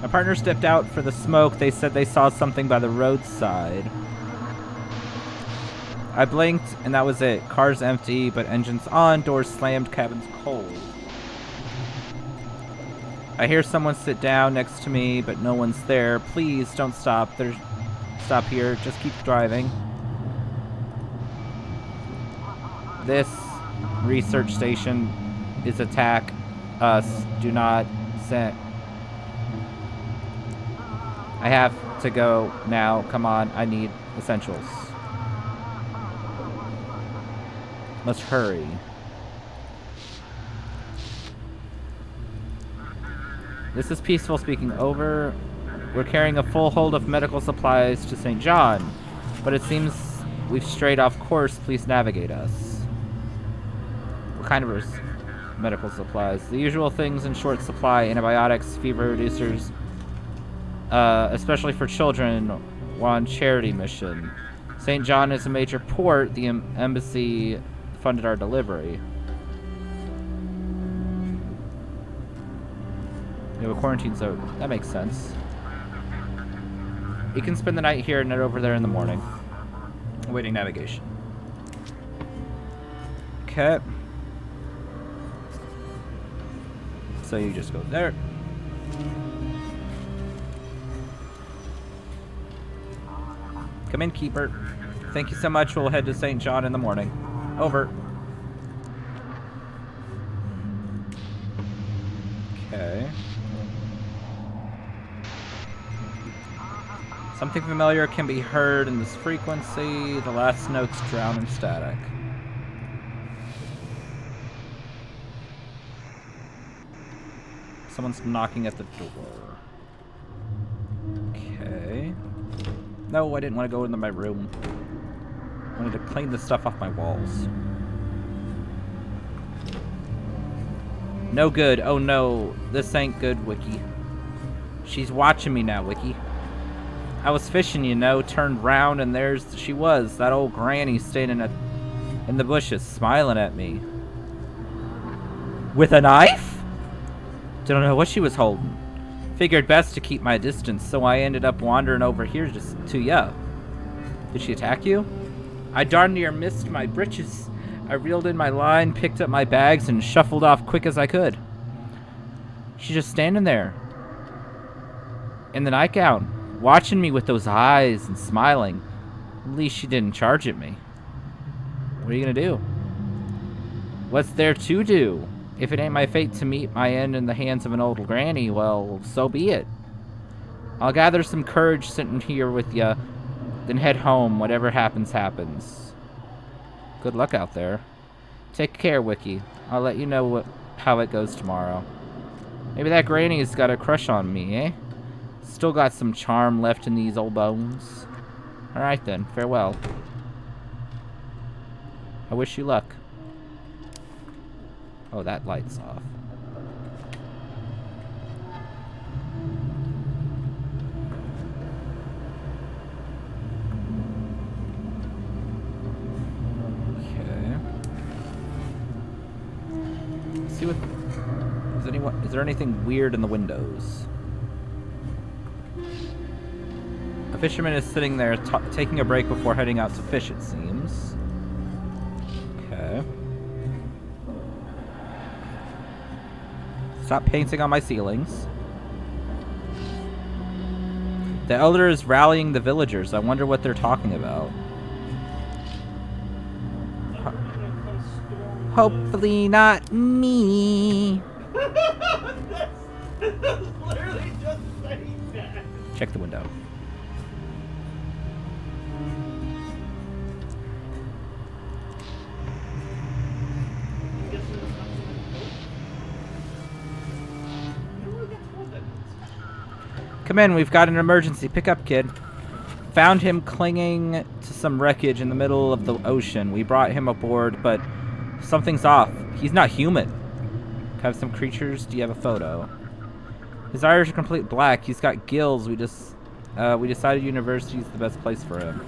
My partner stepped out for the smoke. They said they saw something by the roadside. I blinked, and that was it. Car's empty, but engine's on. Doors slammed. Cabin's cold. I hear someone sit down next to me, but no one's there. Please don't stop. Stop here. Just keep driving. This research station is attack us. Do not send. I have to go now. Come on. I need essentials. Let's hurry. This is Peaceful speaking. Over. We're carrying a full hold of medical supplies to St. John, but it seems we've strayed off course. Please navigate us. What kind of medical supplies? The usual things in short supply: antibiotics, fever reducers, especially for children. We're on charity mission. St. John is a major port. The embassy funded our delivery. We have a quarantine zone. That makes sense. You can spend the night here and head over there in the morning. Awaiting navigation. Okay. So you just go there. Come in, Keeper. Thank you so much. We'll head to St. John in the morning. Over. Okay. Something familiar can be heard in this frequency. The last notes drown in static. Someone's knocking at the door. Okay. No, I didn't want to go into my room. I wanted to clean the stuff off my walls. No good. Oh no. This ain't good, Wiki. She's watching me now, Wiki. I was fishing, you know, turned round and there's she was, that old granny standing in the bushes, smiling at me. With a knife? Don't know what she was holding. Figured best to keep my distance, so I ended up wandering over here just to ya. Did she attack you? I darn near missed my britches. I reeled in my line, picked up my bags, and shuffled off quick as I could. She's just standing there. In the nightgown, watching me with those eyes and smiling. At least she didn't charge at me. What are you gonna do? What's there to do? If it ain't my fate to meet my end in the hands of an old granny, well, so be it. I'll gather some courage sitting here with ya, then head home. Whatever happens, happens. Good luck out there. Take care, Wiki. I'll let you know how it goes tomorrow. Maybe that granny's got a crush on me, eh? Still got some charm left in these old bones. Alright then, farewell. I wish you luck. Oh, that light's off. Okay. Let's see what... Is there anything weird in the windows? A fisherman is sitting there taking a break before heading out to fish, it seems. Okay. Stop painting on my ceilings. The elder is rallying the villagers. I wonder what they're talking about. Hopefully not me. That's literally just saying that. Check the window. Come in, we've got an emergency. Pick up, kid. Found him clinging to some wreckage in the middle of the ocean. We brought him aboard, but something's off. He's not human. Have some creatures? Do you have a photo? His eyes are complete black. He's got gills. We decided university's the best place for him.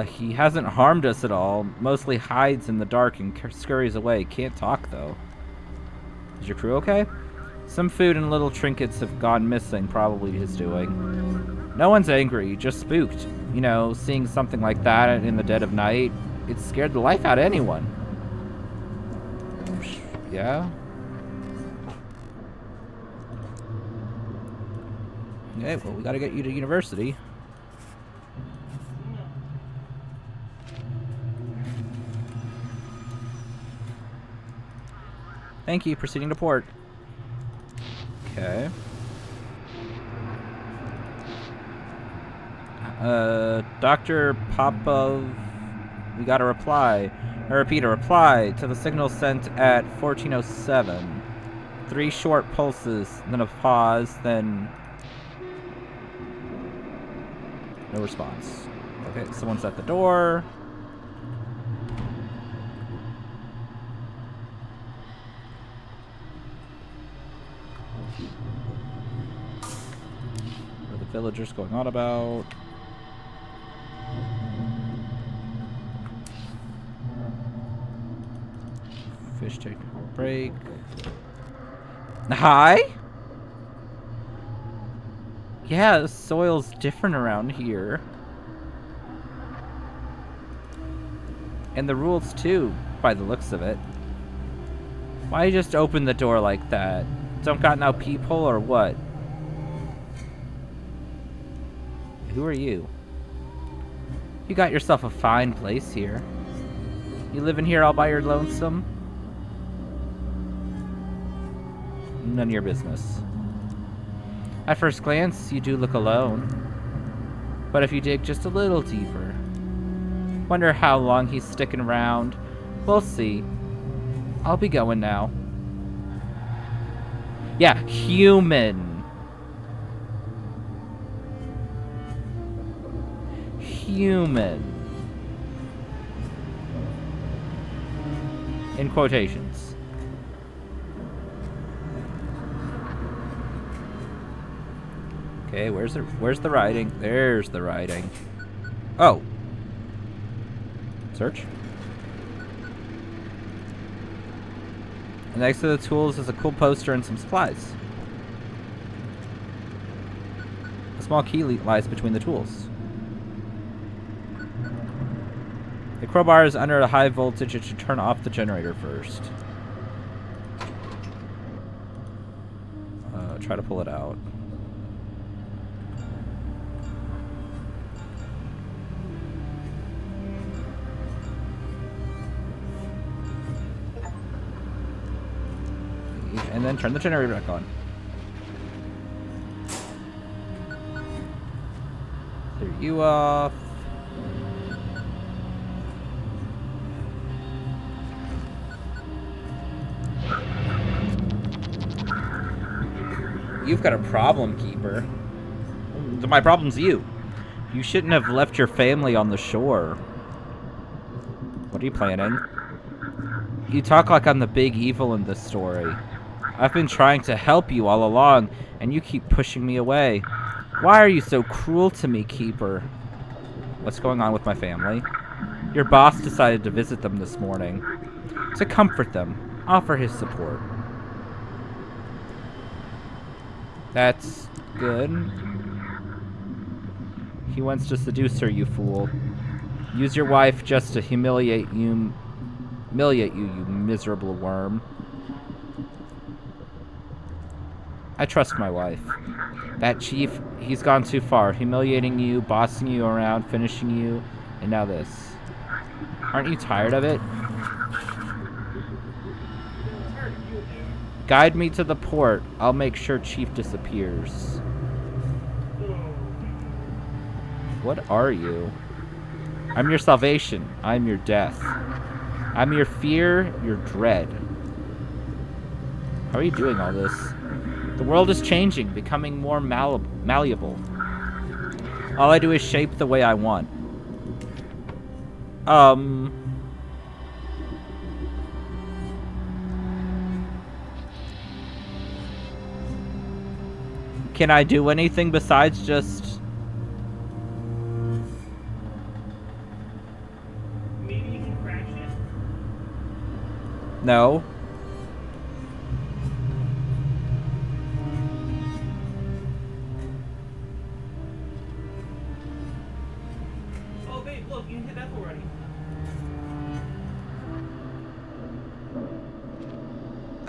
He hasn't harmed us at all. Mostly hides in the dark and scurries away. Can't talk, though. Is your crew okay? Some food and little trinkets have gone missing, probably his doing. No one's angry, just spooked. You know, seeing something like that in the dead of night, it scared the life out of anyone. Yeah? Okay, well, we gotta get you to university. Thank you. Proceeding to port. Okay. Dr. Popov, we got a reply. I repeat, a reply to the signal sent at 1407. 3 short pulses, then a pause, then no response. Okay, someone's at the door. What are the villagers going on about? Fish taking a break. Hi? Yeah, the soil's different around here. And the rules too, by the looks of it. Why just open the door like that? Don't got no peephole or what? Who are you? You got yourself a fine place here. You living here all by your lonesome? None of your business. At first glance, you do look alone. But if you dig just a little deeper, wonder how long he's sticking around. We'll see. I'll be going now. Yeah, human. Human. In quotations. Okay, where's the writing? There's the writing. Oh. Search. And next to the tools is a cool poster and some supplies. A small key lies between the tools. The crowbar is under a high voltage. It should turn off the generator first. Try to pull it out. And then turn the generator back on. Clear you off. You've got a problem, Keeper. My problem's you. You shouldn't have left your family on the shore. What are you planning? You talk like I'm the big evil in this story. I've been trying to help you all along, and you keep pushing me away. Why are you so cruel to me, Keeper? What's going on with my family? Your boss decided to visit them this morning. To comfort them, offer his support. That's good. He wants to seduce her, you fool. Use your wife just to humiliate you, you miserable worm. I trust my wife. That chief, he's gone too far. Humiliating you, bossing you around, finishing you, and now this. Aren't you tired of it? Guide me to the port. I'll make sure Chief disappears. What are you? I'm your salvation. I'm your death. I'm your fear, your dread. How are you doing all this? The world is changing, becoming more malleable. All I do is shape the way I want. Can I do anything besides just... Maybe you can crash it. No. Oh, babe, look, you can hit F already.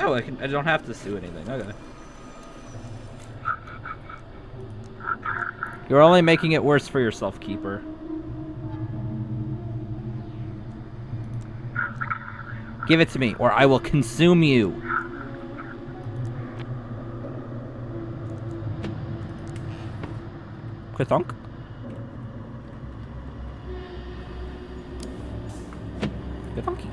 Oh, I don't have to do anything. Okay. You're only making it worse for yourself, Keeper. Give it to me, or I will consume you. Quithunk? Quithunky.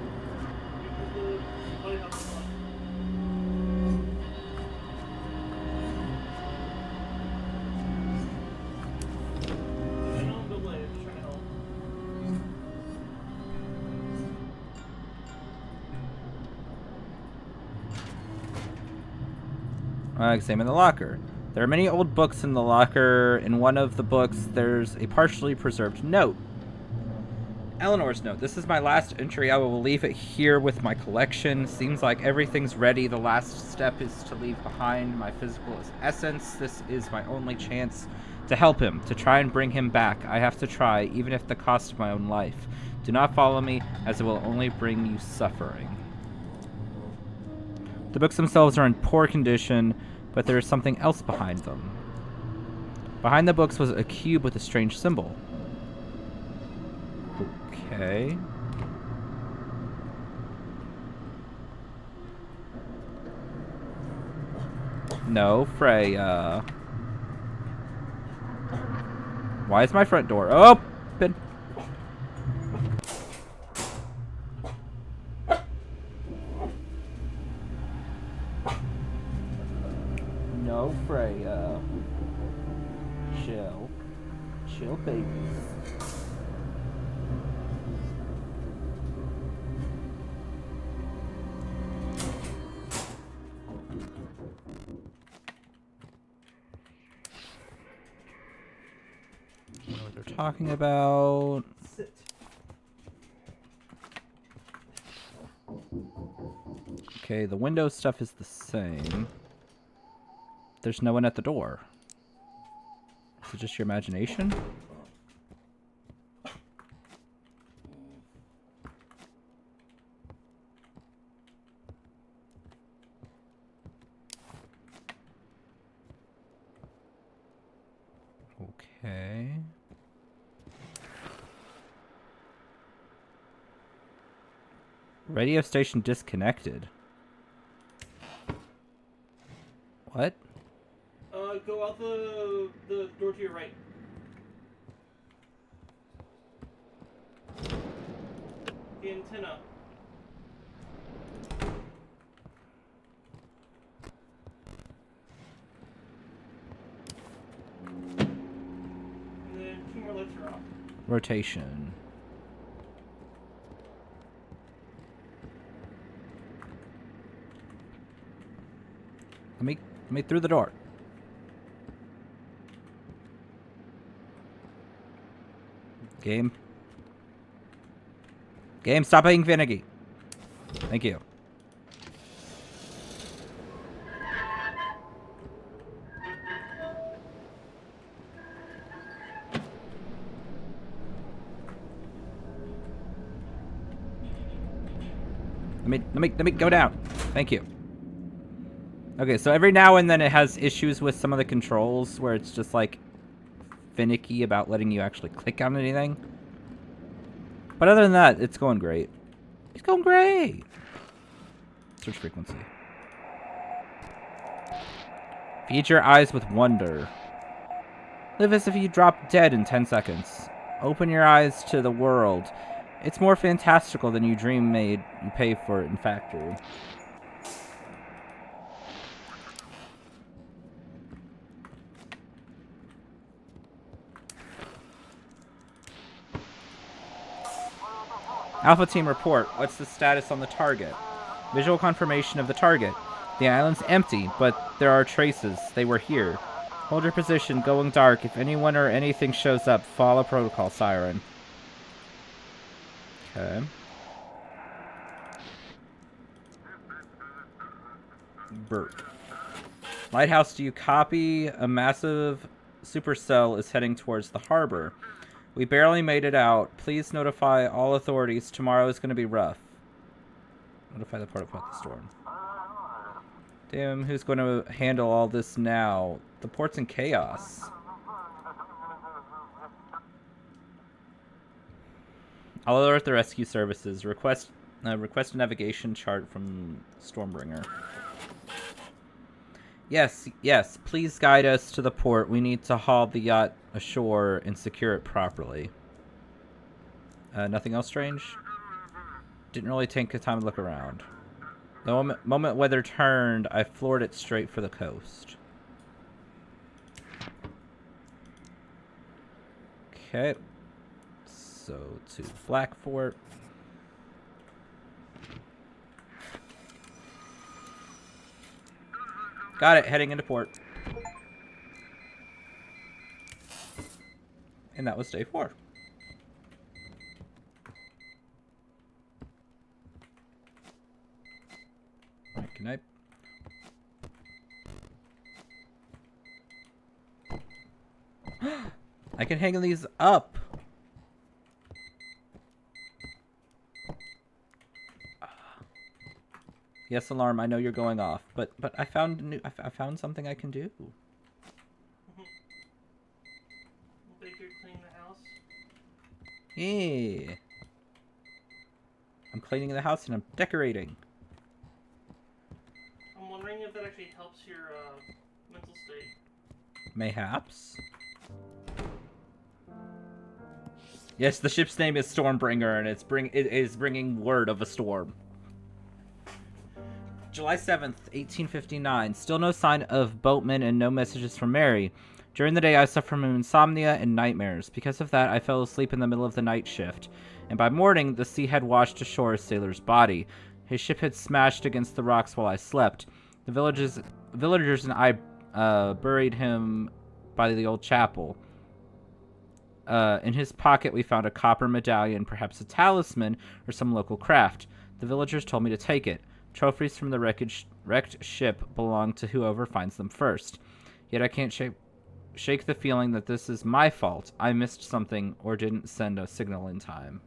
Examine the locker. There are many old books in the locker. In one of the books, there's a partially preserved note. Eleanor's note. This is my last entry. I will leave it here with my collection. Seems like everything's ready. The last step is to leave behind my physical essence. This is my only chance to help him, to try and bring him back. I have to try, even at the cost of my own life. Do not follow me, as it will only bring you suffering. The books themselves are in poor condition, but there is something else behind them. Behind the books was a cube with a strange symbol. Okay. No, Freya. Why is my front door open? No, Freya. Chill. Chill, babies. I don't know what they're talking about. Sit. Okay, the window stuff is the same. There's no one at the door. Is it just your imagination? Okay. Radio station disconnected. What? Go out the door to your right. The antenna. And then 2 more lights are off. Rotation. Let me through the door. Game, stop being finicky. Thank you. Let me go down. Thank you. Okay, so every now and then it has issues with some of the controls where it's just like finicky about letting you actually click on anything. But other than that, it's going great. It's going great. Search frequency. Feed your eyes with wonder. Live as if you dropped dead in 10 seconds. Open your eyes to the world. It's more fantastical than you dream made. You pay for it in factory. Alpha Team report. What's the status on the target? Visual confirmation of the target. The island's empty, but there are traces. They were here. Hold your position, going dark. If anyone or anything shows up, follow protocol siren. Okay. Bert. Lighthouse, do you copy? A massive supercell is heading towards the harbor. We barely made it out. Please notify all authorities. Tomorrow is going to be rough. Notify the port about the storm. Damn, who's going to handle all this now? The port's in chaos. I'll alert the rescue services. Request a navigation chart from Stormbringer. Yes, yes. Please guide us to the port. We need to haul the yacht ashore and secure it properly. Nothing else strange? Didn't really take the time to look around. The moment weather turned, I floored it straight for the coast. Okay. So to Blackfort. Got it, heading into port. And that was day 4. Alright, good night. I can hang these up. Yes, alarm. I know you're going off, but I found I found something I can do. Think you're cleaning the house? Yeah. I'm cleaning the house and I'm decorating. I'm wondering if that actually helps your mental state. Mayhaps. Yes, the ship's name is Stormbringer, and it is bringing word of a storm. July 7th, 1859. Still no sign of boatmen and no messages from Mary. During the day, I suffered from insomnia and nightmares. Because of that, I fell asleep in the middle of the night shift. And by morning, the sea had washed ashore a sailor's body. His ship had smashed against the rocks while I slept. The villagers and I buried him by the old chapel. In his pocket, we found a copper medallion, perhaps a talisman, or some local craft. The villagers told me to take it. Trophies from the wrecked ship belong to whoever finds them first. Yet I can't shake the feeling that this is my fault. I missed something or didn't send a signal in time.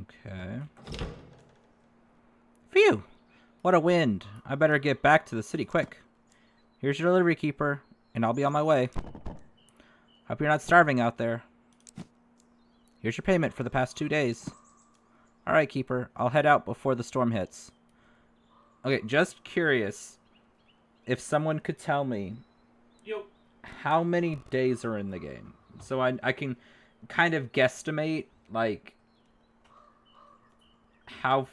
Okay. Phew! What a wind. I better get back to the city quick. Here's your delivery keeper, and I'll be on my way. Hope you're not starving out there. Here's your payment for the past 2 days. Alright, keeper. I'll head out before the storm hits. Okay, just curious if someone could tell me how many days are in the game. So I can kind of guesstimate, like, how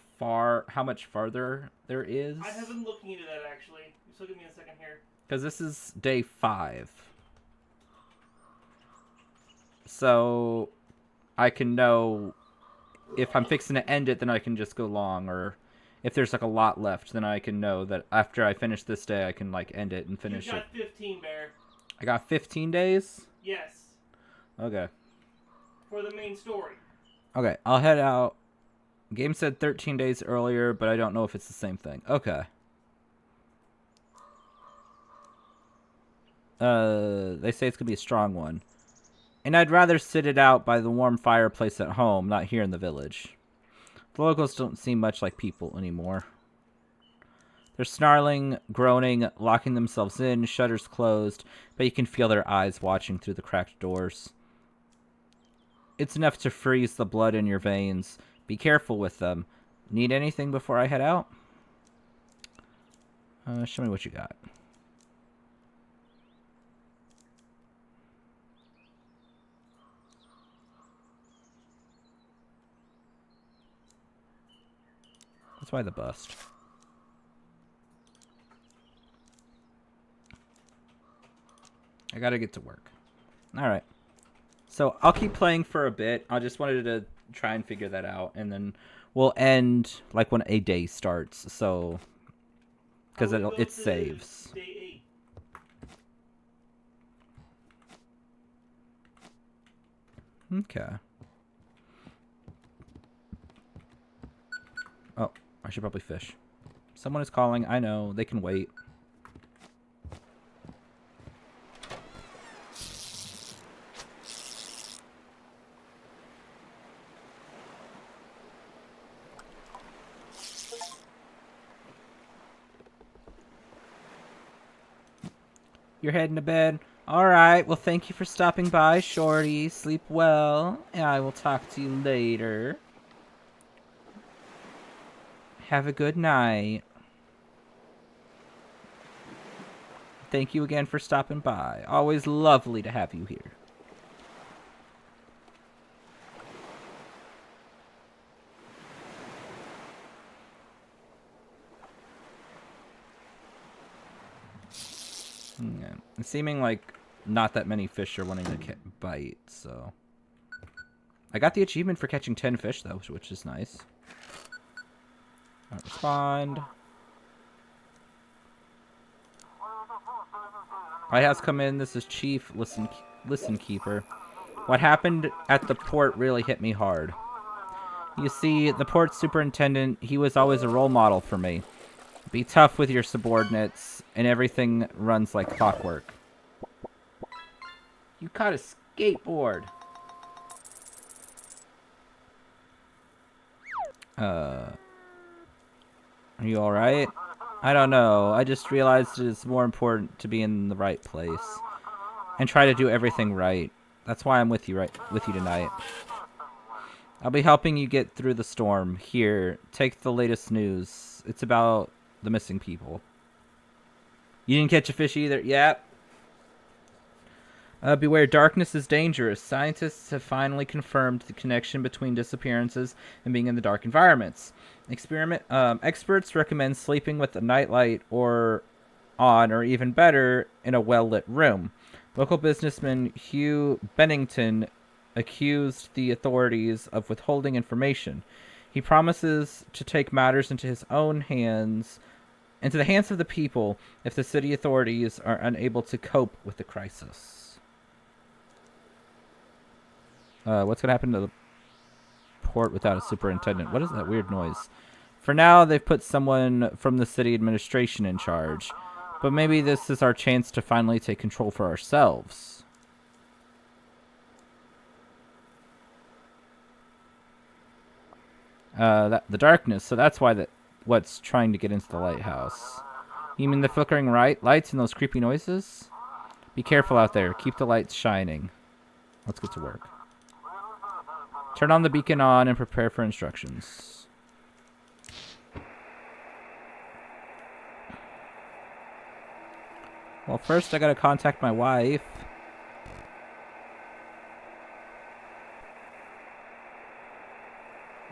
much farther there is. I have been looking into that, actually. So give me a second here. Because this is day 5. So I can know if I'm fixing to end it, then I can just go long. Or if there's like a lot left, then I can know that after I finish this day, I can like end it and finish it. You got 15, Bear. I got 15 days? Yes. Okay. For the main story. Okay, I'll head out. Game said 13 days earlier, but I don't know if it's the same thing. Okay. They say it's gonna be a strong one. And I'd rather sit it out by the warm fireplace at home, not here in the village. The locals don't seem much like people anymore. They're snarling, groaning, locking themselves in, shutters closed, but you can feel their eyes watching through the cracked doors. It's enough to freeze the blood in your veins. Be careful with them. Need anything before I head out? Show me what you got. That's why the bust. I gotta get to work. Alright. So I'll keep playing for a bit. I just wanted to try and figure that out. And then we'll end like when a day starts. So... because it saves. Day 8. Okay. Oh, I should probably fish. Someone is calling. I know. They can wait. You're heading to bed? Alright, well thank you for stopping by, Shorty. Sleep well, and I will talk to you later. Have a good night. Thank you again for stopping by. Always lovely to have you here. Yeah. It's seeming like not that many fish are wanting to bite, so... I got the achievement for catching 10 fish, though, which is nice. Don't respond. Lighthouse come in. This is Chief. Listen, Keeper. What happened at the port really hit me hard. You see, the port superintendent, he was always a role model for me. Be tough with your subordinates, and everything runs like clockwork. You caught a skateboard. Are you alright? I don't know. I just realized it's more important to be in the right place. And try to do everything right. That's why I'm with you tonight. I'll be helping you get through the storm. Here, take the latest news. It's about the missing people. You didn't catch a fish either? Yep. Beware, darkness is dangerous. Scientists have finally confirmed the connection between disappearances and being in the dark environments. Experts recommend sleeping with a nightlight or even better, in a well-lit room. Local businessman Hugh Bennington accused the authorities of withholding information. He promises to take matters into the hands of the people if the city authorities are unable to cope with the crisis. What's going to happen to the port without a superintendent? What is that weird noise? For now, they've put someone from the city administration in charge. But maybe this is our chance to finally take control for ourselves. The darkness, so that's why what's trying to get into the lighthouse. You mean the flickering lights and those creepy noises? Be careful out there. Keep the lights shining. Let's get to work. Turn on the beacon and prepare for instructions. Well, first I gotta contact my wife.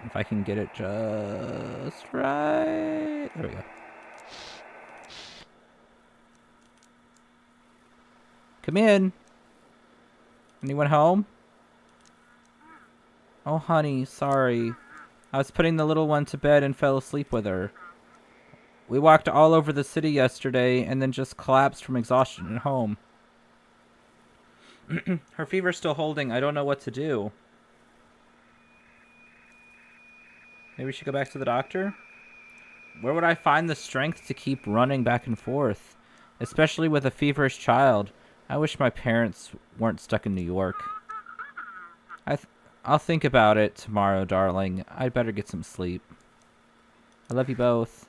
If I can get it just right. There we go. Come in. Anyone home? Oh, honey, sorry. I was putting the little one to bed and fell asleep with her. We walked all over the city yesterday and then just collapsed from exhaustion at home. Her fever's still holding. I don't know what to do. Maybe we should go back to the doctor? Where would I find the strength to keep running back and forth? Especially with a feverish child. I wish my parents weren't stuck in New York. I'll think about it tomorrow, darling. I'd better get some sleep. I love you both.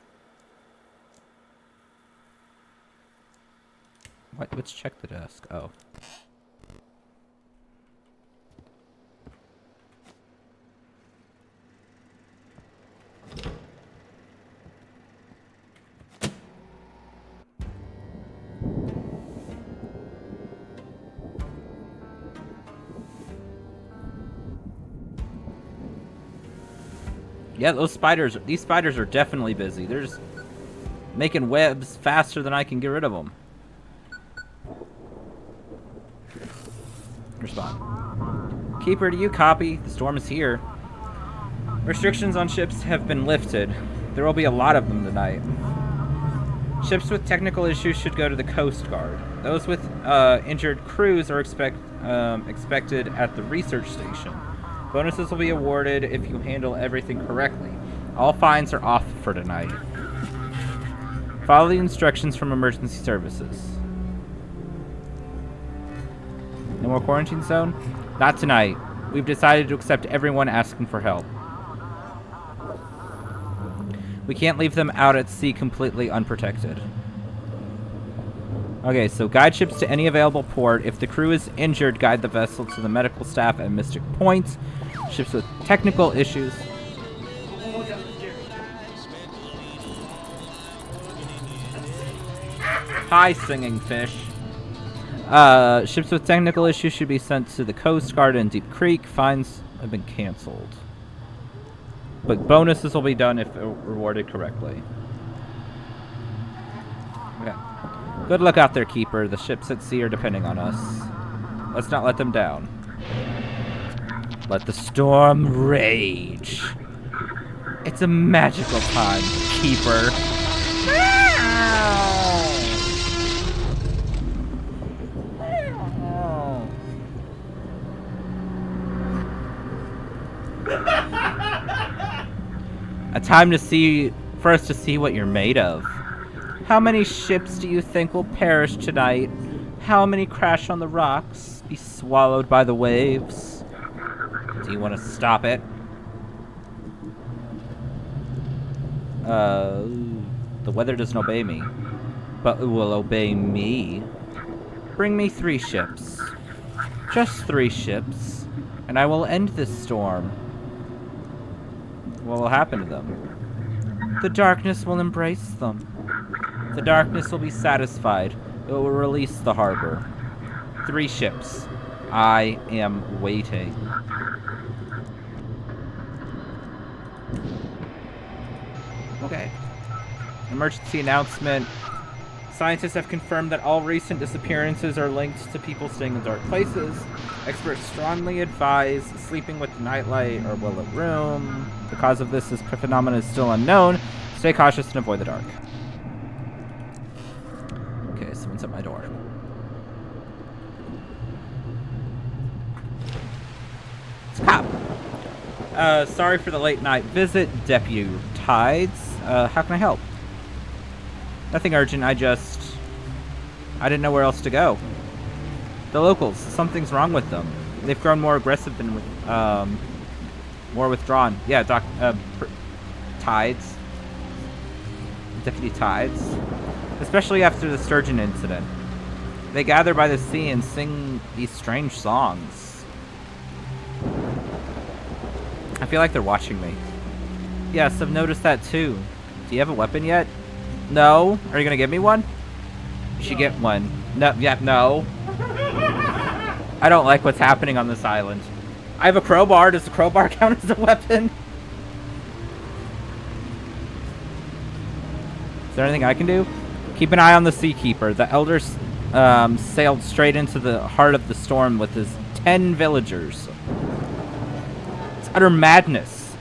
What? Let's check the desk. Oh. Yeah, these spiders are definitely busy. They're just making webs faster than I can get rid of them. Respond. Keeper, do you copy? The storm is here. Restrictions on ships have been lifted. There will be a lot of them tonight. Ships with technical issues should go to the Coast Guard. Those with injured crews are expected at the research station. Bonuses will be awarded if you handle everything correctly. All fines are off for tonight. Follow the instructions from emergency services. No more quarantine zone? Not tonight. We've decided to accept everyone asking for help. We can't leave them out at sea completely unprotected. Okay, so guide ships to any available port. If the crew is injured, guide the vessel to the medical staff at Mystic Point. Ships with technical issues. Hi, singing fish. Ships with technical issues should be sent to the Coast Guard in Deep Creek. Fines have been canceled. But bonuses will be done if rewarded correctly. Okay. Good luck out there, Keeper. The ships at sea are depending on us. Let's not let them down. Let the storm rage. It's a magical time, Keeper. A time for us to see what you're made of. How many ships do you think will perish tonight? How many crash on the rocks, be swallowed by the waves? Do you want to stop it? The weather doesn't obey me, but it will obey me. Bring me 3 ships. Just 3 ships, and I will end this storm. What will happen to them? The darkness will embrace them. The darkness will be satisfied. It will release the harbor. 3 ships. I am waiting. Okay. Emergency announcement. Scientists have confirmed that all recent disappearances are linked to people staying in dark places. Experts strongly advise sleeping with the nightlight or well-lit room. The cause of this phenomenon is still unknown. Stay cautious and avoid the dark. Okay, someone's at my door. It's a cop. Sorry for the late night visit, Deputy Tides. How can I help? Nothing urgent, I didn't know where else to go. The locals, something's wrong with them. They've grown more aggressive and more withdrawn. Yeah, Tides. Deputy Tides. Especially after the sturgeon incident. They gather by the sea and sing these strange songs. I feel like they're watching me. Yes, I've noticed that too. Do you have a weapon yet? No. Are you gonna give me one? You should get one. No. Yeah. No. I don't like what's happening on this island. I have a crowbar. Does the crowbar count as a weapon? Is there anything I can do? Keep an eye on the Seakeeper. The elders sailed straight into the heart of the storm with his 10 villagers. It's utter madness.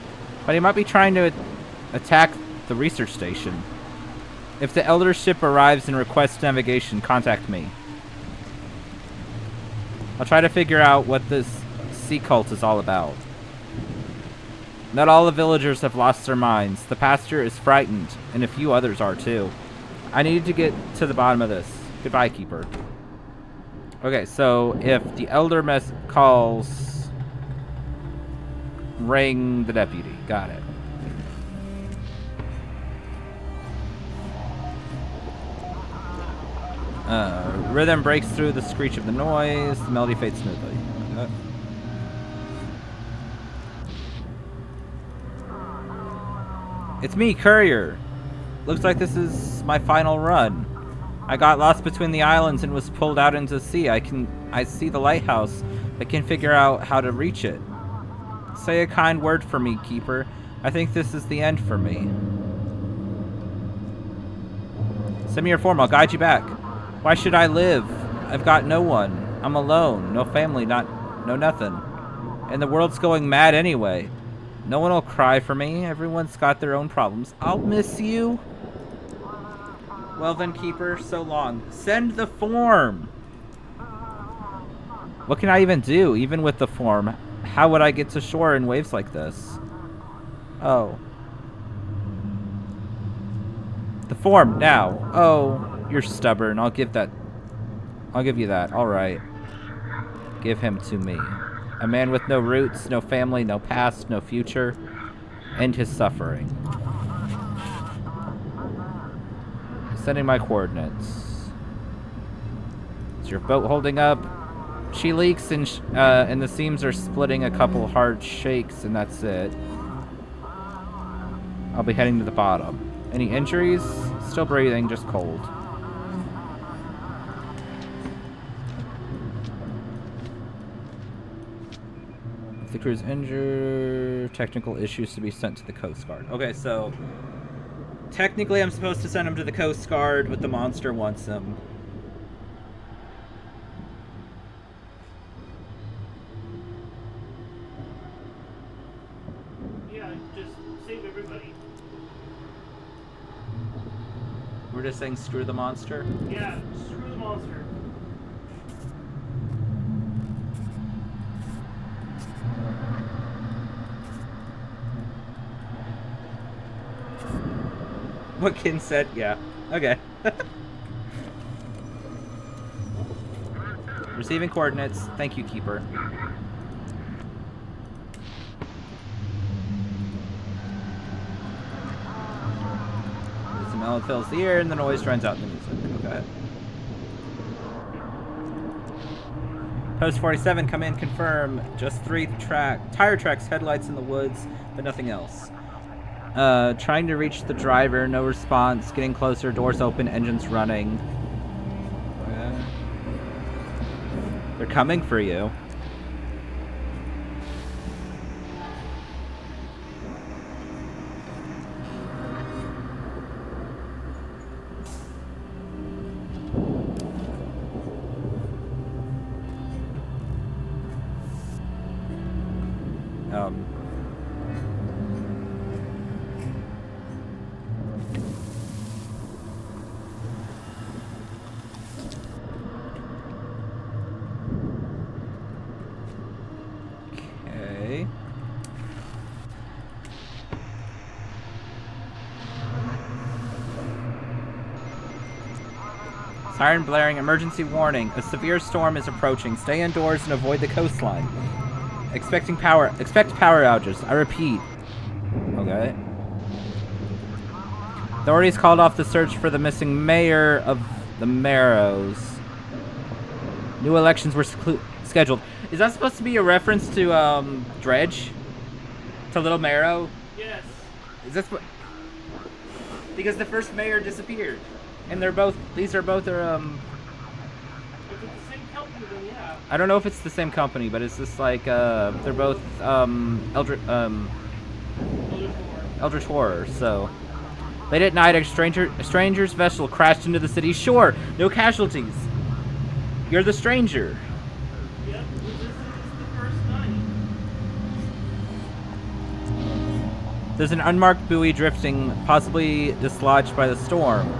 But he might be trying to attack the research station. If the Elder ship arrives and requests navigation, contact me. I'll try to figure out what this sea cult is all about. Not all the villagers have lost their minds. The pastor is frightened, and a few others are too. I need to get to the bottom of this. Goodbye, Keeper. Okay, so if the Elder calls, ring the deputy. Got it. Rhythm breaks through the screech of the noise. The melody fades smoothly. It's me, Courier. Looks like this is my final run. I got lost between the islands and was pulled out into the sea. I see the lighthouse. I can figure out how to reach it. Say a kind word for me, Keeper. I think this is the end for me. Send me your form. I'll guide you back. Why should I live? I've got no one. I'm alone. No family, no nothing. And the world's going mad anyway. No one will cry for me. Everyone's got their own problems. I'll miss you. Well then, Keeper, so long. Send the form! What can I even do, even with the form? How would I get to shore in waves like this? Oh. The form, now. Oh, you're stubborn. I'll give you that. Alright. Give him to me. A man with no roots, no family, no past, no future. End his suffering. Sending my coordinates. Is your boat holding up? She leaks and the seams are splitting a couple hard shakes, and that's it. I'll be heading to the bottom. Any injuries? Still breathing, just cold. If the crew's injured, technical issues to be sent to the Coast Guard. Okay, so technically I'm supposed to send him to the Coast Guard, but the monster wants him. We're just saying screw the monster? Yeah, screw the monster. What Kin said? Yeah. Okay. Receiving coordinates. Thank you, Keeper. The melody fills the ear and the noise runs out in the music. Okay. Post 47, come in, confirm. Just 3 tire tracks, headlights in the woods, but nothing else. Trying to reach the driver, no response. Getting closer, doors open, engines running. They're coming for you. Okay. Siren blaring, emergency warning. A severe storm is approaching. Stay indoors and avoid the coastline. Expect power outages. I repeat. Okay. Authorities called off the search for the missing mayor of the Marrows. New elections were scheduled. Is that supposed to be a reference to Dredge? To Little Marrow? Yes. Is this what? Because the first mayor disappeared, and these are both. If it's the same company, then yeah. I don't know if it's the same company, but it's just like they're both Eldritch Horror. So late at night, a stranger's vessel crashed into the city's shore. No casualties. You're the stranger. Yep, this is the first night. There's an unmarked buoy drifting, possibly dislodged by the storm.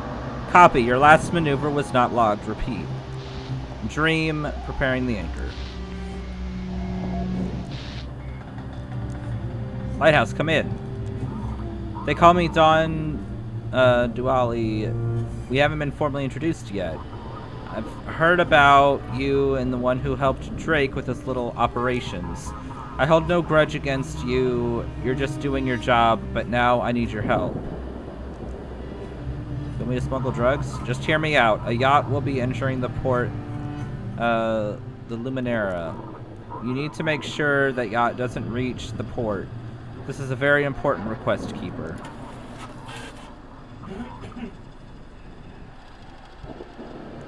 Copy. Your last maneuver was not logged. Repeat. Dream, preparing the anchor. Lighthouse, come in. They call me Don Duali. We haven't been formally introduced yet. I've heard about you and the one who helped Drake with his little operations. I hold no grudge against you. You're just doing your job, but now I need your help. Want me to smuggle drugs? Just hear me out. A yacht will be entering the port, the Luminera. You need to make sure that yacht doesn't reach the port. This is a very important request, Keeper.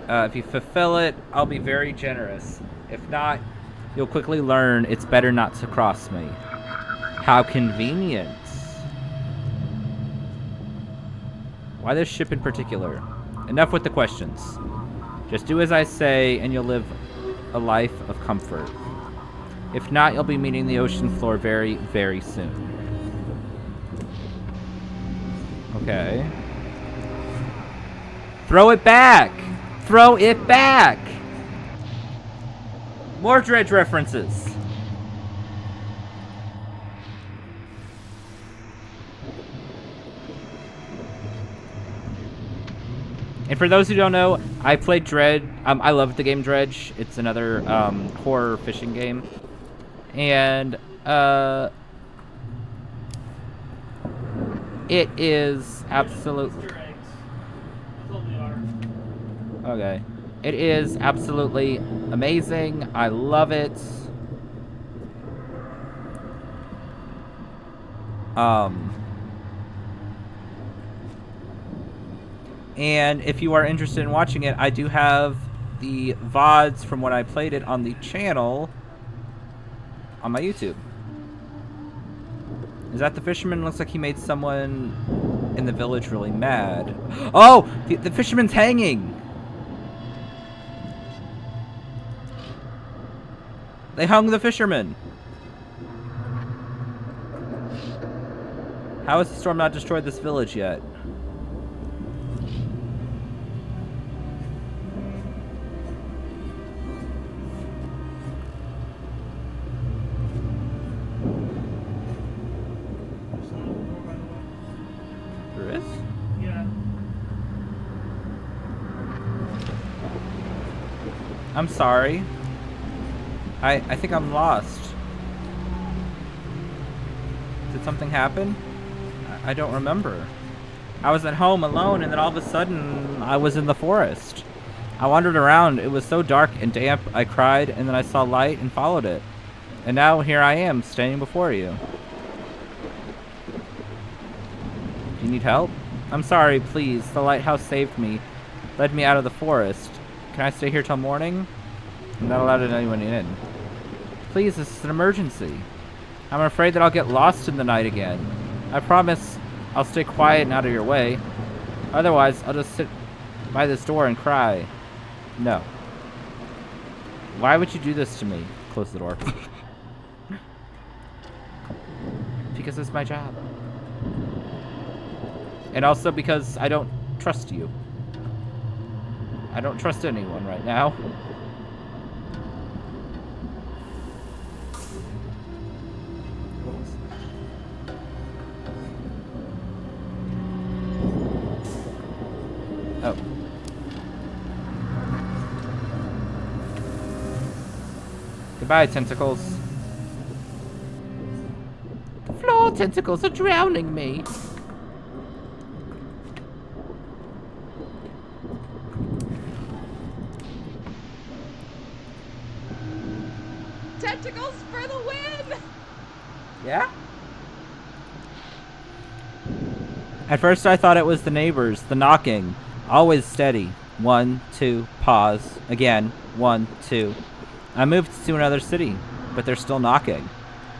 If you fulfill it, I'll be very generous. If not, you'll quickly learn it's better not to cross me. How convenient. Why this ship in particular? Enough with the questions. Just do as I say and you'll live a life of comfort. If not, you'll be meeting the ocean floor very, very soon. Okay. Throw it back! Throw it back! More Dredge references. And for those who don't know, I played Dredge. I love the game Dredge. It's another horror fishing game. And it is absolutely... Easter eggs. That's all they are. Okay. It is absolutely amazing. I love it. And if you are interested in watching it, I do have the VODs from when I played it on the channel on my YouTube. Is that the fisherman? Looks like he made someone in the village really mad. Oh! The fisherman's hanging! They hung the fisherman! How has the storm not destroyed this village yet? There is? Yeah. I'm sorry. I think I'm lost. Did something happen? I don't remember. I was at home alone, and then all of a sudden, I was in the forest. I wandered around. It was so dark and damp, I cried, and then I saw light and followed it. And now here I am, standing before you. Do you need help? I'm sorry, please. The lighthouse saved me. Led me out of the forest. Can I stay here till morning? I'm not allowed anyone in. Please, this is an emergency. I'm afraid that I'll get lost in the night again. I promise I'll stay quiet and out of your way. Otherwise, I'll just sit by this door and cry. No. Why would you do this to me? Close the door. Because it's my job. And also because I don't trust you. I don't trust anyone right now. Oh. Goodbye, tentacles. The floor tentacles are drowning me. Tentacles for the win! Yeah? At first I thought it was the neighbors, the knocking. Always steady. 1, 2, pause. Again. 1, 2. I moved to another city, but they're still knocking.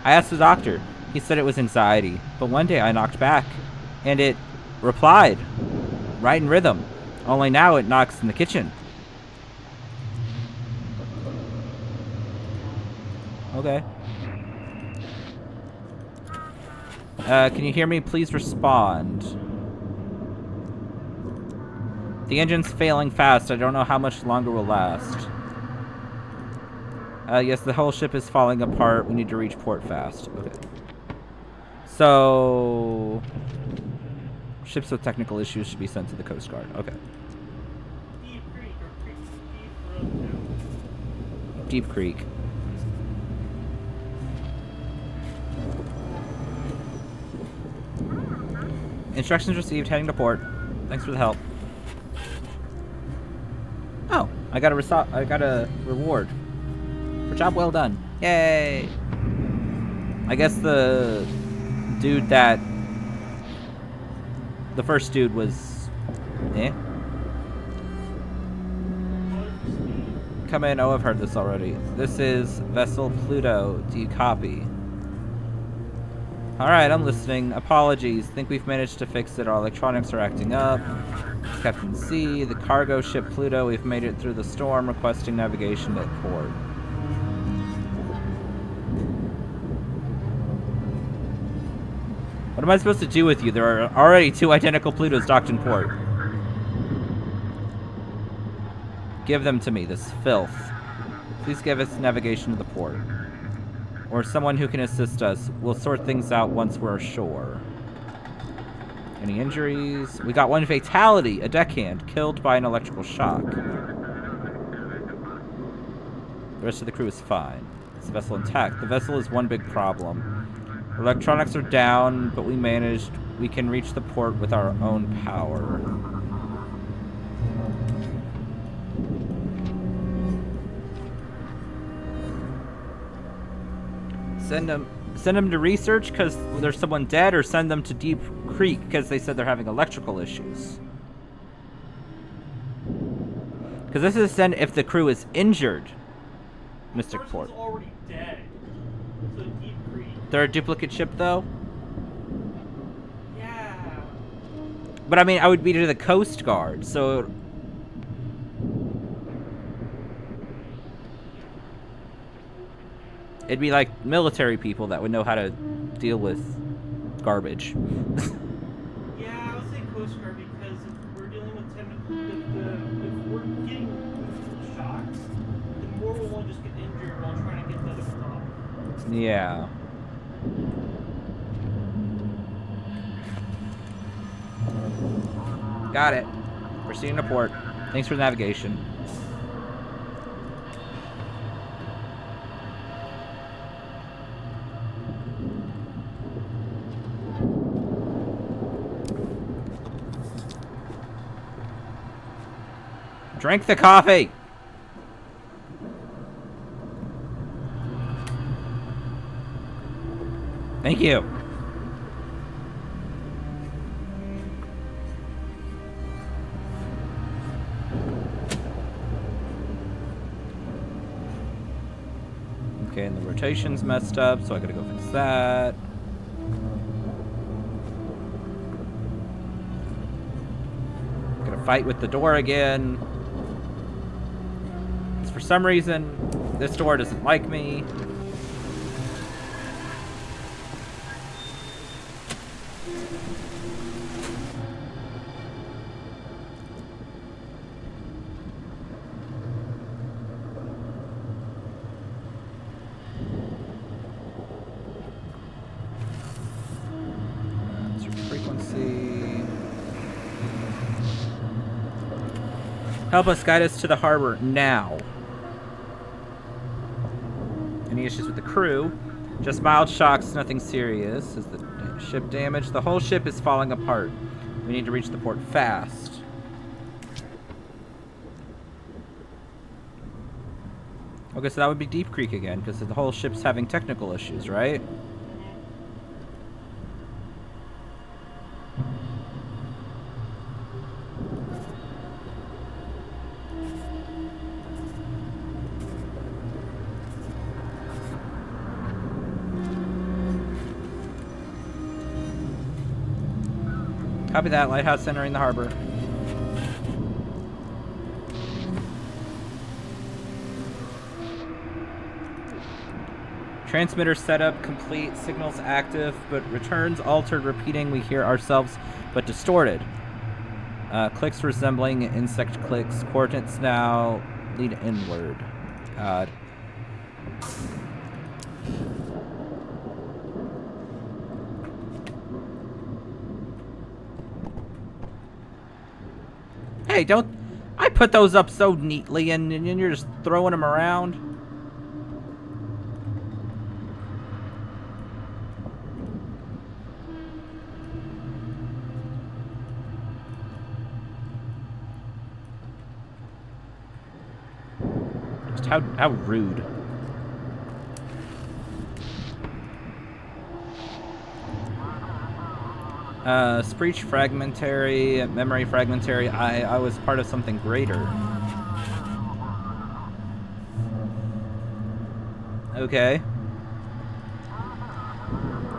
I asked the doctor. He said it was anxiety, but one day I knocked back, and it replied. Right in rhythm. Only now it knocks in the kitchen. Okay. Can you hear me? Please respond. The engine's failing fast. I don't know how much longer will last. Yes, the whole ship is falling apart. We need to reach port fast. Okay. So... ships with technical issues should be sent to the Coast Guard. Okay. Deep Creek or Deep Road. Deep Creek. Instructions received, heading to port. Thanks for the help. Oh, I got a reward. For job well done. Yay! I guess the dude that... the first dude was... eh? Come in. Oh, I've heard this already. This is Vessel Pluto. Do you copy? Alright, I'm listening. Apologies. Think we've managed to fix it. Our electronics are acting up. Captain Z. The cargo ship Pluto. We've made it through the storm, requesting navigation at port. What am I supposed to do with you? There are already 2 identical Plutos docked in port. Give them to me, this filth. Please give us navigation to the port. Or someone who can assist us. We'll sort things out once we're ashore. Any injuries? We got 1 fatality, a deckhand, killed by an electrical shock. The rest of the crew is fine. Is the vessel intact? The vessel is 1 big problem. Electronics are down, but we managed. We can reach the port with our own power. Send them to research because there's someone dead, or send them to Deep Creek because they said they're having electrical issues. Because this is send if the crew is injured. Mystic Port. Already dead. So Deep Creek. They're a duplicate ship, though. Yeah. But I mean, I would be to the Coast Guard, so. It'd be like military people that would know how to deal with garbage. Yeah, I would say Coast Guard because if we're dealing with if we're getting shocks, then more will just get injured while trying to get the other off. Yeah. Got it. Proceeding to port. Thanks for the navigation. Drink the coffee! Thank you. Okay, and the rotation's messed up, so I gotta go fix that. Gonna fight with the door again. For some reason, this door doesn't like me. That's your frequency. Help us, guide us to the harbor now. Any issues with the crew? Just mild shocks, nothing serious. Is the ship damaged? The whole ship is falling apart. We need to reach the port fast. Okay, so that would be Deep Creek again, because the whole ship's having technical issues, right? Copy that. Lighthouse entering the harbor. Transmitter setup complete. Signals active, but returns altered. Repeating. We hear ourselves, but distorted. Clicks resembling insect clicks. Coordinates now lead inward. God. Hey, don't... I put those up so neatly, and you're just throwing them around. Just how rude. Speech fragmentary, memory fragmentary. I was part of something greater. Okay.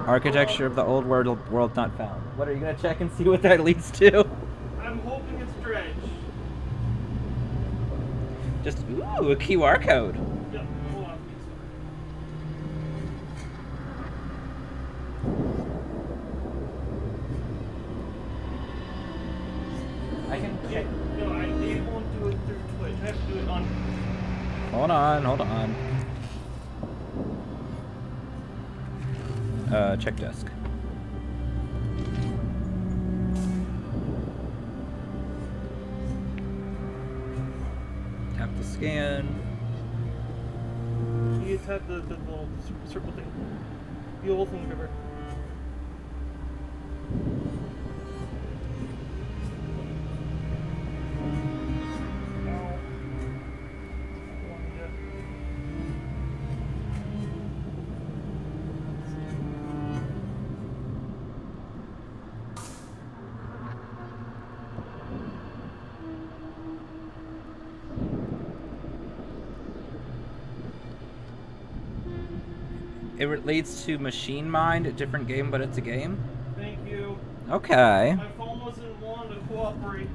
Architecture of the old world not found. What, are you gonna check and see what that leads to? I'm hoping it's dread. Just, ooh, a QR code. Yep, hold on, please. I can Yeah, no, they won't do it through Twitch. I have to do it on. Hold on. Check desk. Tap the scan. You tap the little circle thing. The old thing, remember? It relates to Machine Mind, a different game, but it's a game. Thank you. Okay. My phone wasn't wanting to cooperate.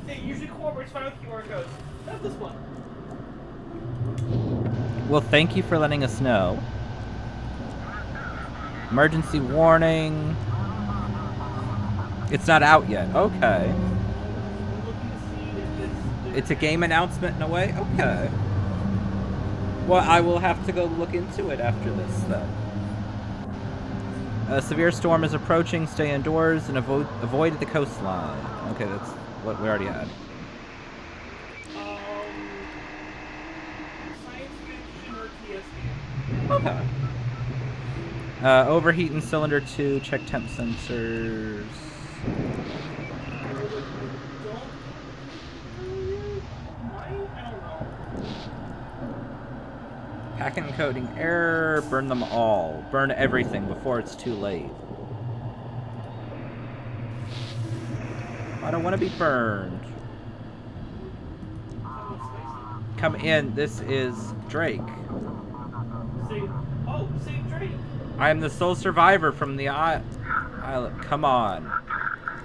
It usually cooperates fine with QR codes. Not this one. Well, thank you for letting us know. Emergency warning. It's not out yet. Okay. I'm looking to see if It's a game announcement in a way? Okay. Well, I will have to go look into it after this, then. A severe storm is approaching. Stay indoors and avoid the coastline. Okay, that's what we already had. Science fiction or TS Okay. Overheat in cylinder 2. Check temp sensors. Packet encoding error. Burn them all. Burn everything before it's too late. I don't want to be burned. Come in. This is Drake. Save Drake. I am the sole survivor from the island. Come on.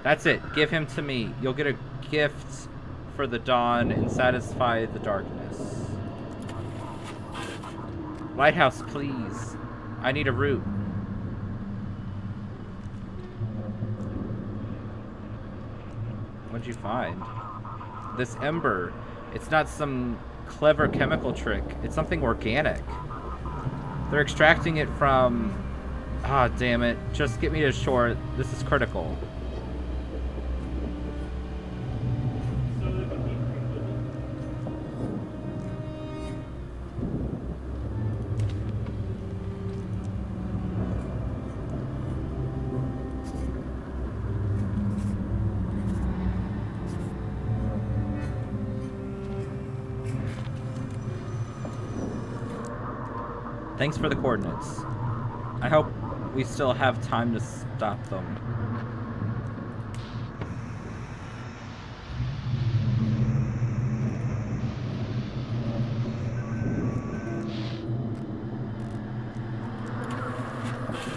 That's it. Give him to me. You'll get a gift for the dawn and satisfy the darkness. Lighthouse, please. I need a route. What'd you find? This ember. It's not some clever chemical trick. It's something organic. They're extracting it from... Ah, damn it. Just get me to shore. This is critical. Thanks for the coordinates. I hope we still have time to stop them.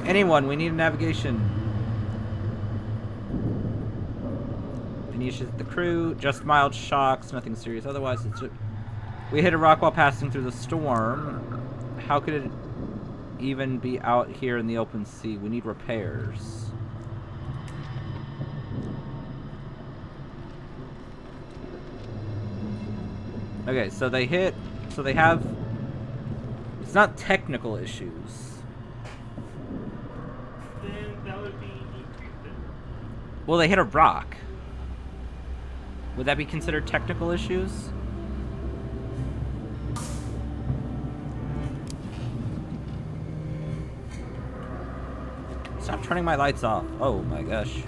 Anyone, we need a navigation. Any issues with the crew? Just mild shocks, nothing serious. Otherwise, it's just... We hit a rock while passing through the storm. How could it even be out here in the open sea? We need repairs. Okay, so they have... It's not technical issues. Then that would be decrypted. Well, they hit a rock. Would that be considered technical issues? Stop turning my lights off. Oh my gosh. You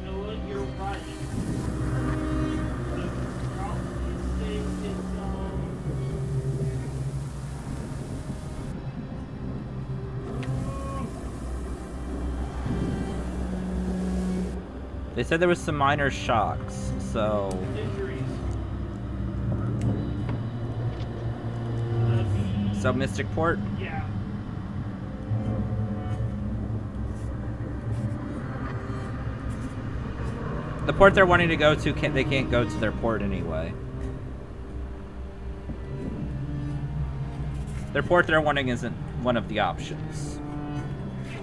know what? You're right. The problem is They said there was some minor shocks, so... injuries. So Mystic Port? Yeah. The port they're wanting to go to, they can't go to their port anyway. Their port they're wanting isn't one of the options.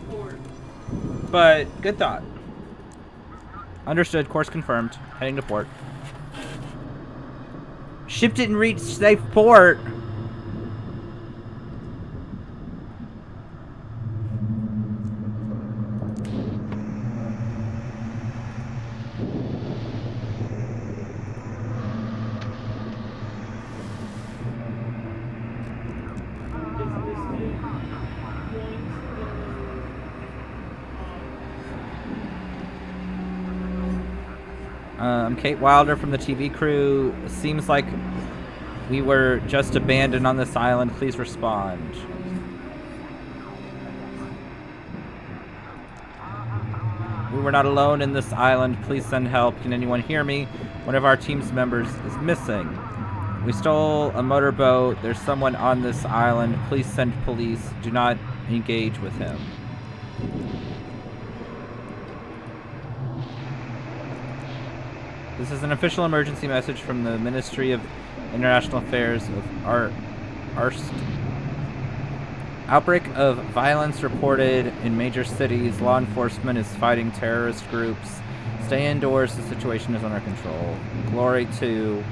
Port. But good thought. Understood. Course confirmed. Heading to port. Ship didn't reach safe port. I'm Kate Wilder from the TV crew. Seems like we were just abandoned on this island. Please respond. We were not alone in this island. Please send help. Can anyone hear me? One of our team's members is missing. We stole a motorboat. There's someone on this island. Please send police. Do not engage with him. This is an official emergency message from the Ministry of International Affairs of Arst. Outbreak of violence reported in major cities. Law enforcement is fighting terrorist groups. Stay indoors. The situation is under control. Glory to...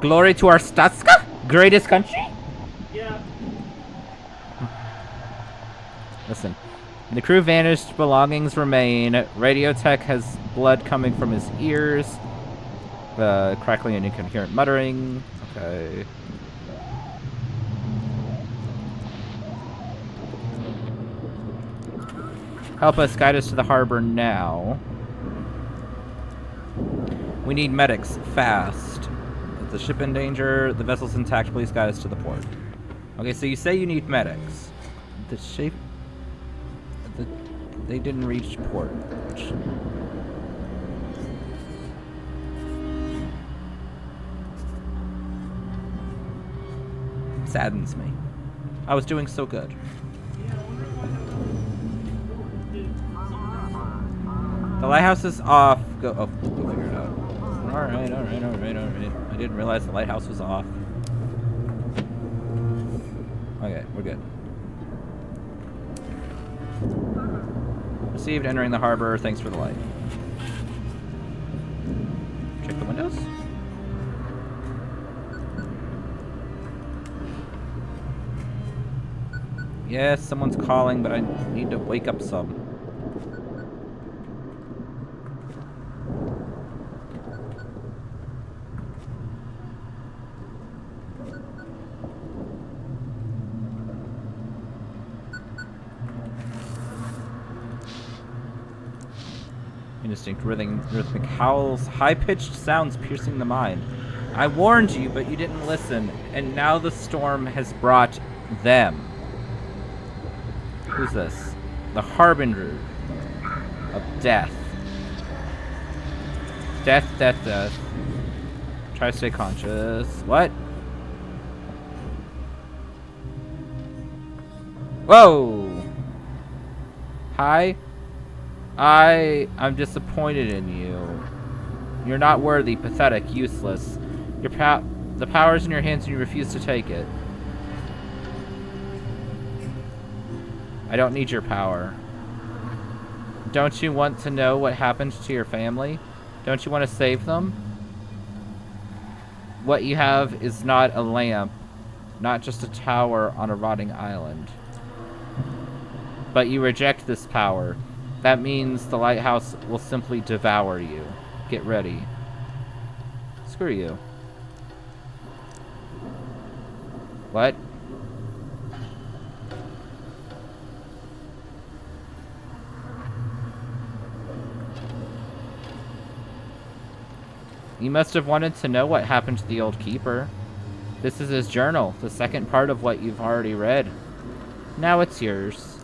Glory to our Statska? Greatest country? Yeah. Listen. The crew vanished, belongings remain. Radio tech has blood coming from his ears. Crackling and incoherent muttering. Okay. Help us, guide us to the harbor now. We need medics, fast. Is the ship in danger? The vessel's intact, please guide us to the port. Okay, so you say you need medics. The shape... They didn't reach port. Saddens me. I was doing so good. The lighthouse is off. Go figure it out. Alright. I didn't realize the lighthouse was off. Okay, we're good. Received, entering the harbor. Thanks for the light. Check the windows. Yes, someone's calling, but I need to wake up some. Indistinct rhythmic howls, high-pitched sounds piercing the mind. I warned you, but you didn't listen, and now the storm has brought them. Who's this? The harbinger of death. Death. Try to stay conscious. What? Whoa! Hi? I'm disappointed in you. You're not worthy, pathetic, useless. The power's in your hands and you refuse to take it. I don't need your power. Don't you want to know what happened to your family? Don't you want to save them? What you have is not a lamp, not just a tower on a rotting island. But you reject this power. That means the lighthouse will simply devour you. Get ready. Screw you. What? You must have wanted to know what happened to the old keeper. This is his journal, the second part of what you've already read. Now it's yours.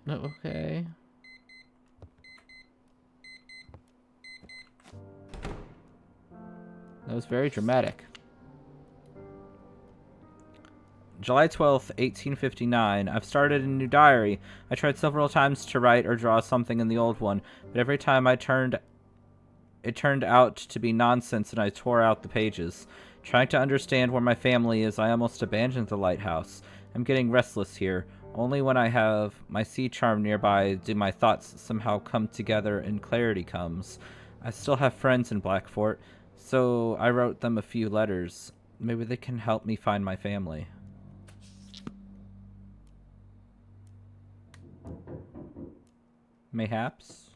Okay. That was very dramatic. July 12th, 1859. I've started a new diary. I tried several times to write or draw something in the old one, but every time it turned out to be nonsense and I tore out the pages. Trying to understand where my family is, I almost abandoned the lighthouse. I'm getting restless here. Only when I have my sea charm nearby do my thoughts somehow come together and clarity comes. I still have friends in Blackfort, so I wrote them a few letters. Maybe they can help me find my family. Mayhaps?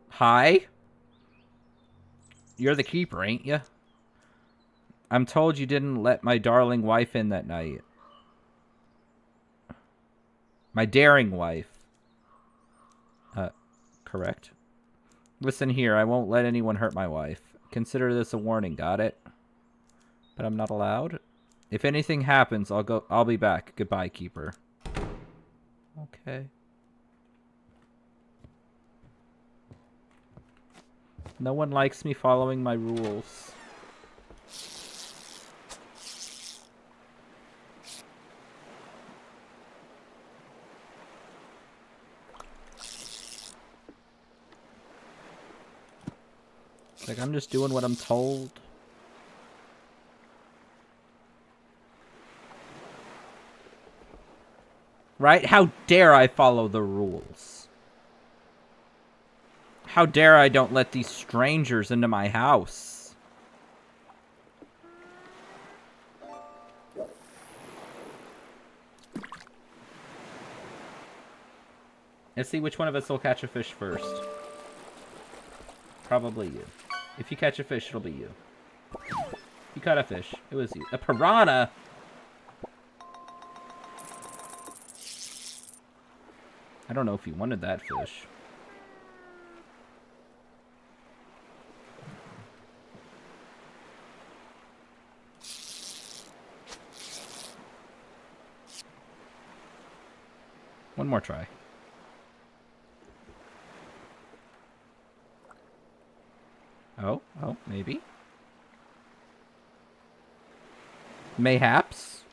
Hi? You're the keeper, ain't you? I'm told you didn't let my darling wife in that night. My daring wife. Correct. Listen here, I won't let anyone hurt my wife. Consider this a warning, got it? But I'm not allowed? If anything happens, I'll be back. Goodbye, keeper. Okay. No one likes me following my rules. Like, I'm just doing what I'm told. Right? How dare I follow the rules? How dare I don't let these strangers into my house? Let's see which one of us will catch a fish first. Probably you. If you catch a fish, it'll be you. You caught a fish. It was you. A piranha! I don't know if you wanted that fish. One more try. Oh, maybe. Mayhaps.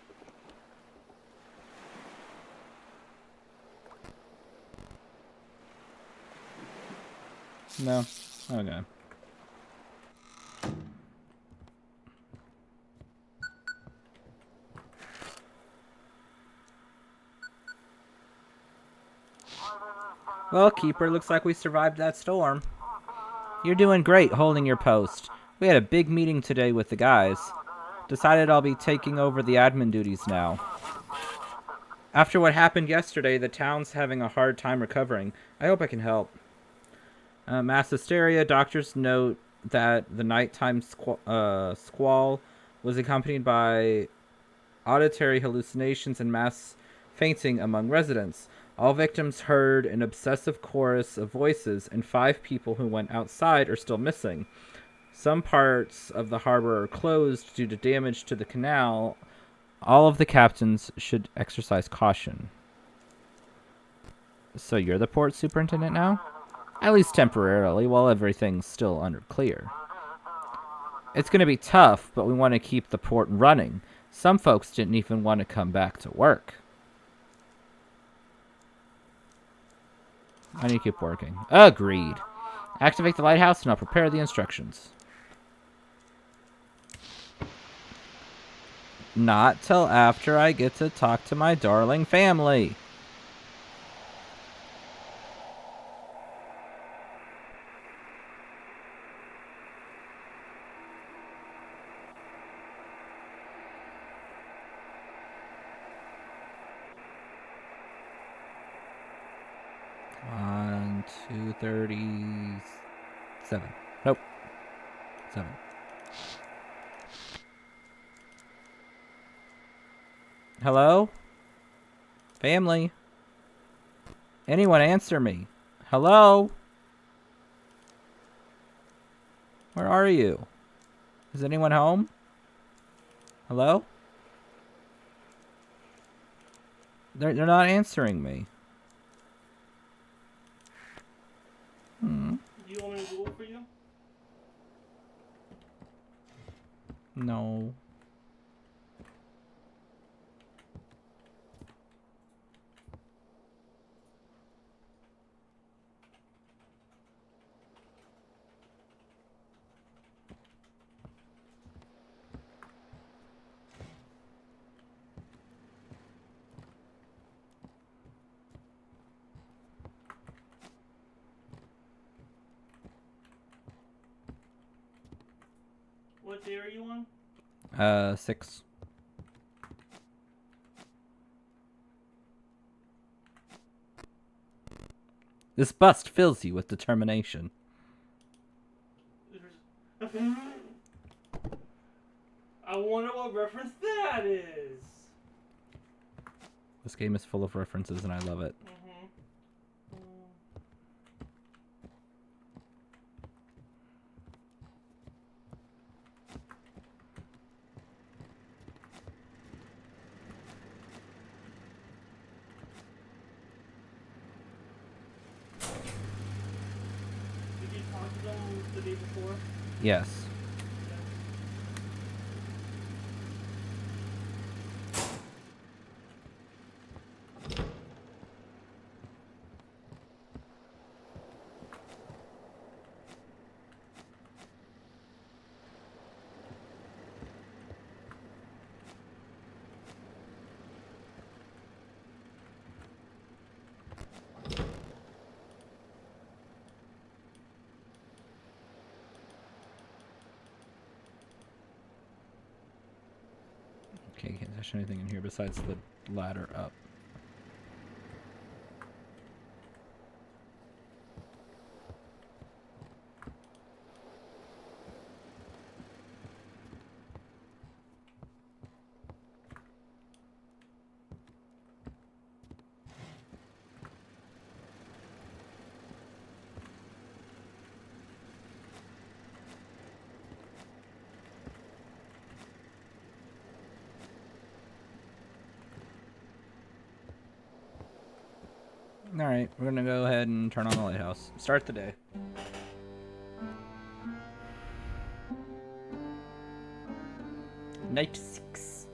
No. Okay. Well, Keeper, looks like we survived that storm. You're doing great holding your post. We had a big meeting today with the guys. Decided I'll be taking over the admin duties now. After what happened yesterday, the town's having a hard time recovering. I hope I can help. Mass hysteria. Doctors note that the nighttime squall was accompanied by auditory hallucinations and mass fainting among residents. All victims heard an obsessive chorus of voices, and 5 people who went outside are still missing. Some parts of the harbor are closed due to damage to the canal. All of the captains should exercise caution. So you're the port superintendent now? At least temporarily, while everything's still under clear. It's going to be tough, but we want to keep the port running. Some folks didn't even want to come back to work. I need to keep working. Agreed. Activate the lighthouse and I'll prepare the instructions. Not till after I get to talk to my darling family. On 2:37. Nope. 7. Hello? Family? Anyone answer me? Hello? Where are you? Is anyone home? Hello? They're not answering me. Do you want me to Google for you? No. What day are you on? 6. This bust fills you with determination. I wonder what reference that is. This game is full of references and I love it. Did you talk to them the day before? Yes. Okay, can't touch anything in here besides the ladder up. Alright, we're gonna go ahead and turn on the lighthouse. Start the day. Night 6.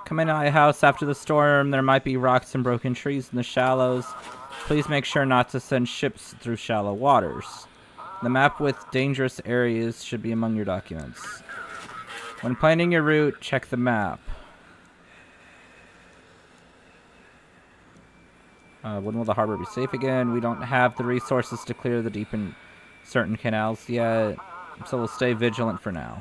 Come in, lighthouse. After the storm, there might be rocks and broken trees in the shallows. Please make sure not to send ships through shallow waters. The map with dangerous areas should be among your documents. When planning your route, check the map. When will the harbor be safe again? We don't have the resources to clear the deep and certain canals yet, so we'll stay vigilant for now.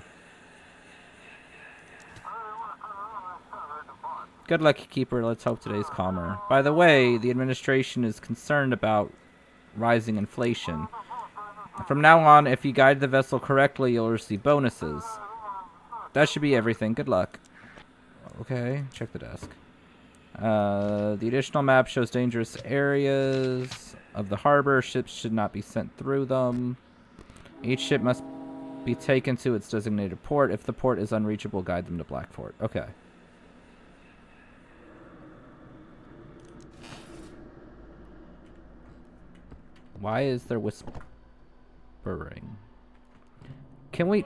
Good luck, Keeper. Let's hope today's calmer. By the way, the administration is concerned about rising inflation. From now on, if you guide the vessel correctly, you'll receive bonuses. That should be everything. Good luck. Okay, check the desk. The additional map shows dangerous areas of the harbor. Ships should not be sent through them. Each ship must be taken to its designated port. If the port is unreachable, guide them to Blackfort. Okay. Why is there whispering? Can we...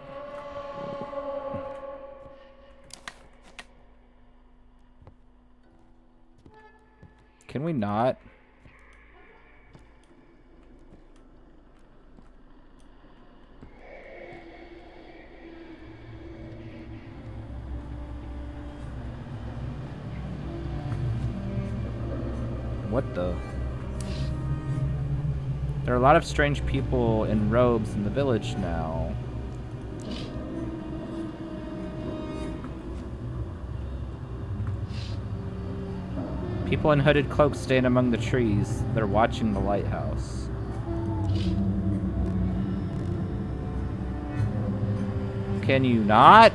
Can we not? What the? There are a lot of strange people in robes in the village now. People in hooded cloaks stand among the trees. They're watching the lighthouse. Can you not?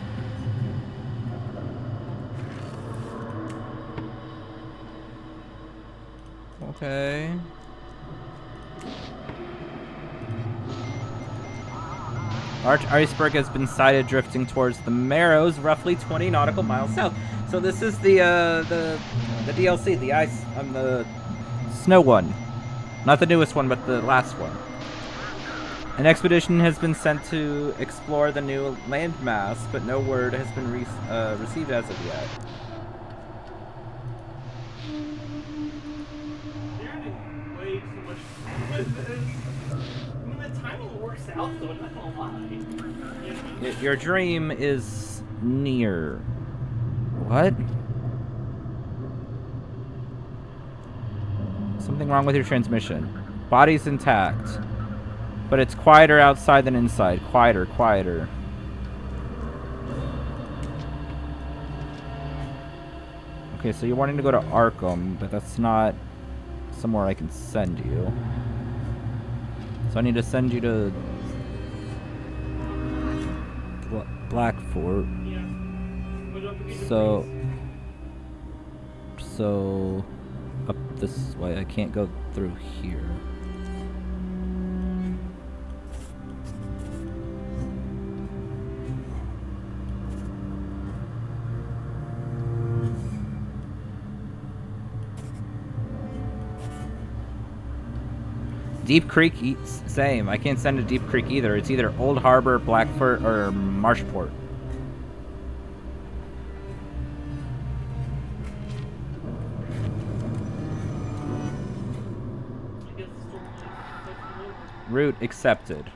Okay. Large iceberg has been sighted drifting towards the Marrows, roughly 20 nautical miles south. So this is the DLC, the ice, the snow one, not the newest one, but the last one. An expedition has been sent to explore the new landmass, but no word has been received as of yet. They're having way too much with this. I mean, the timing works out, though, I'm not gonna lie. Your dream is near. What? Something wrong with your transmission. Body's intact. But it's quieter outside than inside. Quieter, quieter. Okay, so you're wanting to go to Arkham, but that's not somewhere I can send you. So I need to send you to Blackfort. Yeah. But don't forget to So up this way. I can't go through here. Deep Creek, same. I can't send to Deep Creek either. It's either Old Harbor, Blackfort, or Marshport. I guess the storm is over. Route accepted.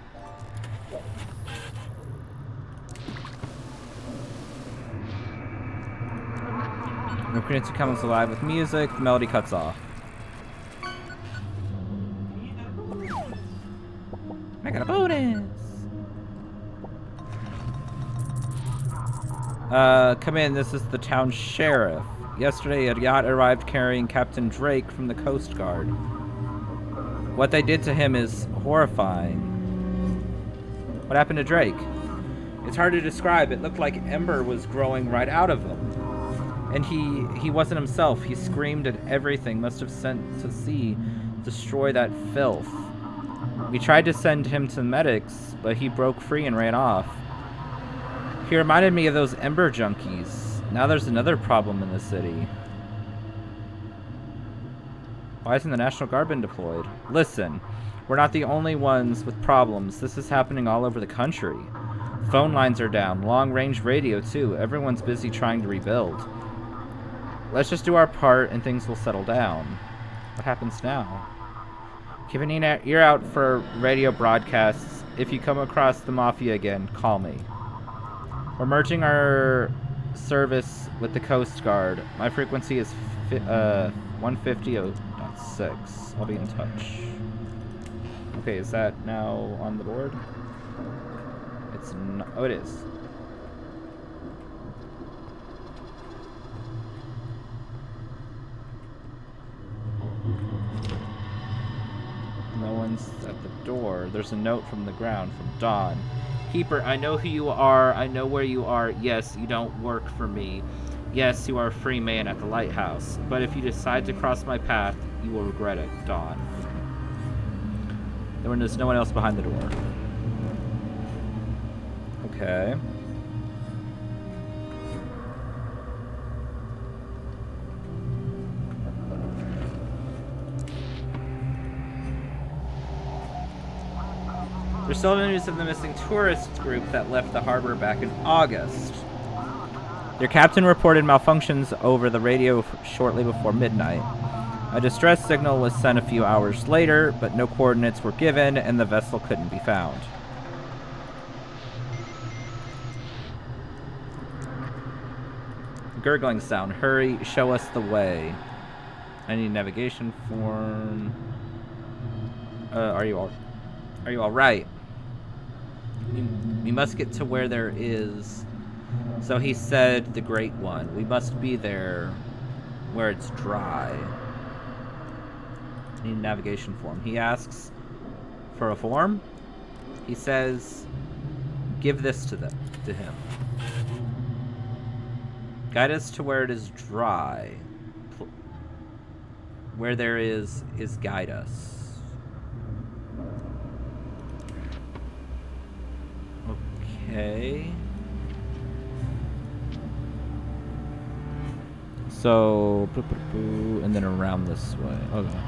No Prince comes alive with music. The melody cuts off. I got a bonus. Come in. This is the town sheriff. Yesterday, a yacht arrived carrying Captain Drake from the Coast Guard. What they did to him is horrifying. What happened to Drake? It's hard to describe. It looked like Ember was growing right out of him. And he wasn't himself. He screamed at everything. Must have sent to sea. Destroy that filth. We tried to send him to medics, but he broke free and ran off. He reminded me of those Ember junkies. Now there's another problem in the city. Why hasn't the National Guard been deployed? Listen, we're not the only ones with problems. This is happening all over the country. Phone lines are down, long-range radio too. Everyone's busy trying to rebuild. Let's just do our part and things will settle down. What happens now? Keep an ear out for radio broadcasts. If you come across the Mafia again, call me. We're merging our service with the Coast Guard. My frequency is 150.6. I'll be in touch. Okay, is that now on the board? It's not. Oh, it is. No one's at the door. There's a note from the ground from Dawn. Keeper, I know who you are. I know where you are. Yes, you don't work for me. Yes, you are a free man at the lighthouse. But if you decide to cross my path, you will regret it, Dawn. There's no one else behind the door. Okay. There's still no news of the missing tourist group that left the harbor back in August. Their captain reported malfunctions over the radio shortly before midnight. A distress signal was sent a few hours later, but no coordinates were given and the vessel couldn't be found. Gurgling sound. Hurry, show us the way. I need navigation form. Are you all right? We must get to where there is. So he said, the Great One. We must be there where it's dry. I need a navigation form. He asks for a form. He says, give this to him. Guide us to where it is dry. Where there is guide us. Okay. So, and then around this way. Okay.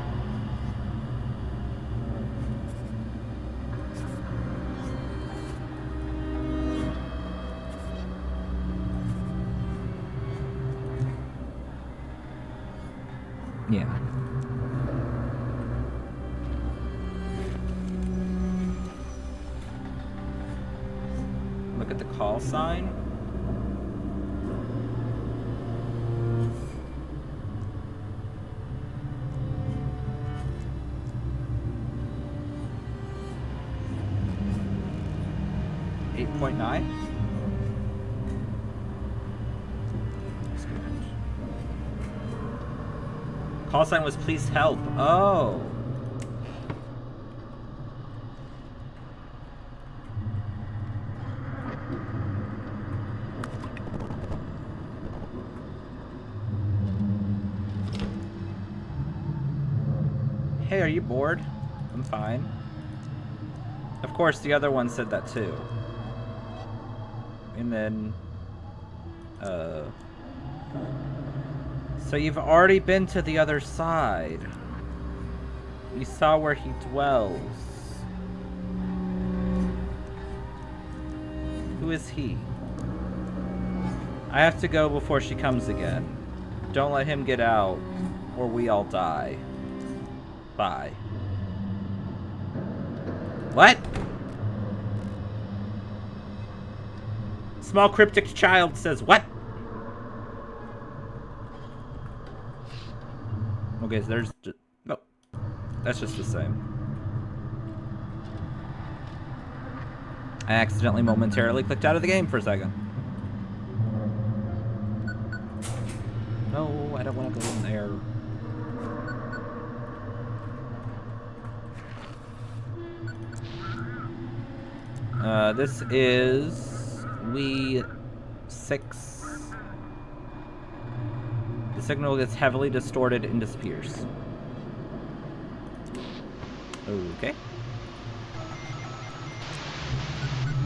Yeah. Look at the call sign. 8.9. Call sign was please help. Oh. Hey, are you bored? I'm fine. Of course, the other one said that too. And then, so you've already been to the other side. You saw where he dwells. Who is he? I have to go before she comes again. Don't let him get out, or we all die. Bye. What? Small cryptic child says what? Okay, so there's just, no. That's just the same. I accidentally momentarily clicked out of the game for a second. No, I don't want to go in there. This is we 6. The signal gets heavily distorted and disappears. Okay.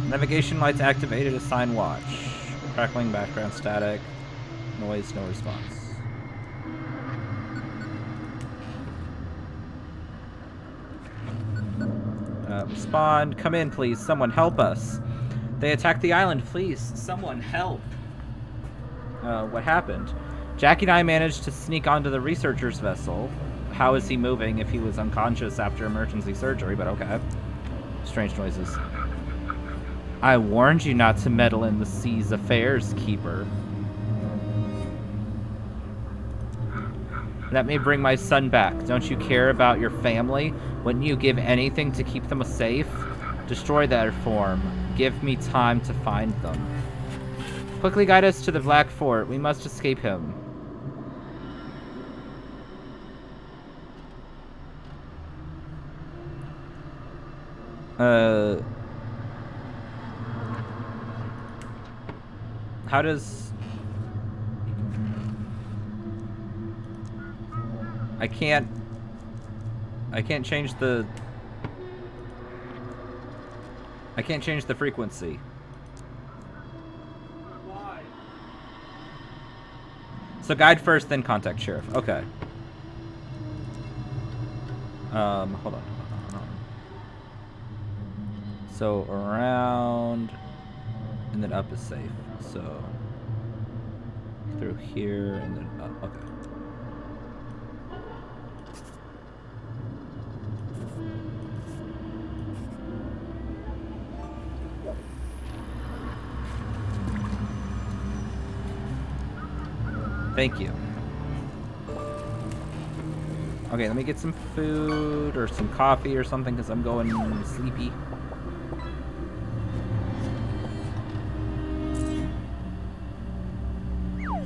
Navigation lights activated. Assign watch. Crackling background static. Noise, no response. Respond. Come in, please. Someone help us. They attacked the island. Please, someone help. What happened? Jackie and I managed to sneak onto the researcher's vessel. How is he moving if he was unconscious after emergency surgery? But okay. Strange noises. I warned you not to meddle in the sea's affairs, Keeper. Let me bring my son back. Don't you care about your family? Wouldn't you give anything to keep them safe? Destroy their form. Give me time to find them. Quickly guide us to the Black Fort. We must escape him. How does... I can't change the... I can't change the frequency. Why? So guide first, then contact sheriff. Okay. Hold on. So around, and then up is safe. So through here and then up. Okay. Thank you. Okay, let me get some food or some coffee or something because I'm going sleepy.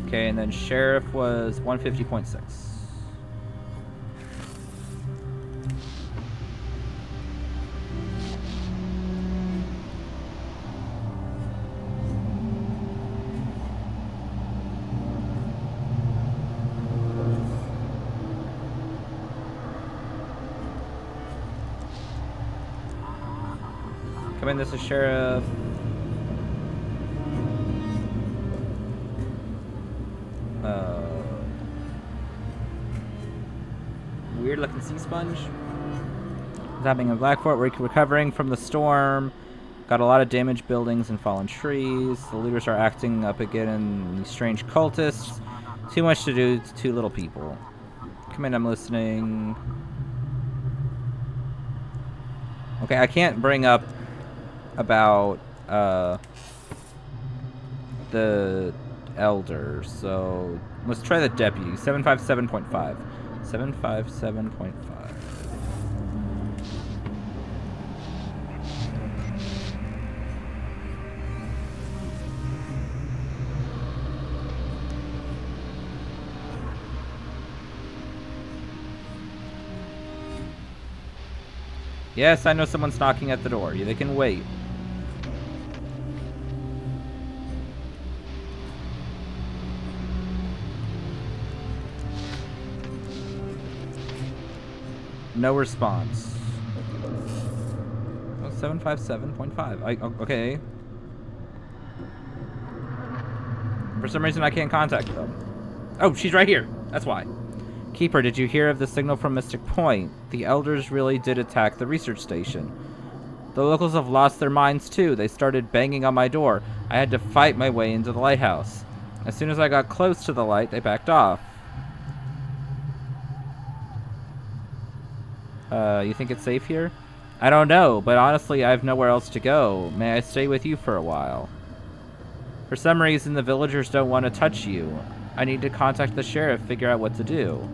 Okay, and then sheriff was 150.6. Come in, this is sheriff. Weird looking sea sponge. What's happening in Black Fort? We're recovering from the storm. Got a lot of damaged buildings and fallen trees. The leaders are acting up again and these strange cultists. Too much to do to too little people. Come in, I'm listening. Okay, I can't bring up about the elder, so let's try the deputy. 757.5. 757.5. Yes, I know someone's knocking at the door. They can wait. No response. Oh, 757.5. Okay. For some reason, I can't contact them. Oh, she's right here. That's why. Keeper, did you hear of the signal from Mystic Point? The elders really did attack the research station. The locals have lost their minds too. They started banging on my door. I had to fight my way into the lighthouse. As soon as I got close to the light, they backed off. You think it's safe here? I don't know, but honestly, I have nowhere else to go. May I stay with you for a while? For some reason, the villagers don't want to touch you. I need to contact the sheriff, figure out what to do.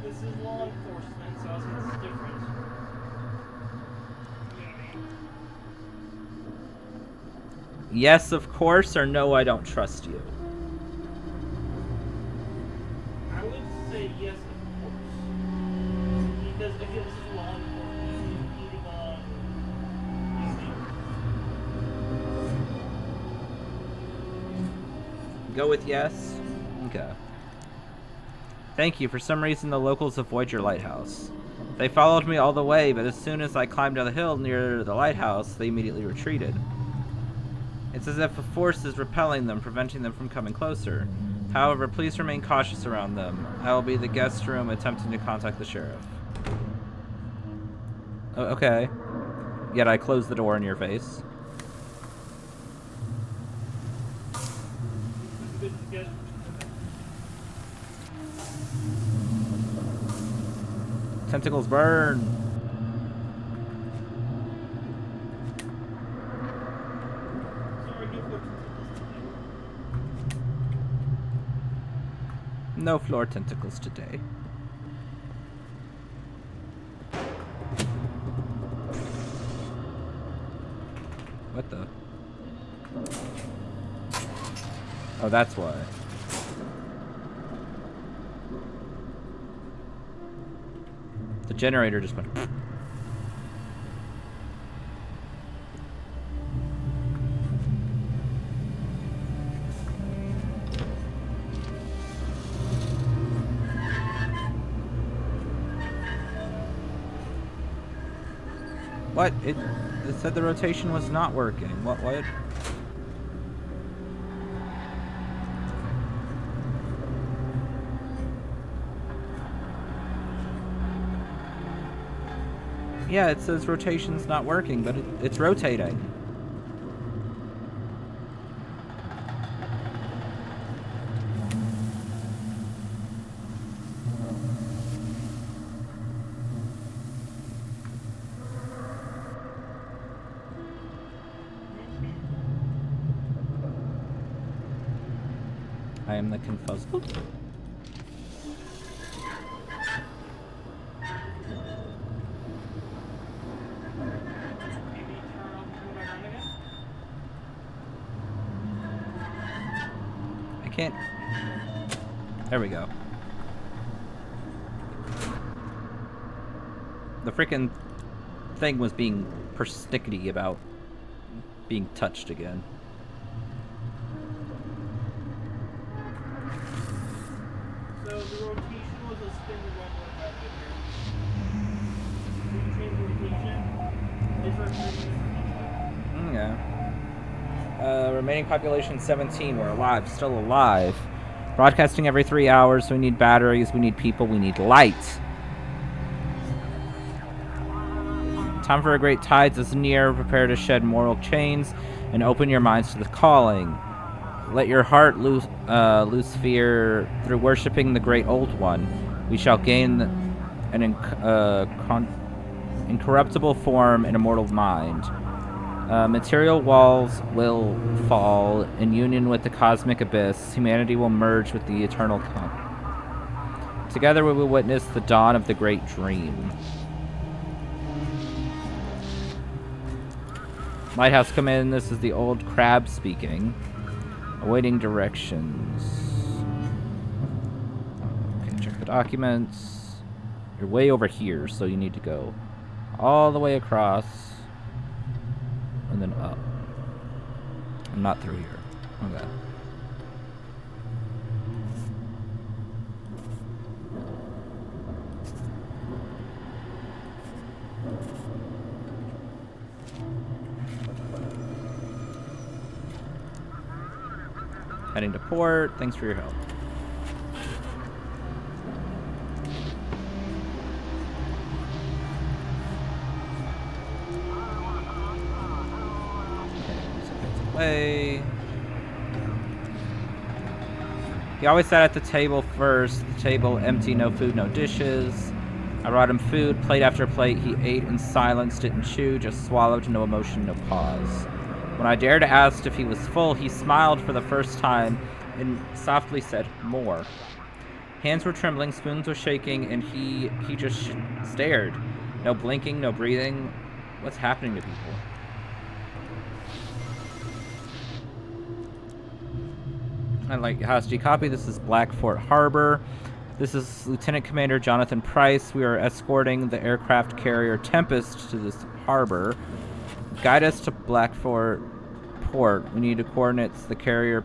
This is law enforcement, so I think it's different. Yes, of course, or no, I don't trust you. I would say yes, of course. Because again, this is law enforcement. Eating on Go with yes? Okay. Thank you. For some reason, the locals avoid your lighthouse. They followed me all the way, but as soon as I climbed down the hill near the lighthouse, they immediately retreated. It's as if a force is repelling them, preventing them from coming closer. However, please remain cautious around them. I will be in the guest room attempting to contact the sheriff. Okay. Yet I closed the door in your face. Tentacles burn! No floor tentacles today. What the? Oh, that's why. The generator just went. What? It said the rotation was not working. What? Yeah, it says rotation's not working, but it's rotating. I am the confuzzled. I can't. There we go. The frickin' thing was being persnickety about being touched again. So the rotation was a spin one back here. When you change rotation, it's rotating. Yeah. Remaining population 17. We're alive. Still alive. Broadcasting every 3 hours. We need batteries. We need people. We need light. Time for a great tides is near. Prepare to shed moral chains and open your minds to the calling. Let your heart lose fear through worshiping the great old one. We shall gain an incorruptible form and immortal mind. Material walls will fall in union with the cosmic abyss. Humanity will merge with the eternal Together we will witness the dawn of the great dream. Lighthouse, come in. This is the old crab speaking. Awaiting directions. Okay, check the documents. You're way over here, so you need to go all the way across, and then up. And not through here. Okay. Heading to port. Thanks for your help. Away. He always sat at the table first. The table empty, no food, no dishes. I brought him food, plate after plate. He ate in silence, didn't chew, just swallowed, no emotion, no pause. When I dared to ask if he was full, he smiled for the first time and softly said, "More." Hands were trembling, spoons were shaking, and he just stared. No blinking, no breathing. What's happening to people? I like House G copy. This is Blackfort Harbor. This is Lieutenant Commander Jonathan Price. We are escorting the aircraft carrier Tempest to this harbor. Guide us to Blackfort Port. We need to coordinate the carrier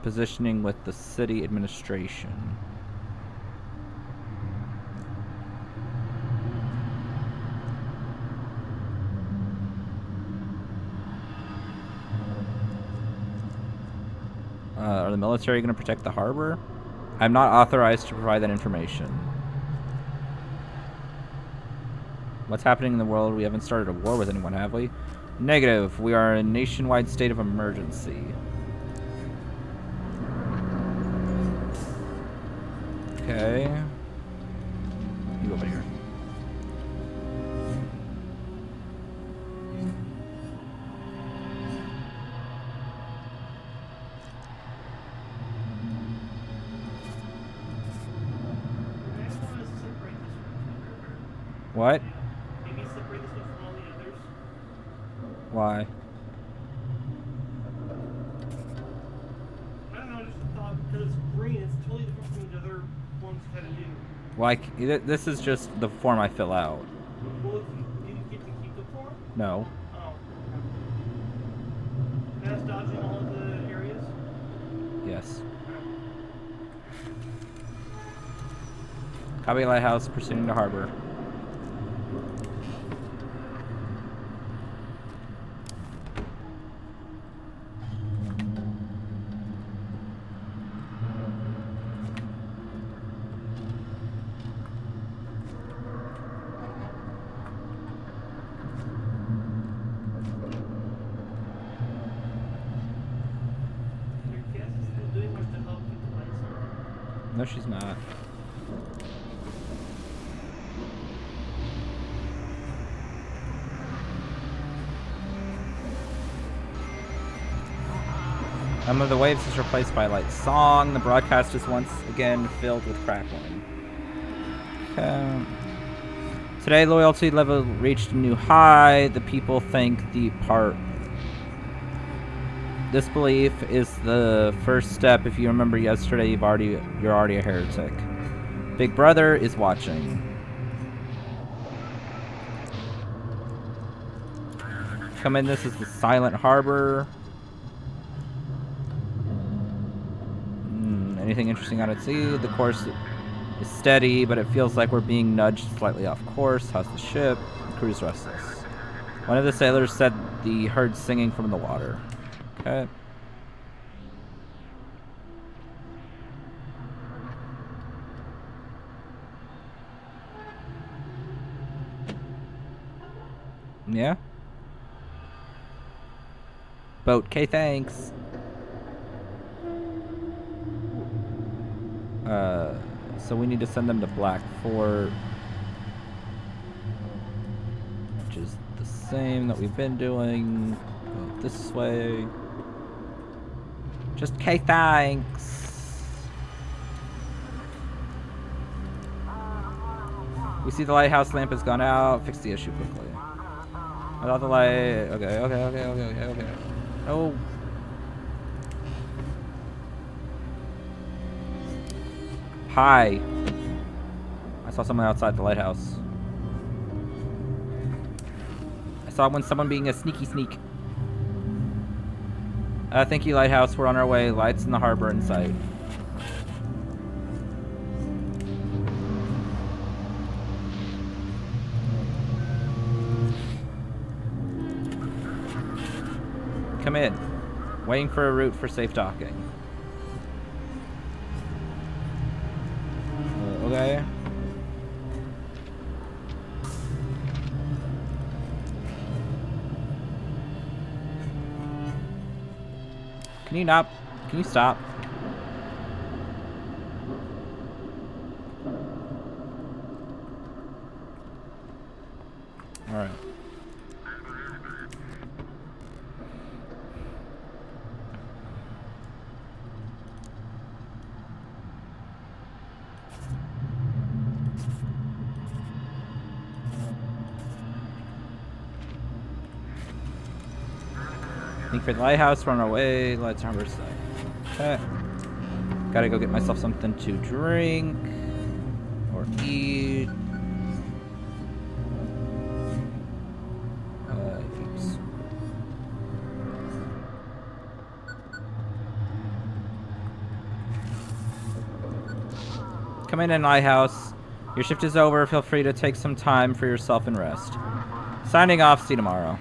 positioning with the city administration. Are the military going to protect the harbor? I'm not authorized to provide that information. What's happening in the world? We haven't started a war with anyone, have we? Negative. We are in a nationwide state of emergency. Okay. You over here. What? Maybe separate this one from all the others. Why? I don't know, just a thought, because it's green, it's totally different from the other ones you had to do. Why? This is just the form I fill out. Well, if you didn't get to keep the form? No. Oh. That's dodging all of the areas? Yes. Copy lighthouse, proceeding to harbor. No, she's not. Of the waves is replaced by light song. The broadcast is once again filled with crackling. Okay. Today, loyalty level reached a new high. The people thank the part. This belief is the first step. If you remember yesterday, you're already a heretic. Big Brother is watching. Come in. This is the Silent Harbor. Anything interesting out at sea? The course is steady, but it feels like we're being nudged slightly off course. How's the ship? The crew's restless. One of the sailors said he heard singing from the water. Okay. Yeah? Boat K, thanks. So we need to send them to Blackfort, which is the same that we've been doing. Go this way. Just K, thanks. We see the lighthouse lamp has gone out. Fix the issue quickly. Without the light. Okay. Oh. Hi. I saw someone outside the lighthouse. I saw someone being a sneaky sneak. Thank you, Lighthouse. We're on our way. Lights in the harbor in sight. Come in. Waiting for a route for safe docking. Okay. Can you not? Can you stop? All right. Looking for the lighthouse, we're on our way. Lights on our side. Okay. Gotta go get myself something to drink or eat. Oops. Come in, lighthouse. Your shift is over. Feel free to take some time for yourself and rest. Signing off. See you tomorrow.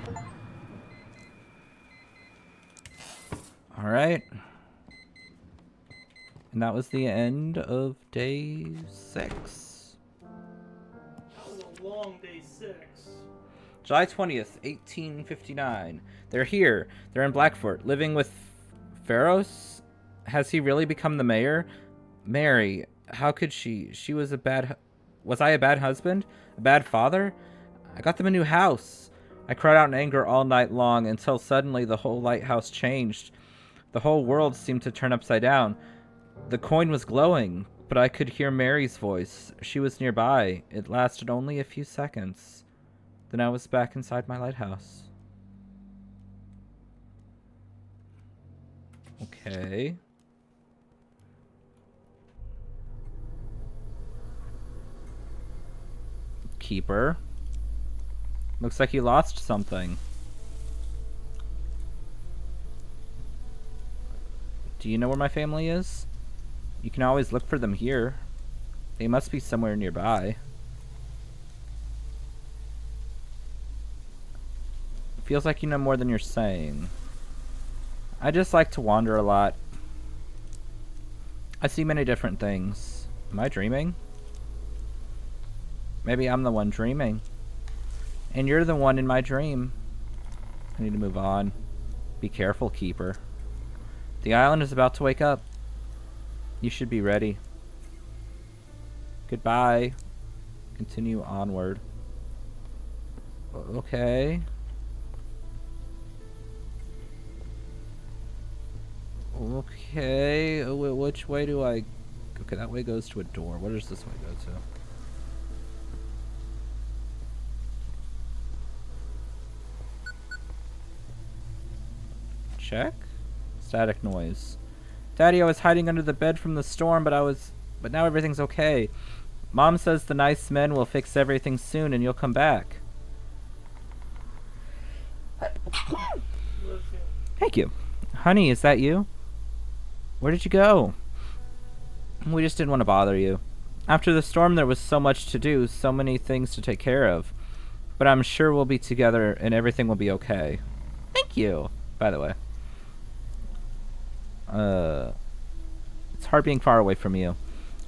Alright. And that was the end of day 6. That was a long day 6. July 20th, 1859. They're here. They're in Blackfort, living with Pharos. Has he really become the mayor? Mary, how could she? She was a bad... Was I a bad husband? A bad father? I got them a new house. I cried out in anger all night long until suddenly the whole lighthouse changed. The whole world seemed to turn upside down. The coin was glowing, but I could hear Mary's voice. She was nearby. It lasted only a few seconds. Then I was back inside my lighthouse. Okay. Keeper. Looks like you lost something. Do you know where my family is? You can always look for them here. They must be somewhere nearby. It feels like you know more than you're saying. I just like to wander a lot. I see many different things. Am I dreaming? Maybe I'm the one dreaming. And you're the one in my dream. I need to move on. Be careful, Keeper. The island is about to wake up. You should be ready. Goodbye. Continue onward. Okay. Okay. Which way do I... Okay, that way goes to a door. Where does this way go to? Check. Static noise. Daddy, I was hiding under the bed from the storm, but now everything's okay. Mom says the nice men will fix everything soon and you'll come back. Thank you. Honey, is that you? Where did you go? We just didn't want to bother you. After the storm, there was so much to do, so many things to take care of. But I'm sure we'll be together and everything will be okay. Thank you, by the way. It's hard being far away from you.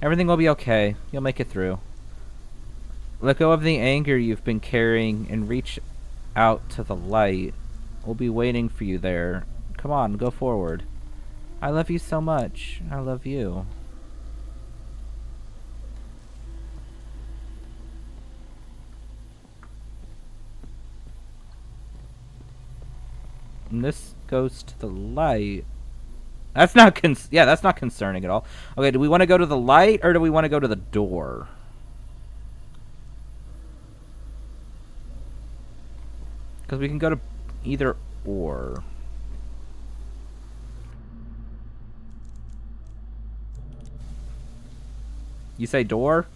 Everything will be okay. You'll make it through. Let go of the anger you've been carrying and reach out to the light. We'll be waiting for you there. Come on, go forward. I love you so much. I love you. And this goes to the light. That's not that's not concerning at all. Okay, do we want to go to the light or do we want to go to the door? Because we can go to either or. You say door?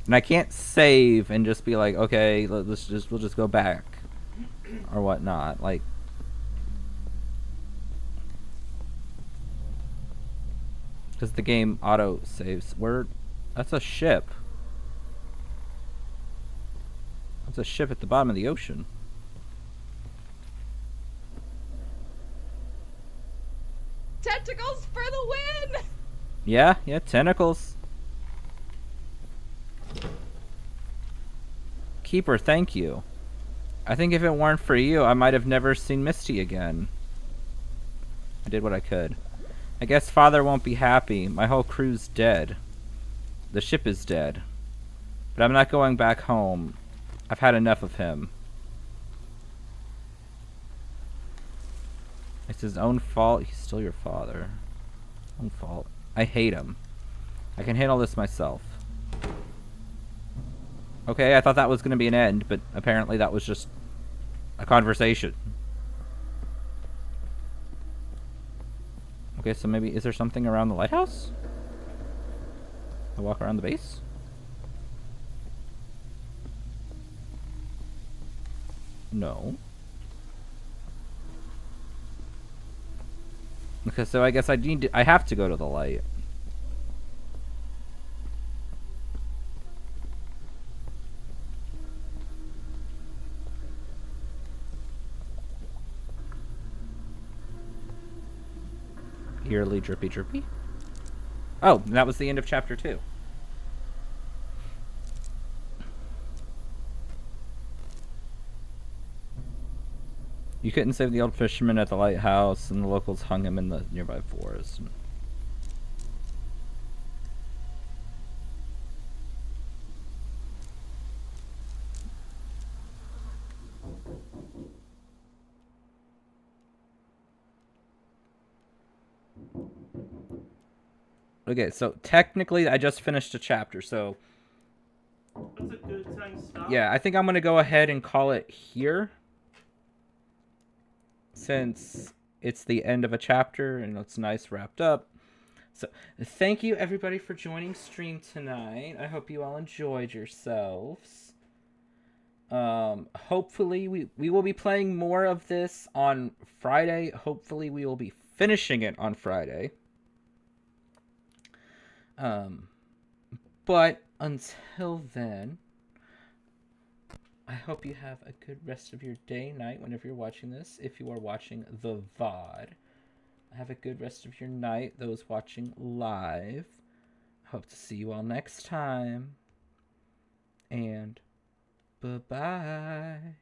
And I can't save and just be like, okay, we'll just go back or whatnot. Like, because the game auto saves. That's a ship. That's a ship at the bottom of the ocean. Tentacles for the win! Yeah, tentacles. Keeper, thank you. I think if it weren't for you, I might have never seen Misty again. I did what I could. I guess Father won't be happy. My whole crew's dead. The ship is dead. But I'm not going back home. I've had enough of him. It's his own fault. He's still your father. Own fault. I hate him. I can handle this myself. Okay, I thought that was going to be an end, but apparently that was just a conversation. Okay, so maybe, is there something around the lighthouse? I walk around the base? No. Okay, so I guess I have to go to the light. Eerily drippy drippy. Oh, and that was the end of chapter 2. You couldn't save the old fisherman at the lighthouse, and the locals hung him in the nearby forest. Okay, so technically I just finished a chapter, so That's a good time to stop. yeah, I think I'm going to go ahead and call it here. Since it's the end of a chapter and it's nice wrapped up. So thank you everybody for joining stream tonight. I hope you all enjoyed yourselves. Hopefully we will be playing more of this on Friday. Hopefully we will be finishing it on Friday. But until then, I hope you have a good rest of your day, night, whenever you're watching this. If you are watching the VOD, have a good rest of your night. Those watching live, hope to see you all next time. And bye-bye.